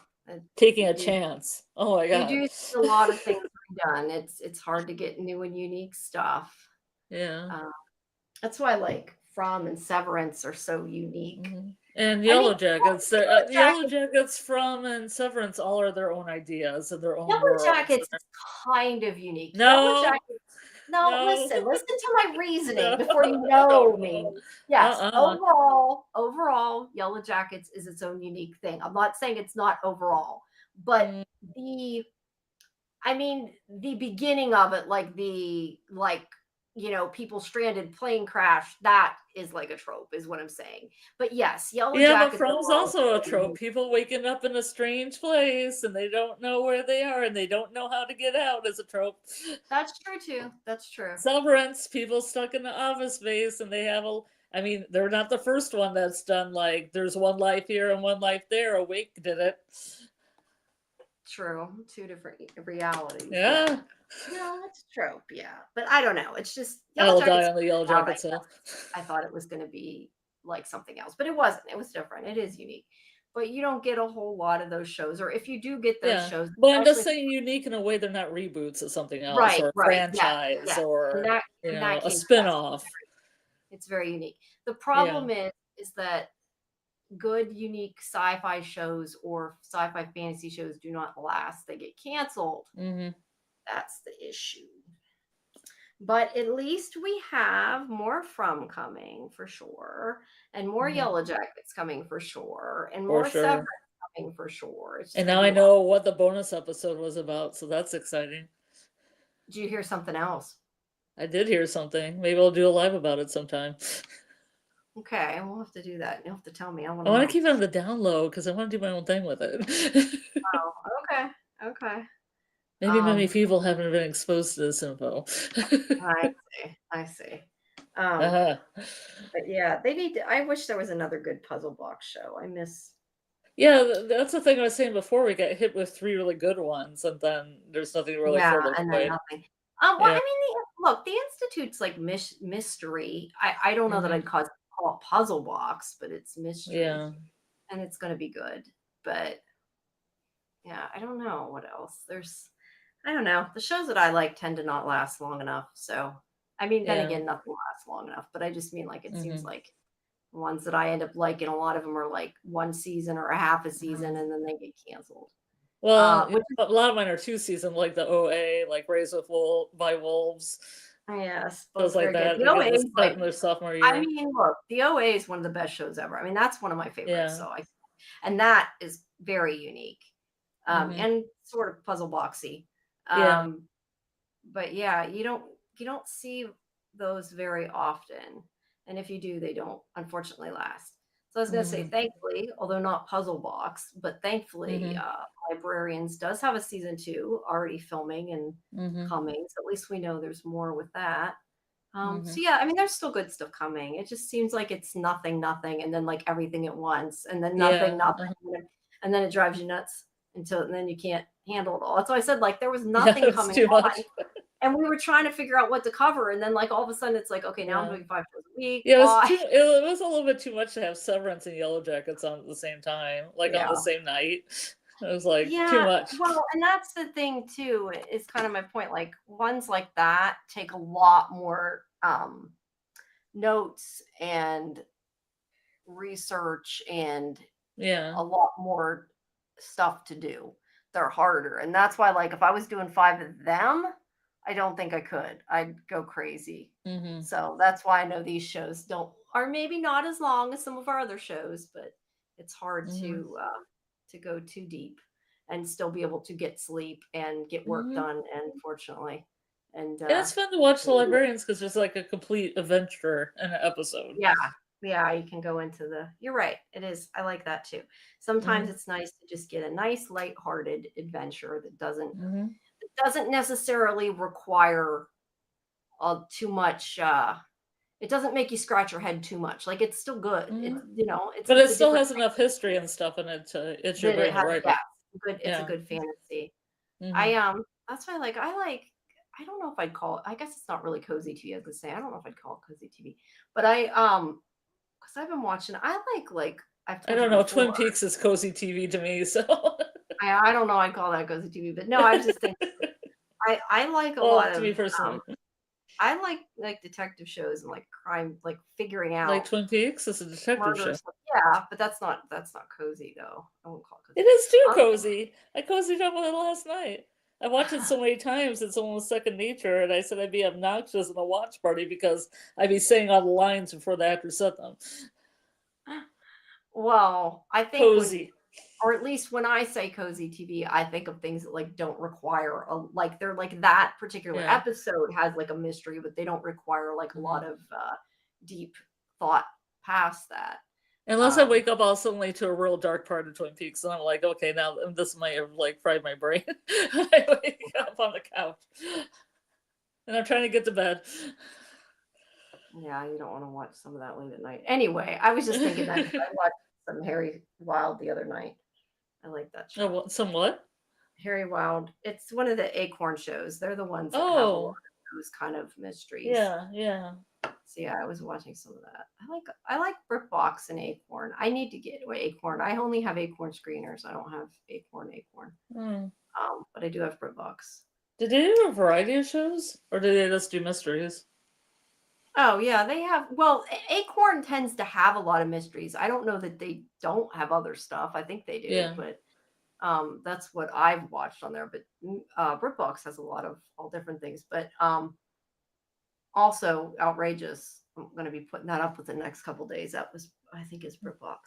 Taking a chance. Oh my you God. do see a lot of things redone. It's hard to get new and unique stuff. Yeah. That's why like From and Severance are so unique. Mm-hmm. And I mean, Yellow Jackets, Yellow the Yellow Jackets, Jackets from and Severance all are their own ideas and their own Yellow worlds. Jackets is kind of unique. Yellow No, Jackets. No, no, listen to my reasoning no, before you no, know me. no. Yes, Uh-uh. overall, Yellow Jackets is its own unique thing. I'm not saying it's not overall, but Mm, the the beginning of it, people stranded, plane crash, that is like a trope, is what I'm saying. But yes, Yellow yeah, but Jackets From's overall is also a very trope. unique. People waking up in a strange place and they don't know where they are and they don't know how to get out is a trope. That's true too. That's true. Severance, people stuck in the office space and they have a. I mean, they're not the first one that's done like there's one life here and one life there. Awake did it. True. Two different realities. Yeah. No, that's trope. Yeah. But I don't know. It's just I Yellow will die Jackets. on the Yellow Jackets hill. I thought it was going to be like something else, but it wasn't. It was different. It is unique. But you don't get a whole lot of those shows, or if you do get those Yeah. shows, But I'm just especially saying unique in a way they're not reboots of something else right, or a right, yeah, franchise yeah. or, In that a case, yes, spin-off. it's very unique. The Yeah. problem is that good, unique sci-fi shows or sci-fi fantasy shows do not last. They get canceled. Mm-hmm. That's the issue. But at least we have more From coming for sure, and more Mm-hmm. Yellow Jackets coming for sure, and For more Severance sure. coming for sure. It's just And going now to I be a lot. know what the bonus episode was about, so that's exciting. Did you hear something else? I did hear something. Maybe I'll do a live about it sometime. Okay, we'll have to do that. You'll have to tell me. I want I to want to know. keep it on the down low because I want to do my own thing with it. Oh, okay, okay. Maybe many people haven't been exposed to this info. I see. Uh-huh. But yeah, they need to, I wish there was another good puzzle box show. I miss. Yeah, that's the thing I was saying before. We got hit with 3 really good ones, and then there's nothing to really Yeah, fill the and then void. nothing. Well, Yeah. I mean, look, the Institute's like mystery. I don't know that Mm-hmm. I'd call it puzzle box, but it's mystery, Yeah. and it's going to be good. But yeah, I don't know what else. I don't know. The shows that I like tend to not last long enough. So, I mean, then Yeah. again, nothing lasts long enough. But I just mean like it seems Mm-hmm. like ones that I end up liking, a lot of them are like one season or a half a season, and then they get canceled. Well, Which a lot of mine are 2-season, like the OA, like Raised by Wolves, yes, shows both like very good. that. The They get OA this is cut like, in their sophomore I year. mean, look, the OA is one of the best shows ever. I mean, that's one of my favorites. Yeah. And that is very unique, Mm-hmm. and sort of puzzle boxy. Yeah. But yeah, you don't see those very often, and if you do, they don't unfortunately last. So I was going to say, Mm-hmm. thankfully, although not puzzle box, but thankfully, Mm-hmm. Librarians does have a season 2 already filming and Mm-hmm. coming. So at least we know there's more with that. Mm-hmm. So yeah, I mean, there's still good stuff coming. It just seems like it's nothing, and then like everything at once, and then nothing, Yeah. and then it drives you nuts and then you can't handle it all. That's why I said like there was Yeah, nothing it's coming too much. on, and we were trying to figure out what to cover, and then like all of a sudden it's like, okay, now I'm Yeah. doing 5 shows a week. Yeah, Why? it was a little bit too much to have Severance and Yellow Jackets on at the same time, like on Yeah. the same night. It was like too Yeah, much. well, and that's the thing too, is kind of my point. Like ones like that take a lot more notes and research and Yeah. a lot more stuff to do. They're harder. And that's why, like, if I was doing 5 of them, I don't think I could. I'd go crazy. Mm-hmm. So that's why I know these shows are maybe not as long as some of our other shows, but it's hard Mhm. to go too deep and still be able to get sleep and get work Mhm. done. Unfortunately, and And it's fun to watch the Librarians because there's like a complete adventure in an episode. yeah, yeah, you can go into the. You're right. It is. I like that too. Sometimes Mhm. it's nice to just get a nice, lighthearted adventure that Mhm. doesn't necessarily require too much. It doesn't make you scratch your head too much. Like it's still good. It's Mhm. But it it's a still different has enough history and stuff in it to itch your that it brain to has. write Yeah, it. good. It's a Yeah. good fantasy. Mhm. That's why I like. I don't know if I'd call it. I guess it's not really cozy TV. I was gonna say I don't know if I'd call it cozy TV, but because I've been watching. I've I told you don't know. before. Twin Peaks is cozy TV to me, so I don't know. I'd call that cozy TV, but no, I was just thinking. I like a well, lot to of me personally. I like detective shows and like crime, like figuring Like out Twin Peaks is a detective murder show. stuff. Yeah, but that's not cozy though. I won't call it It cozy. is too Um, cozy. I cozied up with it last night. I watched it so many times, it's almost second nature, and I said I'd be obnoxious in a watch party because I'd be saying all the lines before the actor said them. well, I think Cozy. or at least when I say cozy TV, I think of things that like don't require like they're like that particular Yeah. episode has like a mystery, but they don't require like a lot Mhm. of deep thought past that. Unless I Um, wake up all suddenly to a real dark part of Twin Peaks, and I'm like, okay, now this might have like fried my brain. I wake up on the couch, and I'm trying to get to bed. yeah, you don't want to watch some of that late at night. Anyway, I was just thinking that because I watched some Harry Wild the other night. I like that Oh, show. somewhat. Harry Wild. It's one of the Acorn shows. They're the ones that have a lot Oh, of those kind of mysteries. yeah, yeah. So yeah, I was watching some of that. I like BritBox and Acorn. I need to get Acorn. I only have Acorn screeners. I don't have Acorn. Hmm. But I do have BritBox. Did they do a variety of shows, or did they just do mysteries? Oh yeah, they have. Well, Acorn tends to have a lot of mysteries. I don't know that they don't have other stuff. I think they do, Yeah. but that's what I've watched on there. But BritBox has a lot of all different things. But also outrageous. I'm going to be putting that up with the next couple days. That was I think is BritBox.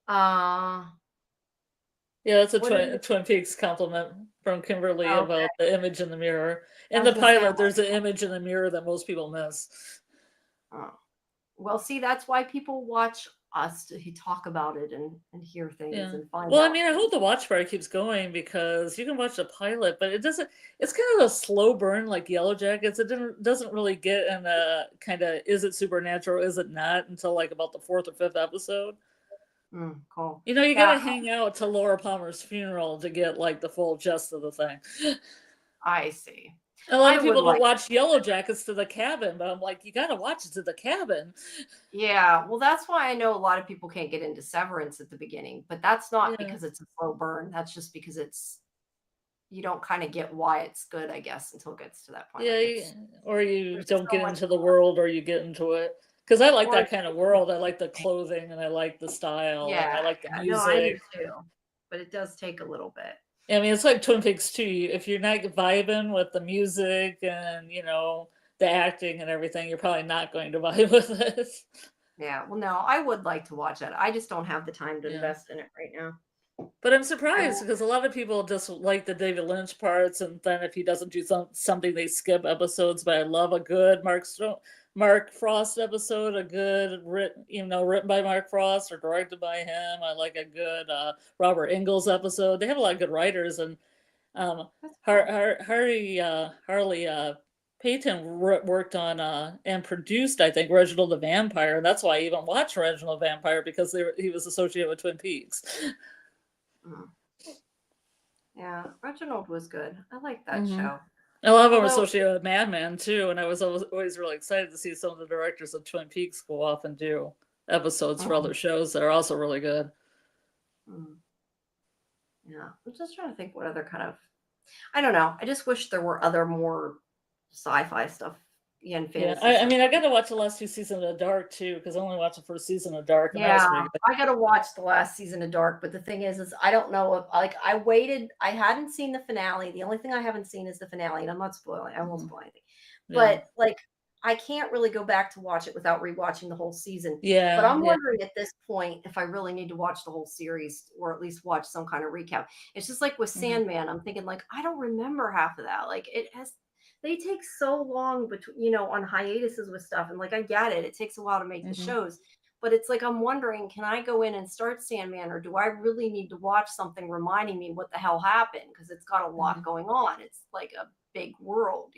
Uh, Yeah, that's a what is Twin Peaks compliment from Kimberly okay? about the image in the mirror. I In was the going to say, pilot, there's an image in the mirror that most people miss. oh. Well, see, that's why people watch us to talk about it and hear things Yeah. and find Well, I out mean, I things. hope the watch party keeps going because you can watch the pilot, but it doesn't. It's kind of a slow burn, like Yellow Jackets. It doesn't really get in a kind of is it supernatural, is it not until like about the fourth or fifth episode. Cool. You know, you got Yeah, to hang out to Laura Palmer's funeral to get like the full gist of the thing. I see. A lot I of would people don't like. watch Yellow Jackets to the cabin, but I'm like, you got to watch it to the cabin. Yeah, well, that's why I know a lot of people can't get into Severance at the beginning, but that's not Yeah. because it's a slow burn. That's just because you don't kind of get why it's good, I guess, until it gets to that point. Yeah, Like it's or you there's don't so get much into the more. world, or you get into it. Because I like Or that kind of world. I like the clothing, and I like the style, and yeah, I like the no, I do music. too. But it does take a little bit. I mean, it's like Twin Peaks too. If you're not vibing with the music and the acting and everything, you're probably not going to vibe with it. Yeah. Well, no, I would like to watch it. I just don't have the time to Yeah. invest in it right now. But I'm I surprised will. because a lot of people just like the David Lynch parts, and then if he doesn't do something, they skip episodes. But I love a good Mark Frost episode, a good written by Mark Frost or directed by him. I like a good Robert Ingalls episode. They have a lot of good writers, and That's cool. Harley Payton worked on and produced, I think, Reginald the Vampire, and that's why I even watched Reginald the Vampire because he was associated with Twin Peaks. Mm. Yeah, Reginald was good. I like that Hmm. show. A lot of them were Although, associated with Mad Men too, and I was always really excited to see some of the directors of Twin Peaks go off and do episodes for mm, other shows that are also really good. mm, yeah, I'm just trying to think what other kind of. I don't know. I just wish there were other more sci-fi stuff and Yeah, fantasy I stuff. mean, I got to watch the last two seasons of Dark too because I only watched the first season of Dark, and that was Yeah, pretty good. I gotta watch the last season of Dark, but the thing is I don't know if like I waited. I hadn't seen the finale. The only thing I haven't seen is the finale, and I'm not spoiling. I won't Mhm. spoil anything. Yeah. But like I can't really go back to watch it without rewatching the whole season. But Yeah, I'm yeah. wondering at this point if I really need to watch the whole series or at least watch some kind of recap. It's just like with Sandman. I'm thinking like I don't remember half of that. Like they take so long between on hiatuses with stuff, and like I get it. It takes a while to make the shows. But it's like I'm wondering, can I go in and start Sandman, or do I really need to watch something reminding me what the hell happened? Because it's got a lot going on. It's like a big world.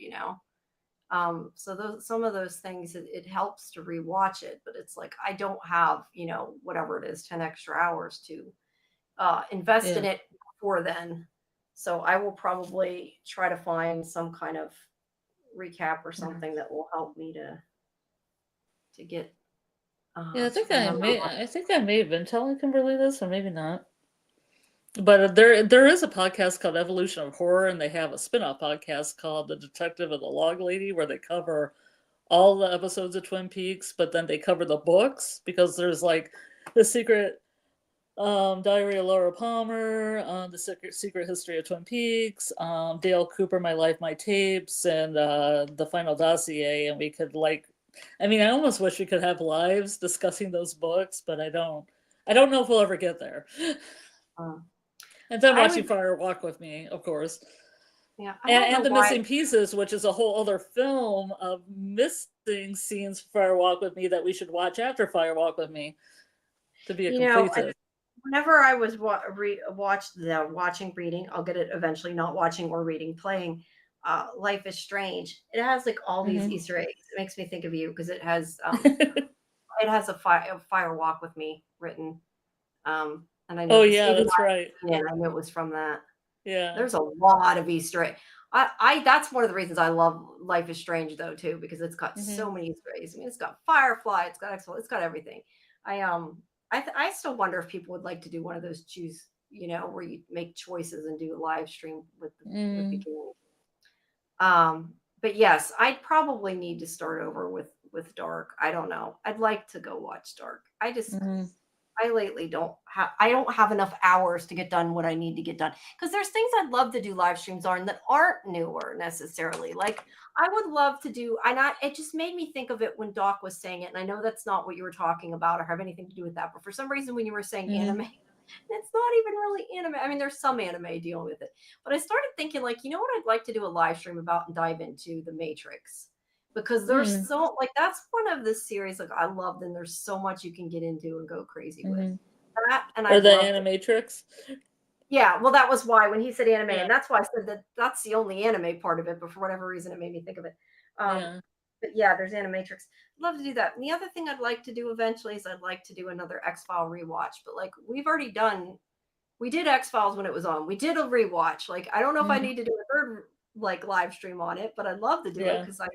So some of those things it helps to rewatch it, but it's like I don't have whatever it is 10 extra hours to invest in it before then. So I will probably try to find some kind of recap or something that will help me to get. Yeah, I To think I remember. may have been telling Kimberly this, or maybe not. But there is a podcast called Evolution of Horror, and they have a spin-off podcast called The Detective of the Log Lady, where they cover all the episodes of Twin Peaks, but then they cover the books, because there's like the secret Diary of Laura Palmer, the secret history of Twin Peaks, Dale Cooper, My Life, My Tapes, and the Final Dossier. And we could I almost wish we could have lives discussing those books, but I don't know if we'll ever get there. And then watching Fire Walk with Me, of course. Yeah, and The Missing Pieces, which is a whole other film of missing scenes for Fire Walk with Me that we should watch after Fire Walk with Me to be a completed. Whenever I was reading, I'll get it eventually, not watching or reading, playing Life is Strange. It has like all these Easter eggs. It makes me think of you because it has it has a Fire Walk with Me written. And I know that's right. Yeah, I knew it was from that. Yeah. There's a lot of Easter eggs. That's one of the reasons I love Life is Strange though too, because it's got so many Easter eggs. I mean, it's got Firefly, it's got everything. I still wonder if people would like to do one of those where you make choices and do a live stream with the beginning. But yes, I'd probably need to start over with Dark. I don't know. I'd like to go watch Dark. I lately don't have enough hours to get done what I need to get done, because there's things I'd love to do live streams on that aren't newer necessarily. Like I would love to do, it just made me think of it when Doc was saying it, and I know that's not what you were talking about or have anything to do with that, but for some reason when you were saying anime, it's not even really anime. I mean, there's some anime dealing with it, but I started thinking like, what I'd like to do a live stream about and dive into The Matrix. Because there's so that's one of the series like I loved, and there's so much you can get into and go crazy with that. And or the Animatrix. Yeah, well, that was why when he said anime, and that's why I said that's the only anime part of it. But for whatever reason, it made me think of it. But yeah, there's Animatrix. I'd love to do that. And the other thing I'd like to do eventually is I'd like to do another X-File rewatch. But like we did X-Files when it was on. We did a rewatch. Like I don't know if I need to do a third like live stream on it, but I'd love to do it because I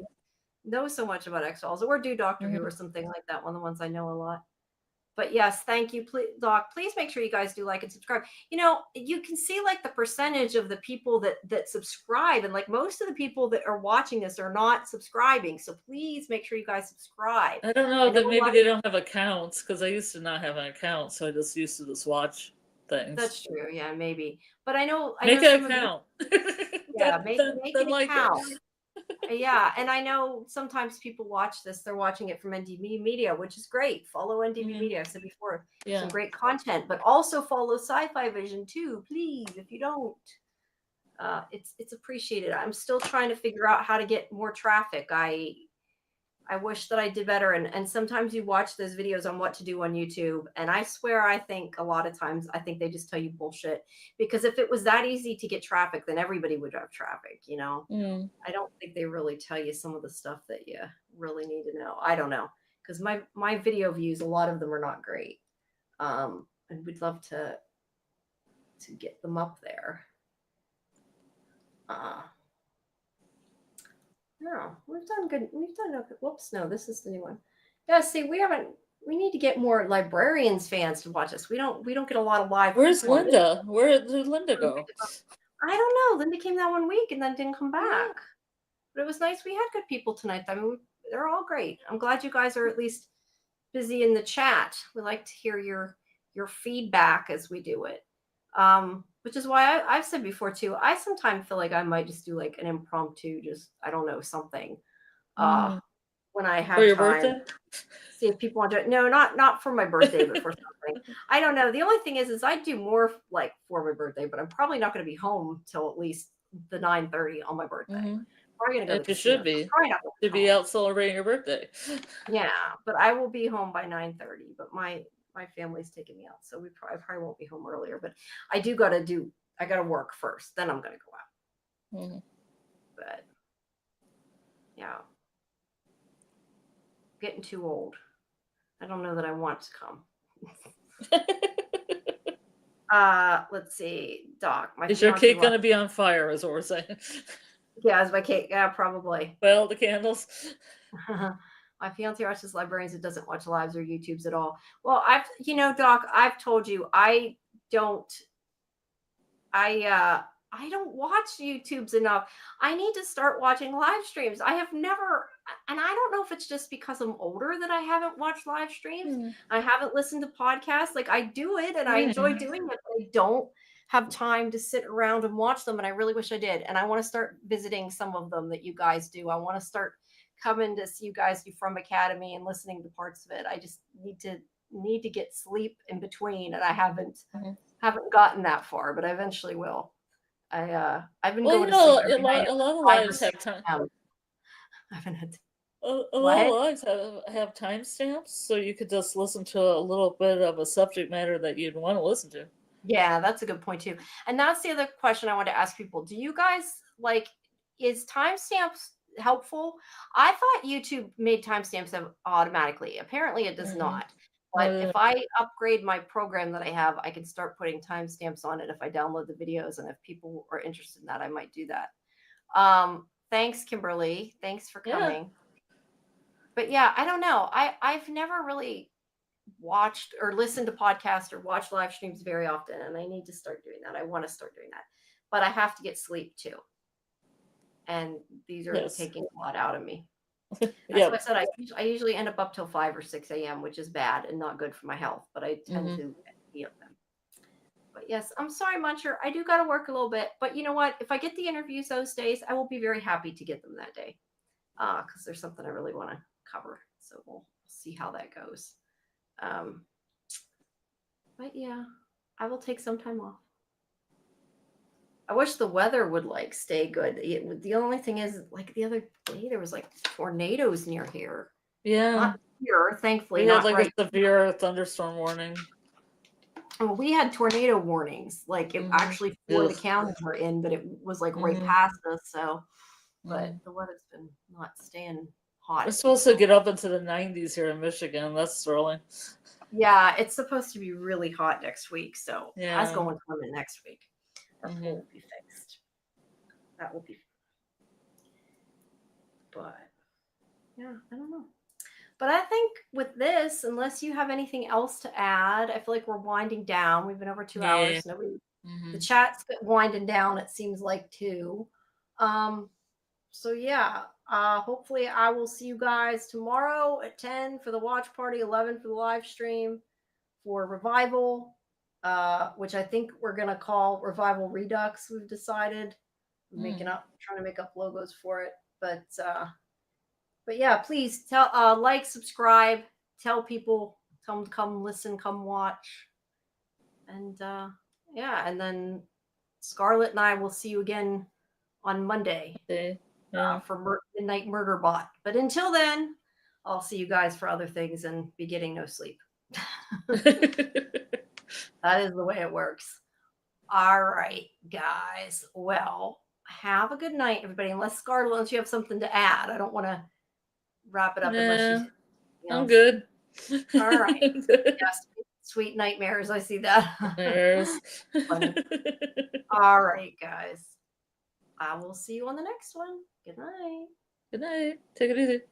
know so much about X-Files, or do Doctor Who or something like that. One of the ones I know a lot. But yes, thank you, Doc. Please make sure you guys do like and subscribe. You can see like the percentage of the people that subscribe, and like most of the people that are watching this are not subscribing. So please make sure you guys subscribe. I don't know that maybe they don't have accounts, because I used to not have an account, so I just used to just watch things. That's true. Yeah, maybe. But I know make an account. Yeah, make an account. Yeah, and I know sometimes people watch this, they're watching it from NDB Media, which is great. Follow NDB Media, I said before. Some great content, but also follow Sci-Fi Vision too, please. If you don't, it's appreciated. I'm still trying to figure out how to get more traffic. I wish that I did better. And sometimes you watch those videos on what to do on YouTube. And I swear, I think a lot of times, I think they just tell you bullshit. Because if it was that easy to get traffic, then everybody would have traffic, I don't think they really tell you some of the stuff that you really need to know. I don't know. Because my video views, a lot of them are not great. And we'd love to get them up there. No, we've done good. We've done okay. Whoops, no, this is the new one. Yeah, see, we need to get more Librarians fans to watch us. We don't get a lot of live. Where's Linda? Where did Linda go? I don't know. Linda came that one week and then didn't come back. But it was nice. We had good people tonight. I mean, they're all great. I'm glad you guys are at least busy in the chat. We like to hear your feedback as we do it. Which is why I've said before too, I sometimes feel like I might just do like an impromptu, just, I don't know, something. when I For have your time. birthday? See if people want to. No, not for my birthday, but for something. I don't know. The only thing is I do more like for my birthday, but I'm probably not going to be home till at least the 9:30 on my birthday. Mm-hmm. Probably going to go to Like the you casino. should be. Probably not To be out celebrating your birthday. Yeah, but I will be home by 9:30. But my family's taking me out, so I probably won't be home earlier. But I got to work first. Then I'm going to go out. Mm-hmm. But yeah, getting too old. I don't know that I want to come. Let's see, Doc. Is your cake gonna be on fire? Is what we're saying. Yeah, is my cake? Yeah, probably. Well, the candles. My fiance watches Librarians. It doesn't watch lives or YouTubes at all. Well, Doc, I've told you I don't watch YouTubes enough. I need to start watching live streams. I have never, and I don't know if it's just because I'm older that I haven't watched live streams. I haven't listened to podcasts. Like I do it and I enjoy doing it, but I don't have time to sit around and watch them. And I really wish I did. And I want to start visiting some of them that you guys do. I want to start coming to see you guys do From Academy and listening to parts of it. I just need to get sleep in between, and I haven't gotten that far, but I eventually will. I've been going to sleep every night. A lot of lives have time. I haven't had a lot of lives have timestamps, so you could just listen to a little bit of a subject matter that you'd want to listen to. Yeah, that's a good point too. And that's the other question I want to ask people. Do you guys is timestamps helpful? I thought YouTube made timestamps automatically. Apparently it does not. But if I upgrade my program that I have, I can start putting timestamps on it if I download the videos. And if people are interested in that, I might do that. Thanks, Kimberly. Thanks for coming. Yeah. But yeah, I don't know. I've never really watched or listened to podcasts or watched live streams very often. And I need to start doing that. I want to start doing that. But I have to get sleep too. And these are taking a lot out of me. That's what I said. I usually end up till 5 or 6 a.m., which is bad and not good for my health, but I tend to be up them. But yes, I'm sorry, Muncher. I do got to work a little bit, but you know what? If I get the interviews those days, I will be very happy to get them that day because there's something I really want to cover. So we'll see how that goes. But yeah, I will take some time off. I wish the weather would stay good. The only thing is, the other day there was tornadoes near here. Yeah, not here, thankfully. We had a severe thunderstorm warning. Well, we had tornado warnings. It actually for the county we're in, but it was right past us. So, but the weather's been not staying hot. We're supposed to get up into the 90s here in Michigan. That's thrilling. Yeah, it's supposed to be really hot next week. So that's going swimming next week. That will be fixed. That will be. But yeah, I don't know. But I think with this, unless you have anything else to add, I feel like we're winding down. We've been over 2 hours. The chat's winding down. It seems like too. So yeah. Hopefully I will see you guys tomorrow at 10 for the watch party, 11 for the live stream for Revival. Which I think we're gonna call Revival Redux. We've decided, trying to make up logos for it. But yeah, please tell, subscribe, tell people, tell them to come listen, come watch, and yeah, and then Scarlet and I will see you again on Monday for Midnight Murderbot. But until then, I'll see you guys for other things and be getting no sleep. That is the way it works. All right, guys. Well, have a good night, everybody. Unless you have something to add. I don't want to wrap it up unless you. I'm good. All right. Yes, sweet nightmares. I see that. All right, guys. I will see you on the next one. Good night. Good night. Take it easy.